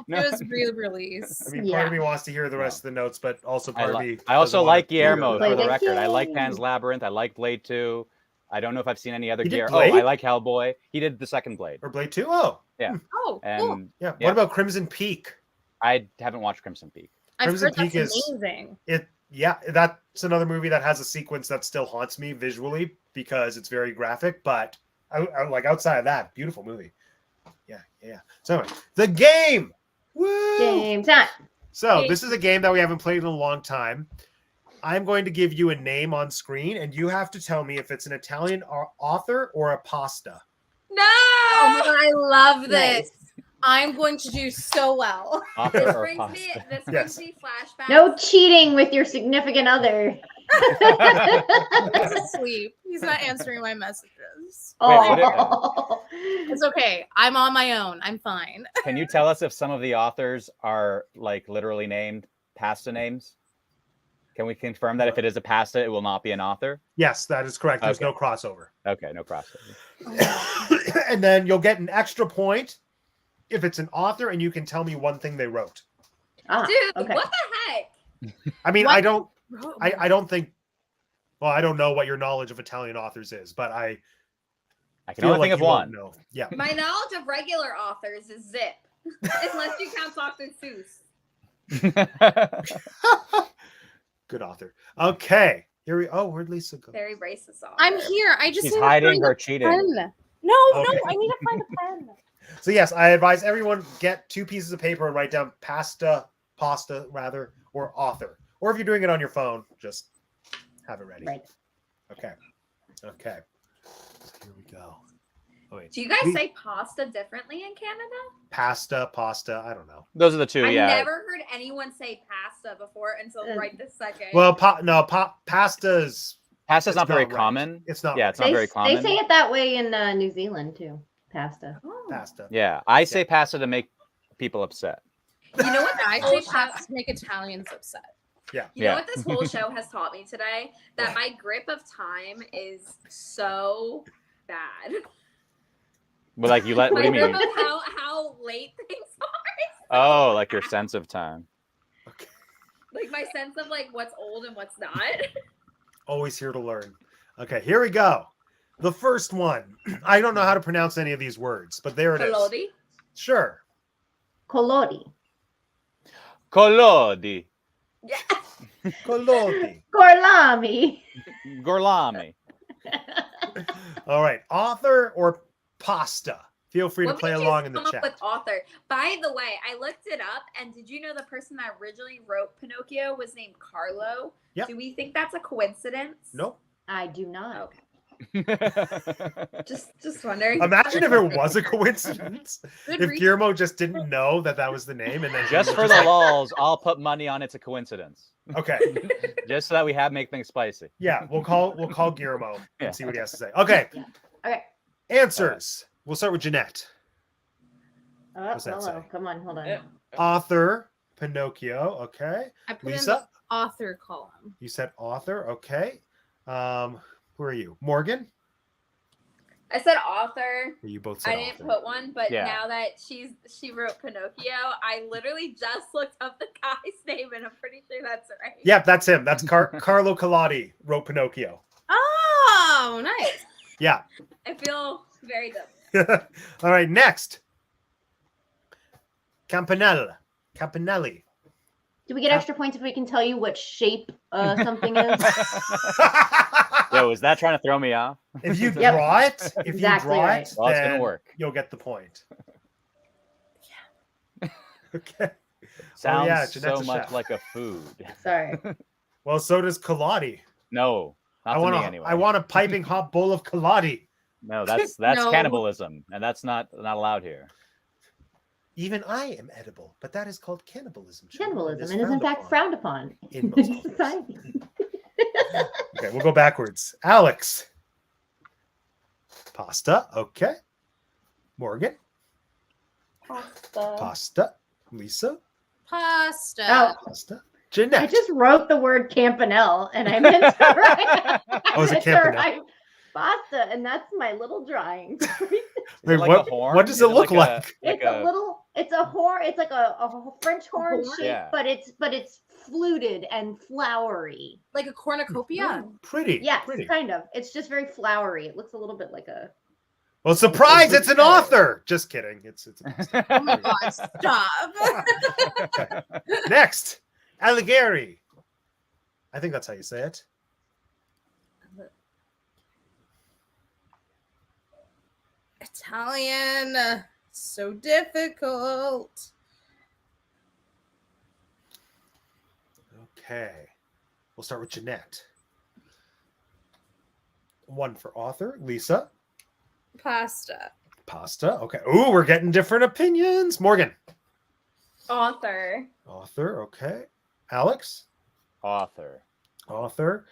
Speaker 5: No.
Speaker 3: It was re-release.
Speaker 1: I mean, part of me wants to hear the rest of the notes, but also part of me.
Speaker 5: I also like Guillermo,
Speaker 2: Blade
Speaker 5: for the
Speaker 2: like
Speaker 5: record. I like
Speaker 2: Yay.
Speaker 5: Pan's Labyrinth. I like Blade 2. I don't know if I've seen any other
Speaker 1: He did
Speaker 5: Guillermo.
Speaker 1: Blade?
Speaker 5: I like Hellboy. He did the second Blade.
Speaker 1: Or Blade 2? Oh.
Speaker 5: Yeah.
Speaker 3: Oh, cool.
Speaker 5: And
Speaker 1: Yeah. What about Crimson Peak?
Speaker 5: I haven't watched Crimson Peak.
Speaker 3: I've
Speaker 1: Crimson
Speaker 3: heard that's
Speaker 1: Peak is-
Speaker 3: amazing.
Speaker 1: That's another movie that has a sequence that still haunts me visually because it's very graphic, but I like outside of that, beautiful movie. Yeah. So anyway, the game. Woo!
Speaker 2: Game time.
Speaker 1: So this is a game that we haven't played in a long time. I'm going to give you a name on screen, and you have to tell me if it's an Italian author or a pasta.
Speaker 4: No.
Speaker 3: Oh my god, I love this.
Speaker 2: Nice.
Speaker 3: I'm going to do so well.
Speaker 5: Author
Speaker 4: This
Speaker 5: or
Speaker 4: brings
Speaker 5: pasta?
Speaker 4: me. This
Speaker 1: Yes.
Speaker 4: brings me flashbacks.
Speaker 2: No cheating with your significant other.
Speaker 3: He's asleep. He's not answering my messages.
Speaker 5: what it-
Speaker 2: Oh.
Speaker 3: It's okay. I'm on my own. I'm fine.
Speaker 5: Can you tell us if some of the authors are like literally named pasta names? Can we confirm that if it is a pasta, it will not be an author?
Speaker 1: Yes, that is correct. There's
Speaker 5: Okay.
Speaker 1: no crossover.
Speaker 5: Okay, no crossover.
Speaker 1: And then you'll get an extra point if it's an author, and you can tell me one thing they wrote.
Speaker 4: Dude,
Speaker 2: okay.
Speaker 4: what the heck?
Speaker 1: I mean,
Speaker 3: What?
Speaker 1: I don't think. Well, I don't know what your knowledge of Italian authors is, but I
Speaker 5: I can
Speaker 1: feel
Speaker 5: only
Speaker 1: like
Speaker 5: think of
Speaker 1: you won't
Speaker 5: one.
Speaker 1: know. Yeah.
Speaker 4: My knowledge of regular authors is zip, unless you count Dr. Seuss.
Speaker 1: Good author. Okay. Here we. Oh, where'd Lisa go?
Speaker 4: Very racist author.
Speaker 3: I'm here. I just
Speaker 5: She's
Speaker 3: need to
Speaker 5: hiding
Speaker 3: find
Speaker 5: her
Speaker 3: a
Speaker 5: cheating.
Speaker 3: pen. No,
Speaker 1: Okay.
Speaker 3: I need to find a pen.
Speaker 1: So yes, I advise everyone get 2 pieces of paper and write down pasta rather, or author. Or if you're doing it on your phone, just have it ready.
Speaker 2: Right.
Speaker 1: Okay. Okay. Here we go. Oh, wait.
Speaker 4: Do you guys say pasta differently in Canada?
Speaker 1: Pasta? I don't know.
Speaker 5: Those are the two,
Speaker 4: I've
Speaker 5: yeah.
Speaker 4: never heard anyone say pasta before until right this second.
Speaker 1: Well, pasta's.
Speaker 5: Pasta's not
Speaker 1: It's
Speaker 5: very
Speaker 1: not right.
Speaker 5: common.
Speaker 1: It's not.
Speaker 5: Yeah,
Speaker 1: right.
Speaker 5: it's not very common.
Speaker 2: They say it that way in New Zealand too. Pasta.
Speaker 4: Oh.
Speaker 1: Pasta.
Speaker 5: Yeah, I say pasta to make people upset.
Speaker 4: You know what?
Speaker 3: I
Speaker 4: This
Speaker 3: say
Speaker 4: whole show,
Speaker 3: pasta to make Italians upset.
Speaker 1: Yeah.
Speaker 4: you know
Speaker 5: Yeah.
Speaker 4: what this whole show has taught me today? That my grip of time is so bad.
Speaker 5: But like you let what do
Speaker 4: My
Speaker 5: you
Speaker 4: grip
Speaker 5: mean?
Speaker 4: of how late things are.
Speaker 5: Oh, like your sense of time.
Speaker 1: Okay.
Speaker 4: Like my sense of like what's old and what's not.
Speaker 1: Always here to learn. Okay, here we go. The first one. I don't know how to pronounce any of these words, but there it is.
Speaker 4: Pelodi.
Speaker 1: Sure.
Speaker 2: Colori.
Speaker 5: Collodi.
Speaker 4: Yeah.
Speaker 1: Colodi.
Speaker 2: Gorlami.
Speaker 5: Gorlami.
Speaker 1: All right. Author or pasta? Feel free to
Speaker 4: What
Speaker 1: play
Speaker 4: made you
Speaker 1: along in the
Speaker 4: come up
Speaker 1: chat.
Speaker 4: with author? By the way, I looked it up, and did you know the person that originally wrote Pinocchio was named Carlo?
Speaker 1: Yep.
Speaker 4: Do we think that's a coincidence?
Speaker 1: Nope.
Speaker 2: I do not.
Speaker 4: Okay. Just wondering.
Speaker 1: Imagine if it was a coincidence.
Speaker 3: Good
Speaker 1: If
Speaker 3: research.
Speaker 1: Guillermo just didn't know that was the name, and then he
Speaker 5: Just
Speaker 1: was
Speaker 5: for the lulls, I'll put money on it's a coincidence.
Speaker 1: Okay.
Speaker 5: Just so that we make things spicy.
Speaker 1: Yeah, we'll call Guillermo and
Speaker 5: Yeah.
Speaker 1: see what he has to say. Okay.
Speaker 2: Okay.
Speaker 1: Answers. We'll start with Jeanette.
Speaker 2: Oh,
Speaker 1: What's that
Speaker 2: hello.
Speaker 1: say?
Speaker 2: Come on, hold on.
Speaker 4: Yeah.
Speaker 1: Author Pinocchio. Okay.
Speaker 3: I put in
Speaker 1: Lisa,
Speaker 3: the author column.
Speaker 1: you said author. Okay. Who are you? Morgan?
Speaker 4: I said author.
Speaker 1: You both said
Speaker 4: I didn't
Speaker 1: author.
Speaker 4: put one, but
Speaker 5: Yeah.
Speaker 4: now that she wrote Pinocchio, I literally just looked up the guy's name, and I'm pretty sure that's right.
Speaker 1: Yep, that's him. That's Carlo Collodi wrote Pinocchio.
Speaker 3: Oh, nice.
Speaker 1: Yeah.
Speaker 4: I feel very dumb.
Speaker 1: All right, next. Campanelli.
Speaker 2: Do we get extra points if we can tell you what shape something is?
Speaker 5: Yo, is that trying to throw me off?
Speaker 1: If you
Speaker 2: Yep.
Speaker 1: draw it,
Speaker 2: Exactly right.
Speaker 5: Well, it's gonna
Speaker 1: then
Speaker 5: work.
Speaker 1: you'll get the point. Okay.
Speaker 5: Sounds
Speaker 1: yeah,
Speaker 5: so
Speaker 1: Jeanette's a
Speaker 5: much
Speaker 1: chef.
Speaker 5: like a food.
Speaker 2: Sorry.
Speaker 1: Well, so does Collodi.
Speaker 5: No, not to me anyway.
Speaker 1: I want a piping hot bowl of Collodi.
Speaker 5: No, that's
Speaker 3: No.
Speaker 5: cannibalism, and that's not allowed here.
Speaker 1: Even I am edible, but that is called cannibalism. children.
Speaker 2: Cannibalism
Speaker 1: It is
Speaker 2: and is in fact frowned upon.
Speaker 1: in most cultures.
Speaker 2: Society.
Speaker 1: Okay, we'll go backwards. Alex. Pasta. Okay. Morgan. Pasta. Lisa.
Speaker 3: Pasta.
Speaker 2: Oh,
Speaker 1: Pasta.
Speaker 2: I
Speaker 1: Jeanette.
Speaker 2: just wrote the word campanelle and I meant to write,
Speaker 1: Oh, is it campanelle?
Speaker 2: pasta, and that's my little drawing.
Speaker 1: Wait,
Speaker 5: like
Speaker 1: what,
Speaker 5: a horn?
Speaker 1: what does
Speaker 5: Is
Speaker 1: it look
Speaker 5: like?
Speaker 1: like?
Speaker 2: It's a little, it's a horn, it's like a French horn
Speaker 3: horn?
Speaker 2: shape,
Speaker 5: Yeah.
Speaker 2: but it's fluted and flowery.
Speaker 3: Like a cornucopia.
Speaker 1: Pretty.
Speaker 2: Yes,
Speaker 1: Pretty.
Speaker 2: kind of. It's just very flowery. It looks a little bit like a.
Speaker 1: Well, surprise! It's an author. Just kidding. It's a pasta.
Speaker 3: Oh my god, stop.
Speaker 1: Next, Alighieri. I think that's how you say it.
Speaker 3: Italian. So difficult.
Speaker 1: Okay. We'll start with Jeanette. 1 for author. Lisa.
Speaker 3: Pasta.
Speaker 1: Pasta. Okay. Ooh, we're getting different opinions. Morgan.
Speaker 4: Author.
Speaker 1: Author. Okay. Alex.
Speaker 5: Author.
Speaker 1: Author.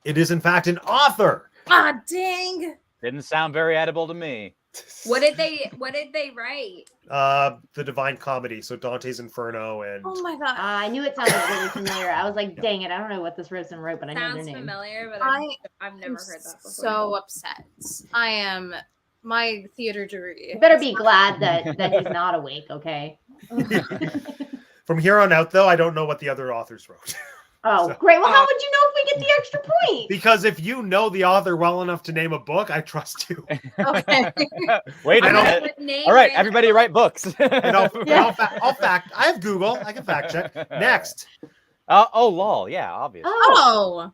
Speaker 1: It is in fact an author.
Speaker 3: Ah, dang.
Speaker 5: Didn't sound very edible to me.
Speaker 4: What did they write?
Speaker 1: The Divine Comedy. So Dante's Inferno and
Speaker 3: Oh my god.
Speaker 2: I knew it sounded really familiar. I was like, dang it, I don't know what this person wrote, but I know their
Speaker 4: Sounds
Speaker 2: name.
Speaker 4: familiar, but I've never
Speaker 3: I'm
Speaker 4: heard that before.
Speaker 3: so upset. I am my theater degree.
Speaker 2: You better be glad that he's not awake, okay?
Speaker 1: From here on out, though, I don't know what the other authors wrote.
Speaker 2: Oh,
Speaker 1: So-
Speaker 2: great. Well, how would you know if we get the extra point?
Speaker 1: Because if you know the author well enough to name a book, I trust you.
Speaker 3: Okay.
Speaker 5: Wait a
Speaker 1: I don't-
Speaker 5: minute.
Speaker 4: Name
Speaker 5: All right,
Speaker 4: random-
Speaker 5: everybody write books.
Speaker 1: And
Speaker 2: Yeah.
Speaker 1: I'll fact. I have Google. I can fact check. Next,
Speaker 5: Oh, lol. Yeah, obviously.
Speaker 3: Oh.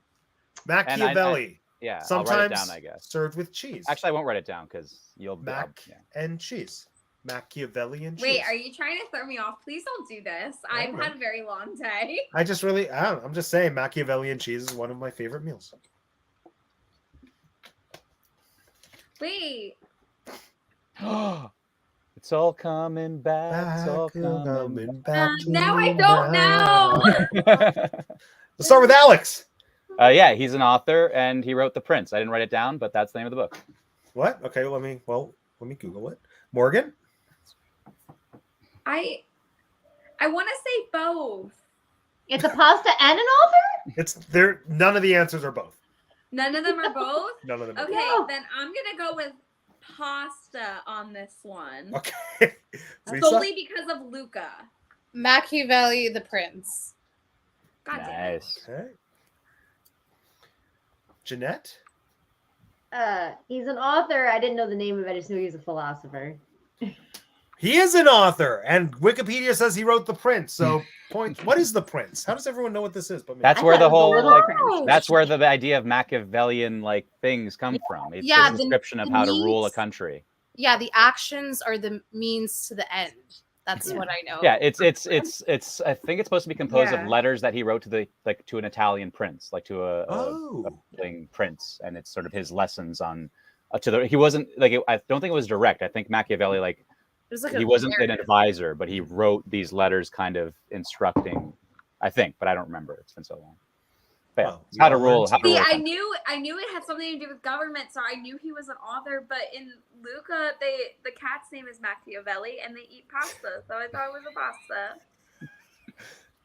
Speaker 1: Machiavelli.
Speaker 5: Yeah, I'll
Speaker 1: Sometimes
Speaker 5: write it down, I guess.
Speaker 1: served with cheese.
Speaker 5: Actually, I won't write it down because you'll
Speaker 1: Mac
Speaker 5: yeah.
Speaker 1: and cheese. Machiavelli and cheese.
Speaker 4: Wait, are you trying to throw me off? Please don't do this. I've
Speaker 1: don't
Speaker 4: had a very long day.
Speaker 1: I don't know. I'm just saying Machiavelli and cheese is one of my favorite meals.
Speaker 4: Wait.
Speaker 5: It's all coming back. It's all
Speaker 1: Coming
Speaker 5: coming
Speaker 1: back to
Speaker 4: Now I
Speaker 1: you
Speaker 4: don't
Speaker 1: now.
Speaker 4: know.
Speaker 5: back.
Speaker 1: Let's start with Alex.
Speaker 5: Yeah, he's an author and he wrote The Prince. I didn't write it down, but that's the name of the book.
Speaker 1: What? Okay, let me Google it. Morgan?
Speaker 4: I want to say both.
Speaker 2: It's a pasta and an author?
Speaker 1: It's there. None of the answers are both.
Speaker 4: None of them are both?
Speaker 1: None of them. Are
Speaker 4: Okay,
Speaker 2: No.
Speaker 4: then I'm going to go with pasta on this one.
Speaker 1: both. Okay. Lisa?
Speaker 4: Solely because of Luca.
Speaker 3: Machiavelli the Prince.
Speaker 4: God damn it.
Speaker 5: Nice.
Speaker 1: Okay. Jeanette?
Speaker 2: He's an author. I didn't know the name of it. I just knew he was a philosopher.
Speaker 1: He is an author, and Wikipedia says he wrote The Prince. So, point. What is The Prince? How does everyone know what this is? But me?
Speaker 5: That's
Speaker 2: I
Speaker 5: where
Speaker 2: thought
Speaker 5: the
Speaker 2: it was a
Speaker 5: whole
Speaker 2: little
Speaker 5: like
Speaker 2: Prince.
Speaker 5: that's where the idea of Machiavellian like things come from. It's
Speaker 3: Yeah,
Speaker 5: the
Speaker 3: the-
Speaker 5: description of
Speaker 3: the
Speaker 5: how to rule a
Speaker 3: needs-
Speaker 5: country.
Speaker 3: Yeah, the actions are the means to the end. That's
Speaker 2: Yeah.
Speaker 3: what I know.
Speaker 5: Yeah, it's I think it's supposed to be composed
Speaker 3: Yeah.
Speaker 5: of letters that he wrote to an Italian prince, like to a
Speaker 1: Oh.
Speaker 5: prince, and it's sort of his lessons on he wasn't like I don't think it was direct. I think Machiavelli like
Speaker 3: It was like
Speaker 5: he
Speaker 3: a
Speaker 5: wasn't an
Speaker 3: narrative.
Speaker 5: advisor, but he wrote these letters kind of instructing, I think, but I don't remember. It's been so long. But yeah,
Speaker 1: Well,
Speaker 5: it's how to
Speaker 1: you
Speaker 5: rule.
Speaker 1: learned
Speaker 5: How to
Speaker 4: See,
Speaker 5: rule a
Speaker 4: I
Speaker 5: country.
Speaker 4: knew it had something to do with government, so I knew he was an author. But in Luca, the cat's name is Machiavelli, and they eat pasta, so I thought it was a pasta.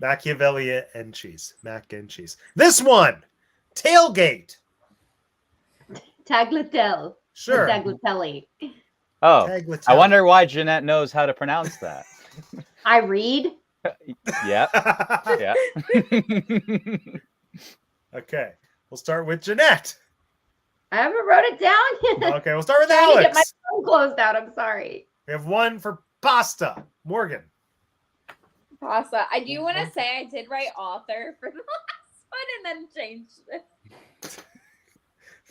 Speaker 1: Machiavelli and cheese. Mac and cheese. This one, tailgate.
Speaker 2: Tagliatelle.
Speaker 1: Sure.
Speaker 2: Tagliatelle.
Speaker 5: Oh,
Speaker 1: Tagliatelle.
Speaker 5: I wonder why Jeanette knows how to pronounce that.
Speaker 2: I read.
Speaker 5: Yeah, yeah.
Speaker 1: Okay, we'll start with Jeanette.
Speaker 2: I haven't wrote it down yet.
Speaker 1: Okay, we'll start with
Speaker 2: Trying to get my
Speaker 1: Alex.
Speaker 2: phone closed out. I'm sorry.
Speaker 1: We have 1 for pasta. Morgan.
Speaker 4: Pasta. I do want to say I did write author for the last one and then changed it.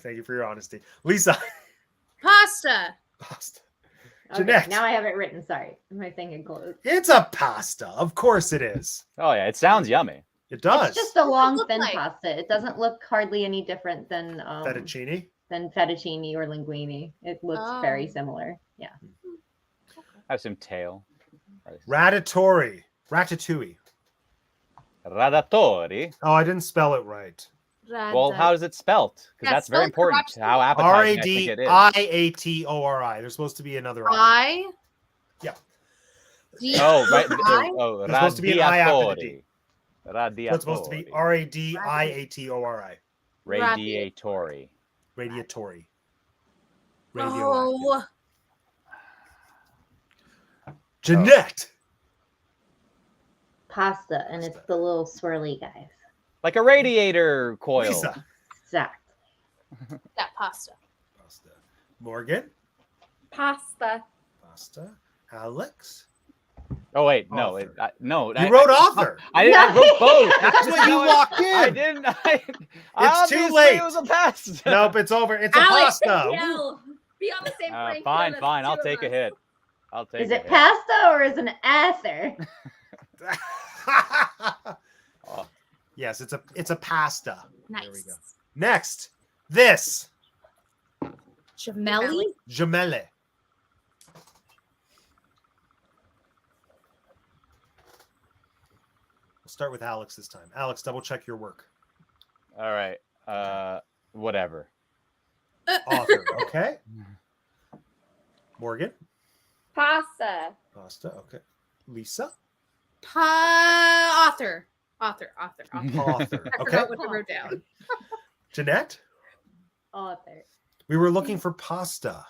Speaker 1: Thank you for your honesty. Lisa.
Speaker 3: Pasta.
Speaker 1: Pasta.
Speaker 2: Okay,
Speaker 1: Jeanette.
Speaker 2: now I have it written. Sorry. My thing had closed.
Speaker 1: It's a pasta. Of course it is.
Speaker 5: Oh yeah, it sounds yummy.
Speaker 1: It does.
Speaker 2: It's just a long,
Speaker 3: look
Speaker 2: thin
Speaker 3: like?
Speaker 2: pasta. It doesn't look hardly any different than
Speaker 1: Fettuccine.
Speaker 2: fettuccine or linguine. It looks very
Speaker 3: Oh.
Speaker 2: similar. Yeah.
Speaker 5: I have some tail.
Speaker 1: Ratatouille. Ratatouille.
Speaker 5: Radatori.
Speaker 1: Oh, I didn't spell it right.
Speaker 5: Well, how is it spelt? Because
Speaker 3: Yeah,
Speaker 5: that's very
Speaker 3: spelled
Speaker 5: important.
Speaker 3: correctly.
Speaker 5: How appetizing I think it is.
Speaker 1: R-A-D-I-A-T-O-R-I. There's supposed to be another I.
Speaker 3: I?
Speaker 1: Yeah.
Speaker 3: D-
Speaker 5: Oh, right.
Speaker 3: I?
Speaker 5: Oh,
Speaker 1: There's supposed to be an I after the D.
Speaker 5: radiatori. Radiatori.
Speaker 1: So it's supposed to be R-A-D-I-A-T-O-R-I.
Speaker 5: Radiatori.
Speaker 1: Radiatory. Radioactive.
Speaker 3: Oh,
Speaker 1: Jeanette.
Speaker 2: Pasta, and it's the little swirly guys.
Speaker 5: Like a radiator coil.
Speaker 1: Lisa.
Speaker 2: Exactly.
Speaker 3: yeah, pasta.
Speaker 1: Pasta. Morgan.
Speaker 4: Pasta.
Speaker 1: Pasta. Alex.
Speaker 5: Oh wait, no,
Speaker 1: Author.
Speaker 5: no.
Speaker 1: You wrote author.
Speaker 5: I didn't. I wrote both.
Speaker 1: That's what you locked in.
Speaker 5: I didn't.
Speaker 1: It's
Speaker 5: Obviously
Speaker 1: too late.
Speaker 5: It was a pass.
Speaker 1: Nope, it's over. It's a
Speaker 4: Alex,
Speaker 1: pasta.
Speaker 4: Danielle, be on the same playing
Speaker 5: Fine,
Speaker 4: field as
Speaker 5: fine.
Speaker 4: the
Speaker 5: I'll
Speaker 4: two
Speaker 5: take
Speaker 4: of
Speaker 5: a
Speaker 4: us.
Speaker 5: hit. I'll take.
Speaker 2: Is
Speaker 5: a
Speaker 2: it
Speaker 5: hit.
Speaker 2: pasta or is it an ether?
Speaker 5: Oh.
Speaker 1: Yes, it's a pasta.
Speaker 3: Nice.
Speaker 1: There we go. Next, this
Speaker 3: Gemelli?
Speaker 1: gemelle. We'll start with Alex this time. Alex, double check your work.
Speaker 5: All right. Whatever.
Speaker 1: Author, okay. Morgan,
Speaker 4: Pasta.
Speaker 1: pasta, okay. Lisa,
Speaker 3: Author. Author.
Speaker 1: author,
Speaker 3: I
Speaker 1: okay.
Speaker 3: forgot what I wrote down.
Speaker 1: Jeanette,
Speaker 2: Author.
Speaker 1: we were looking for pasta.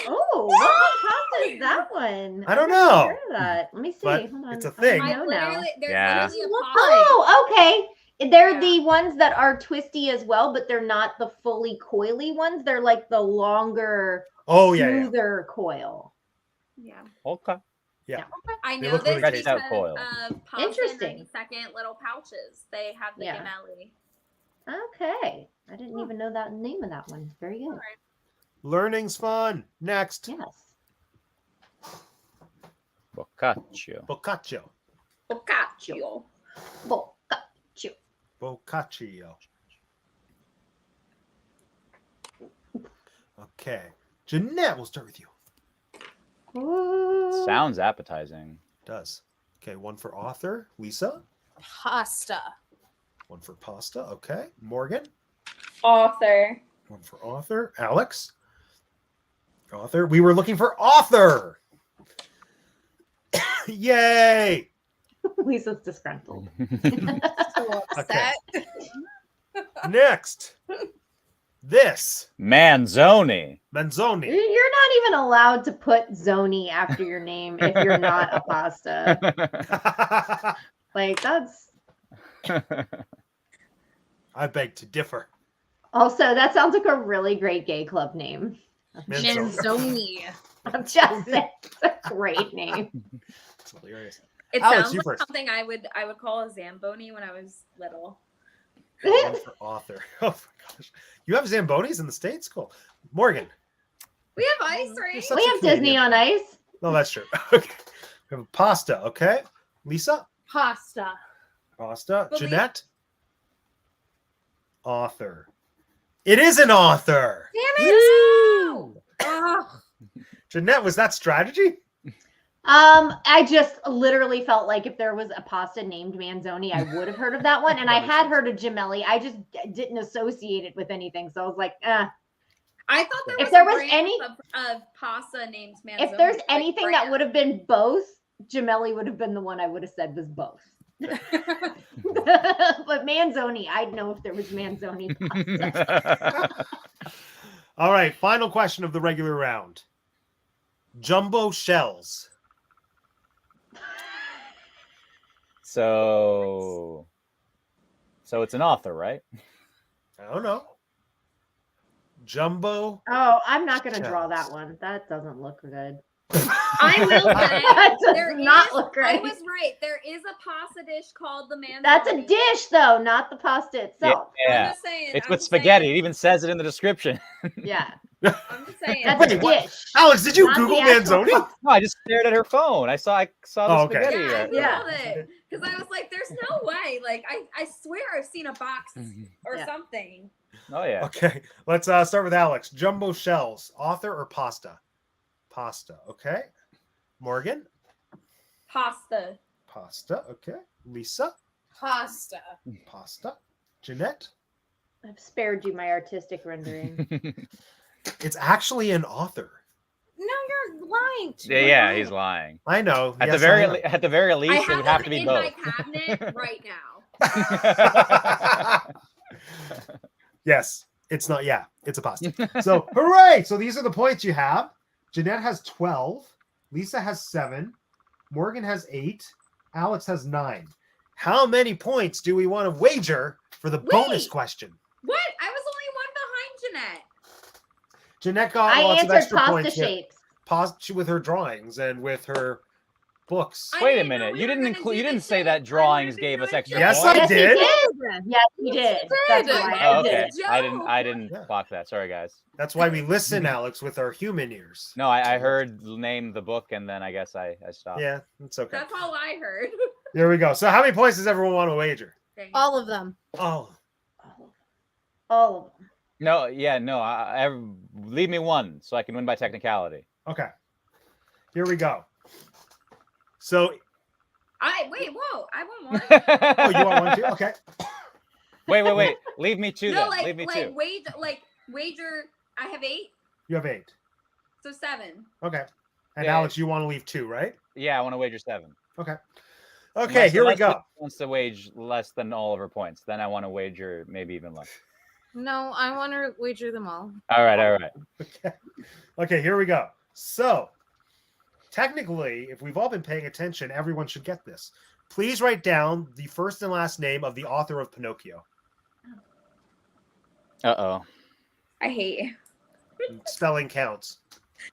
Speaker 2: Oh, what pasta is that one?
Speaker 1: I don't
Speaker 2: I've never
Speaker 1: know.
Speaker 2: heard of that. Let me see.
Speaker 1: But
Speaker 2: Hold on.
Speaker 1: it's a
Speaker 2: I
Speaker 1: thing.
Speaker 2: know now.
Speaker 4: There's
Speaker 5: Yeah.
Speaker 4: literally a pasta.
Speaker 2: Oh, okay. They're
Speaker 4: Yeah.
Speaker 2: the ones that are twisty as well, but they're not the fully coily ones. They're like the longer,
Speaker 1: Oh, yeah.
Speaker 2: smoother coil.
Speaker 4: Yeah.
Speaker 5: Okay.
Speaker 4: I
Speaker 1: They
Speaker 4: know
Speaker 1: look really
Speaker 4: this
Speaker 1: good.
Speaker 4: because
Speaker 5: Stretched out coil.
Speaker 4: of Pasta
Speaker 2: Interesting.
Speaker 4: 92nd little pouches. They have the
Speaker 2: Yeah.
Speaker 4: gemelli.
Speaker 2: Okay. I didn't even know that name of that one. Very good.
Speaker 1: Learning's fun. Next,
Speaker 2: Yes.
Speaker 5: Boccaccio.
Speaker 1: Boccaccio.
Speaker 4: Boccaccio.
Speaker 2: Boccaccio.
Speaker 1: Boccaccio. Okay. Jeanette, we'll start with you.
Speaker 2: Ooh.
Speaker 5: Sounds appetizing.
Speaker 1: Does. Okay, one for author. Lisa,
Speaker 3: Pasta.
Speaker 1: one for pasta. Okay. Morgan,
Speaker 4: Author.
Speaker 1: one for author. Alex, author. We were looking for author. Yay!
Speaker 2: Lisa's disgruntled.
Speaker 3: So upset.
Speaker 1: Next, this
Speaker 5: Manzoni.
Speaker 1: Manzoni.
Speaker 2: You're not even allowed to put Zoni after your name if you're not a pasta. Like, that's
Speaker 1: I beg to differ.
Speaker 2: also, that sounds like a really great gay club name.
Speaker 3: Manzoni.
Speaker 2: I'm just saying, it's a great name.
Speaker 1: It's hilarious.
Speaker 4: It
Speaker 1: Alex,
Speaker 4: sounds
Speaker 1: you
Speaker 4: like
Speaker 1: first.
Speaker 4: something I would call a Zamboni when I was little.
Speaker 1: One for author. Oh my gosh. You have Zambonis in the States? Cool. Morgan.
Speaker 4: We have ice,
Speaker 1: You're
Speaker 4: right?
Speaker 1: such
Speaker 2: We
Speaker 1: a
Speaker 2: have Disney
Speaker 1: Canadian.
Speaker 2: on Ice.
Speaker 1: No, that's true. Okay. We have pasta. Okay. Lisa.
Speaker 3: Pasta.
Speaker 1: Pasta.
Speaker 4: Believe-
Speaker 1: Jeanette. Author. It is an author.
Speaker 3: Damn it! Ugh.
Speaker 1: Jeanette, was that strategy?
Speaker 2: I just literally felt like if there was a pasta named Manzoni, I would have heard of that one. And I
Speaker 1: That makes
Speaker 2: had
Speaker 1: sense.
Speaker 2: heard of gemelli. I just didn't associate it with anything. So I was like, eh.
Speaker 4: I thought there
Speaker 2: If
Speaker 4: was
Speaker 2: there
Speaker 4: a
Speaker 2: was
Speaker 4: brand
Speaker 2: any-
Speaker 4: of pasta named Manzoni.
Speaker 2: If there's
Speaker 4: like
Speaker 2: anything that
Speaker 4: brand.
Speaker 2: would have been both, gemelli would have been the one I would have said was both. But Manzoni, I'd know if there was Manzoni pasta.
Speaker 1: All right. Final question of the regular round. Jumbo shells.
Speaker 5: So it's an author, right?
Speaker 1: I don't know. Jumbo.
Speaker 2: Oh, I'm not going to draw
Speaker 1: Shells.
Speaker 2: that one. That doesn't look good.
Speaker 4: I will say
Speaker 2: That does
Speaker 4: there
Speaker 2: not
Speaker 4: is-
Speaker 2: look
Speaker 4: I
Speaker 2: right.
Speaker 4: was right. There is a pasta dish called the Manzoni.
Speaker 2: That's a dish, though, not the pasta itself.
Speaker 4: I'm
Speaker 5: Yeah.
Speaker 4: just saying.
Speaker 5: It's
Speaker 4: I'm
Speaker 5: with
Speaker 4: just
Speaker 5: spaghetti.
Speaker 4: saying-
Speaker 5: It even says it in the description.
Speaker 2: Yeah,
Speaker 4: I'm just saying.
Speaker 2: that's a
Speaker 1: Wait, what?
Speaker 2: dish.
Speaker 1: Alex, did you
Speaker 2: Not the
Speaker 1: Google
Speaker 2: actual
Speaker 1: Manzoni?
Speaker 2: pasta.
Speaker 5: No, I just stared at her phone. I saw the
Speaker 1: Oh, okay.
Speaker 5: spaghetti.
Speaker 4: Yeah, I
Speaker 5: right?
Speaker 2: Yeah.
Speaker 4: googled it because I was like, "There's no way!" Like, I swear I've seen a box or
Speaker 2: Yeah.
Speaker 4: something.
Speaker 5: Oh yeah.
Speaker 1: Okay. Let's start with Alex. Jumbo shells. Author or pasta? Pasta. Okay. Morgan.
Speaker 4: Pasta.
Speaker 1: Pasta. Okay. Lisa.
Speaker 3: Pasta.
Speaker 1: Pasta. Jeanette.
Speaker 2: I've spared you my artistic rendering.
Speaker 1: It's actually an author.
Speaker 3: No, you're lying to
Speaker 5: Yeah,
Speaker 3: me.
Speaker 5: yeah, he's lying.
Speaker 1: I know.
Speaker 5: At
Speaker 1: Yes,
Speaker 5: the very
Speaker 1: I know.
Speaker 5: at the very
Speaker 4: I
Speaker 5: least, it
Speaker 4: have
Speaker 5: would have
Speaker 4: them
Speaker 5: to be
Speaker 4: in
Speaker 5: both.
Speaker 4: my cabinet right now.
Speaker 1: Yes. It's not. Yeah. It's a pasta. So hooray! So these are the points you have. Jeanette has 12. Lisa has 7. Morgan has 8. Alex has 9. How many points do we want to wager for the bonus
Speaker 4: Wait.
Speaker 1: question?
Speaker 4: What? I was only one behind Jeanette.
Speaker 1: Jeanette got
Speaker 2: I
Speaker 1: lots of
Speaker 2: answered
Speaker 1: extra
Speaker 2: pasta
Speaker 1: points with,
Speaker 2: shapes.
Speaker 1: with her drawings and with her books.
Speaker 4: I
Speaker 5: Wait a
Speaker 4: didn't know
Speaker 5: minute.
Speaker 4: we
Speaker 5: You
Speaker 4: were
Speaker 5: didn't
Speaker 4: gonna
Speaker 5: include.
Speaker 4: do
Speaker 5: You
Speaker 4: this
Speaker 5: didn't say
Speaker 4: shit.
Speaker 5: that
Speaker 4: I
Speaker 5: drawings
Speaker 4: wanted to
Speaker 5: gave
Speaker 4: do
Speaker 5: us
Speaker 4: it
Speaker 5: extra
Speaker 1: Yes,
Speaker 5: points.
Speaker 1: I
Speaker 2: Yes, he
Speaker 1: did.
Speaker 2: did. Yes, he did. That's
Speaker 3: did.
Speaker 2: why
Speaker 5: Oh,
Speaker 2: I
Speaker 5: okay.
Speaker 2: did.
Speaker 4: It's a
Speaker 5: I
Speaker 4: joke.
Speaker 5: didn't
Speaker 1: Yeah.
Speaker 5: clock that. Sorry, guys.
Speaker 1: That's why we listen, Alex, with our human ears.
Speaker 5: No, I heard name the book, and then I guess I stopped.
Speaker 1: Yeah, it's okay.
Speaker 4: That's all I heard.
Speaker 1: There we go. So how many points does everyone want to wager?
Speaker 4: Dang it.
Speaker 3: All of them.
Speaker 1: Oh,
Speaker 2: All of them.
Speaker 5: No, yeah, no. Leave me one so I can win by technicality.
Speaker 1: okay. Here we go. So,
Speaker 4: Whoa! I want one.
Speaker 1: oh, you want one too? Okay.
Speaker 5: Wait. Leave me two
Speaker 4: No,
Speaker 5: then. Leave me two.
Speaker 4: Wager. I have 8,
Speaker 1: You have 8.
Speaker 4: so 7.
Speaker 1: Okay. And
Speaker 5: Yeah.
Speaker 1: Alex, you want to leave 2, right?
Speaker 5: Yeah, I want to wager 7.
Speaker 1: Okay. Okay, here we
Speaker 5: Unless
Speaker 1: go.
Speaker 5: Lisa wants to wage less than all of her points, then I want to wager maybe even less.
Speaker 3: No, I want to wager them all.
Speaker 5: All right.
Speaker 1: Okay. Okay, here we go. So, technically, if we've all been paying attention, everyone should get this. Please write down the first and last name of the author of Pinocchio.
Speaker 5: Uh-oh.
Speaker 4: I hate you.
Speaker 1: Spelling counts.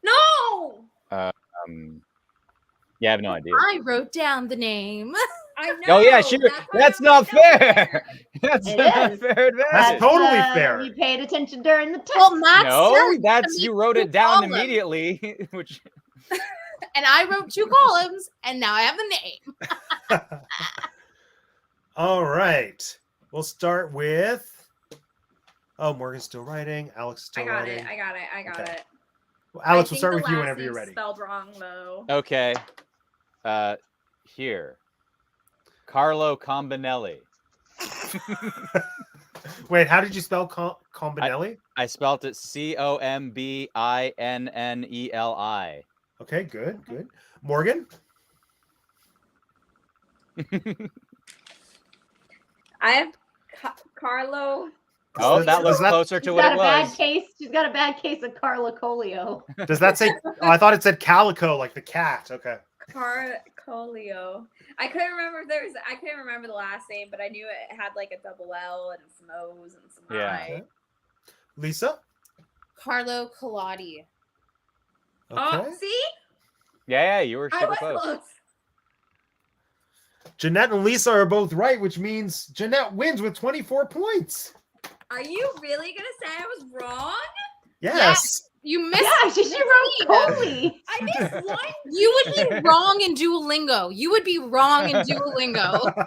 Speaker 4: No!
Speaker 5: Yeah, I have no idea.
Speaker 3: I wrote down the name.
Speaker 4: I know.
Speaker 5: Oh yeah, sure. That's not fair. That's
Speaker 2: It
Speaker 5: not
Speaker 2: is.
Speaker 5: fair
Speaker 1: That's
Speaker 5: advantage.
Speaker 1: totally fair.
Speaker 2: You paid attention during the test.
Speaker 3: Well, Matt
Speaker 5: No,
Speaker 3: said
Speaker 5: that's
Speaker 3: to
Speaker 5: you
Speaker 3: me
Speaker 5: wrote
Speaker 3: 2
Speaker 5: it down
Speaker 3: columns.
Speaker 5: immediately, which
Speaker 3: And I wrote 2 columns, and now I have the name.
Speaker 1: All right. We'll start with. Oh, Morgan's still writing. Alex is still
Speaker 4: I got
Speaker 1: writing.
Speaker 4: it. I got
Speaker 1: Okay.
Speaker 4: it.
Speaker 1: Well, Alex,
Speaker 4: I
Speaker 1: we'll
Speaker 4: think
Speaker 1: start
Speaker 4: the
Speaker 1: with you
Speaker 4: last
Speaker 1: whenever you're
Speaker 4: name's
Speaker 1: ready.
Speaker 4: Spelled wrong though.
Speaker 5: okay. Here. Carlo Combinelli.
Speaker 1: Wait, how did you spell Combinelli?
Speaker 5: I spelt it Combinelli.
Speaker 1: Okay, good, good. Morgan?
Speaker 4: I have Carlo.
Speaker 5: Oh, that looks
Speaker 1: Does that-
Speaker 5: closer to
Speaker 2: She's
Speaker 5: what
Speaker 2: got
Speaker 5: it
Speaker 2: a bad
Speaker 5: was.
Speaker 2: case. She's got a bad case of Carla Colio.
Speaker 1: Does that say? Oh, I thought it said calico, like the cat. Okay.
Speaker 4: Carcolio. I couldn't remember if there was. I couldn't remember the last name, but I knew it had like a double L and some O's and some
Speaker 5: Yeah.
Speaker 4: I.
Speaker 1: Okay. Lisa?
Speaker 3: Carlo Collodi.
Speaker 1: Okay.
Speaker 4: Oh, see,
Speaker 5: Yeah, you were
Speaker 4: I
Speaker 5: super
Speaker 4: was
Speaker 5: close.
Speaker 4: close.
Speaker 1: Jeanette and Lisa are both right, which means Jeanette wins with 24 points.
Speaker 4: Are you really gonna say I was wrong?
Speaker 1: Yes.
Speaker 3: You missed.
Speaker 2: Yeah, she wrote Coley.
Speaker 4: I missed one.
Speaker 3: You would be wrong in Duolingo. You would be wrong in Duolingo.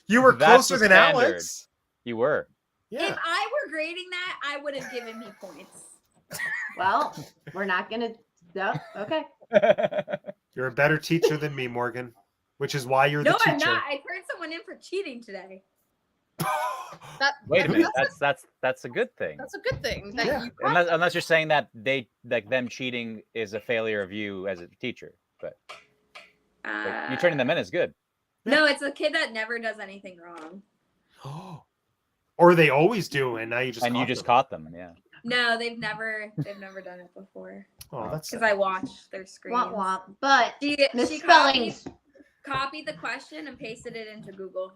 Speaker 1: You were
Speaker 5: That's
Speaker 1: closer
Speaker 5: the
Speaker 1: than
Speaker 5: standard.
Speaker 1: Alex.
Speaker 5: You were.
Speaker 1: Yeah.
Speaker 4: If I were grading that, I would have given me points.
Speaker 2: Well, we're not gonna. No, okay.
Speaker 1: You're a better teacher than me, Morgan, which is why you're
Speaker 4: No,
Speaker 1: the teacher.
Speaker 4: I'm not. I turned someone in for cheating today.
Speaker 5: Wait a minute. That's a good thing.
Speaker 3: That's a good thing. That
Speaker 1: Yeah.
Speaker 3: you
Speaker 5: Unless you're saying that them cheating is a failure of you as a teacher, but you turning them in is good.
Speaker 4: No, it's a kid that never does anything wrong.
Speaker 1: Or they always do, and now you just
Speaker 5: And you
Speaker 1: caught
Speaker 5: just
Speaker 1: them.
Speaker 5: caught them, yeah.
Speaker 4: No, they've never done it before.
Speaker 1: Oh, that's
Speaker 4: Because I watched their screens.
Speaker 2: Womp womp. But
Speaker 4: She copied,
Speaker 2: misspellings.
Speaker 4: copied the question and pasted it into Google.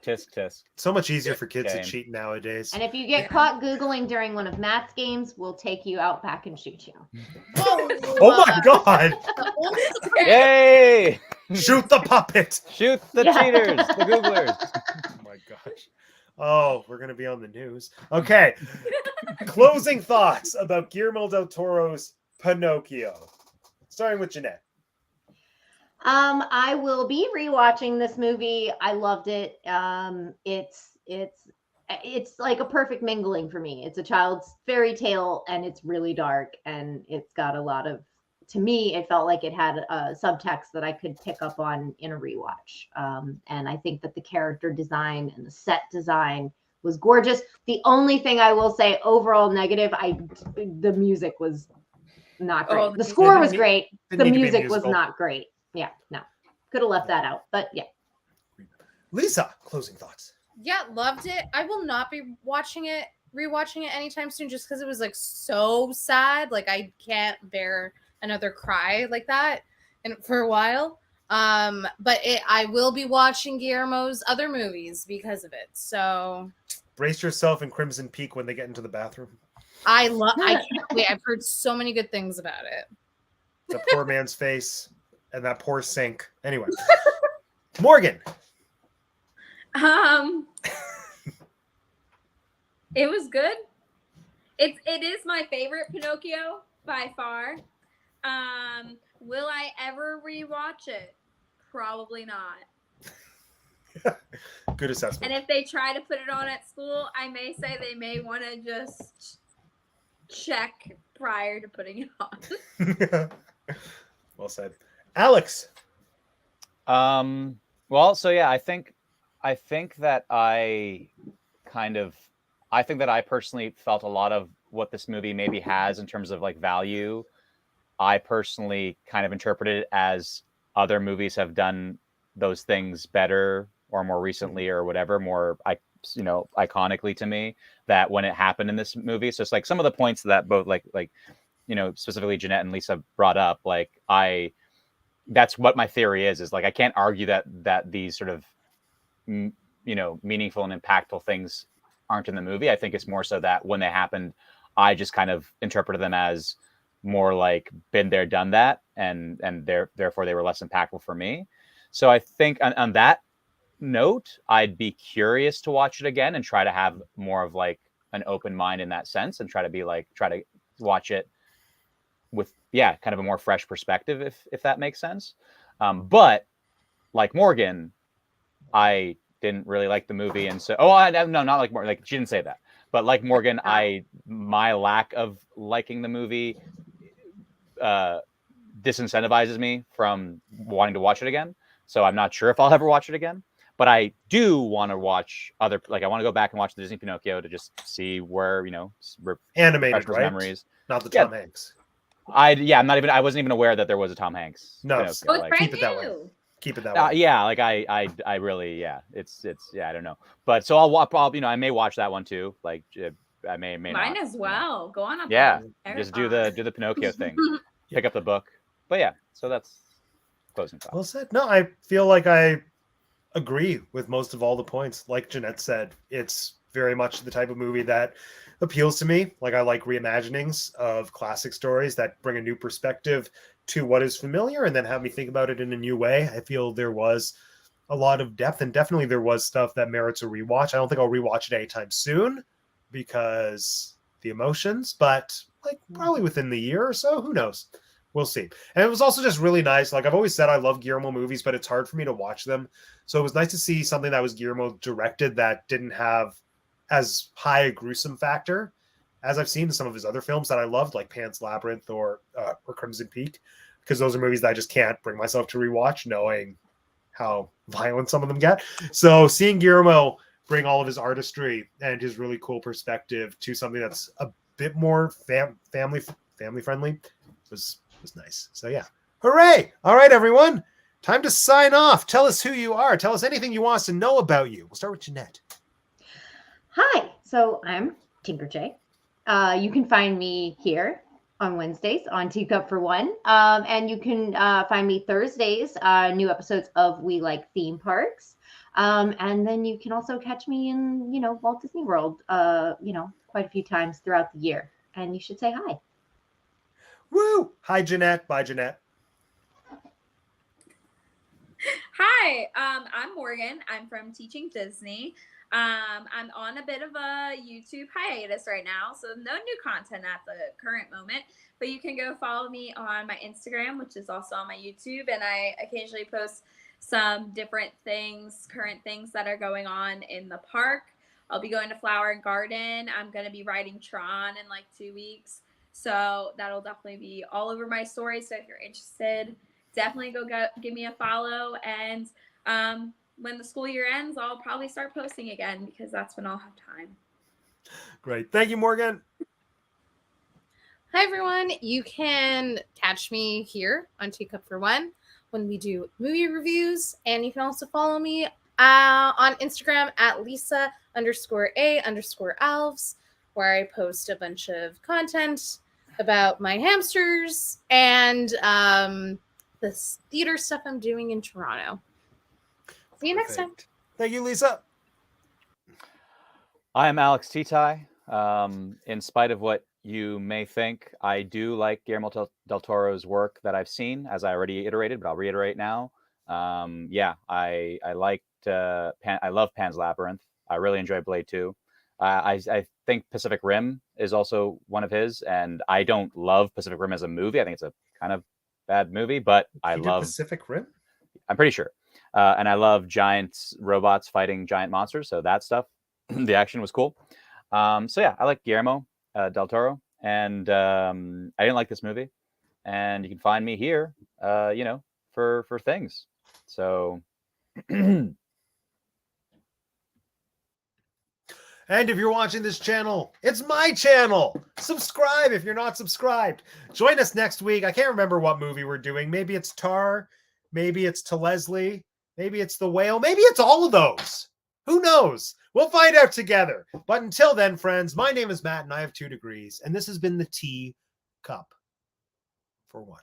Speaker 5: Tisk tisk.
Speaker 1: so much easier for kids to
Speaker 5: Game.
Speaker 1: cheat nowadays.
Speaker 2: And if you get caught Googling during one of Matt's games, we'll take you out back and shoot you.
Speaker 1: Oh my god!
Speaker 5: Yay!
Speaker 1: Shoot the puppet!
Speaker 5: Shoot the
Speaker 2: Yeah.
Speaker 5: cheaters, the Googlers.
Speaker 1: Oh my gosh. Oh, we're gonna be on the news. Okay. Closing thoughts about Guillermo del Toro's Pinocchio. Starting with Jeanette.
Speaker 2: I will be rewatching this movie. I loved it. It's like a perfect mingling for me. It's a child's fairy tale, and it's really dark, and it's got a lot of. To me, it felt like it had a subtext that I could pick up on in a rewatch. And I think that the character design and the set design was gorgeous. The only thing I will say, overall negative, the music was not great.
Speaker 4: Oh,
Speaker 2: The score was
Speaker 1: didn't
Speaker 2: great.
Speaker 1: didn't
Speaker 2: The
Speaker 1: need to be
Speaker 2: music was
Speaker 1: musical.
Speaker 2: not great. Yeah, no. Could have left that out. But yeah.
Speaker 1: Lisa, closing thoughts.
Speaker 3: Yeah, loved it. I will not be rewatching it anytime soon just because it was like so sad. Like I can't bear another cry like that and for a while. But I will be watching Guillermo's other movies because of it. So
Speaker 1: Brace yourself in Crimson Peak when they get into the bathroom.
Speaker 3: I can't wait. I've heard so many good things about it.
Speaker 1: The poor man's face and that poor sink. Anyway. Morgan.
Speaker 4: It was good. It is my favorite Pinocchio by far. Will I ever rewatch it? Probably not.
Speaker 1: Good assessment.
Speaker 4: And if they try to put it on at school, I may say they may want to just check prior to putting it on.
Speaker 1: Well said. Alex.
Speaker 5: Well, so yeah, I think that I personally felt a lot of what this movie maybe has in terms of like value. I personally kind of interpreted it as other movies have done those things better or more recently or whatever, more iconically to me, that when it happened in this movie. So it's like some of the points that both like specifically Jeanette and Lisa brought up, like that's what my theory is like I can't argue that these sort of meaningful and impactful things aren't in the movie. I think it's more so that when they happened, I just kind of interpreted them as more like been there, done that, and therefore they were less impactful for me. So I think on that note, I'd be curious to watch it again and try to have more of like an open mind in that sense, and try to watch it with kind of a more fresh perspective, if that makes sense. But like Morgan, I didn't really like the movie, and so no, not like Morgan. Like she didn't say that, but like Morgan, my lack of liking the movie disincentivizes me from wanting to watch it again. So I'm not sure if I'll ever watch it again. But I do want to watch I want to go back and watch the Disney Pinocchio to just see where
Speaker 1: Animated, right?
Speaker 5: Memories.
Speaker 1: Not the Tom Hanks.
Speaker 5: I wasn't even aware that there was a Tom Hanks.
Speaker 1: No,
Speaker 5: Pinocchio.
Speaker 1: keep it that way. Keep it that way.
Speaker 5: Yeah, like I really, it's I don't know, but so I'll I may watch that one too. Like I may
Speaker 4: Mine
Speaker 5: not,
Speaker 4: as well. Go on.
Speaker 5: Just do the Pinocchio thing. Pick up the book. But yeah, so that's closing thoughts.
Speaker 1: Well said. No, I feel like I agree with most of all the points. Like Jeanette said, it's very much the type of movie that appeals to me. Like I like reimaginings of classic stories that bring a new perspective to what is familiar and then have me think about it in a new way. I feel there was a lot of depth, and definitely there was stuff that merits a rewatch. I don't think I'll rewatch it anytime soon because the emotions, but like probably within the year or so, who knows? We'll see. And it was also just really nice. Like I've always said, I love Guillermo movies, but it's hard for me to watch them. So it was nice to see something that was Guillermo directed that didn't have as high a gruesome factor as I've seen in some of his other films that I loved, like Pan's Labyrinth or Crimson Peak, because those are movies that I just can't bring myself to rewatch, knowing how violent some of them get. So seeing Guillermo bring all of his artistry and his really cool perspective to something that's a bit more family friendly was nice. So yeah, hooray! All right, everyone, time to sign off. Tell us who you are. Tell us anything you want us to know about you. We'll start with Jeanette.
Speaker 2: Hi, so I'm Tinker J. You can find me here on Wednesdays on Teacup for One. And you can find me Thursdays, new episodes of We Like Theme Parks. And then you can also catch me in, Walt Disney World, quite a few times throughout the year. And you should say hi.
Speaker 1: Woo! Hi, Jeanette. Bye, Jeanette.
Speaker 4: Hi, I'm Morgan. I'm from Teaching Disney. I'm on a bit of a YouTube hiatus right now, so no new content at the current moment, but you can go follow me on my Instagram, which is also on my YouTube, and I occasionally post some different things, current things that are going on in the park. I'll be going to Flower and Garden. I'm going to be riding Tron in like 2 weeks, so that'll definitely be all over my story. So if you're interested, definitely go give me a follow. And when the school year ends, I'll probably start posting again because that's when I'll have time.
Speaker 1: Great. Thank you, Morgan.
Speaker 3: Hi, everyone. You can catch me here on Teacup for One when we do movie reviews. And you can also follow me on Instagram at Lisa_A_Alves, where I post a bunch of content about my hamsters and this theater stuff I'm doing in Toronto. See you next time.
Speaker 1: Thank you, Lisa.
Speaker 5: I am Alex Titai. In spite of what you may think, I do like Guillermo del Toro's work that I've seen, as I already iterated, but I'll reiterate now. I liked I love Pan's Labyrinth. I really enjoyed Blade 2. I think Pacific Rim is also one of his, and I don't love Pacific Rim as a movie. I think it's a kind of bad movie, but I love
Speaker 1: Pacific Rim.
Speaker 5: I'm pretty sure. And I love giant robots fighting giant monsters. So that stuff, the action was cool. So yeah, I like Guillermo del Toro, and I didn't like this movie. And you can find me here, for things. So.
Speaker 1: And if you're watching this channel, it's my channel. Subscribe if you're not subscribed. Join us next week. I can't remember what movie we're doing. Maybe it's Tar. Maybe it's To Leslie. Maybe it's The Whale. Maybe it's all of those. Who knows? We'll find out together. But until then, friends, my name is Matt and I have 2 degrees. And this has been the Teacup for One.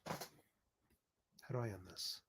Speaker 1: How do I end this?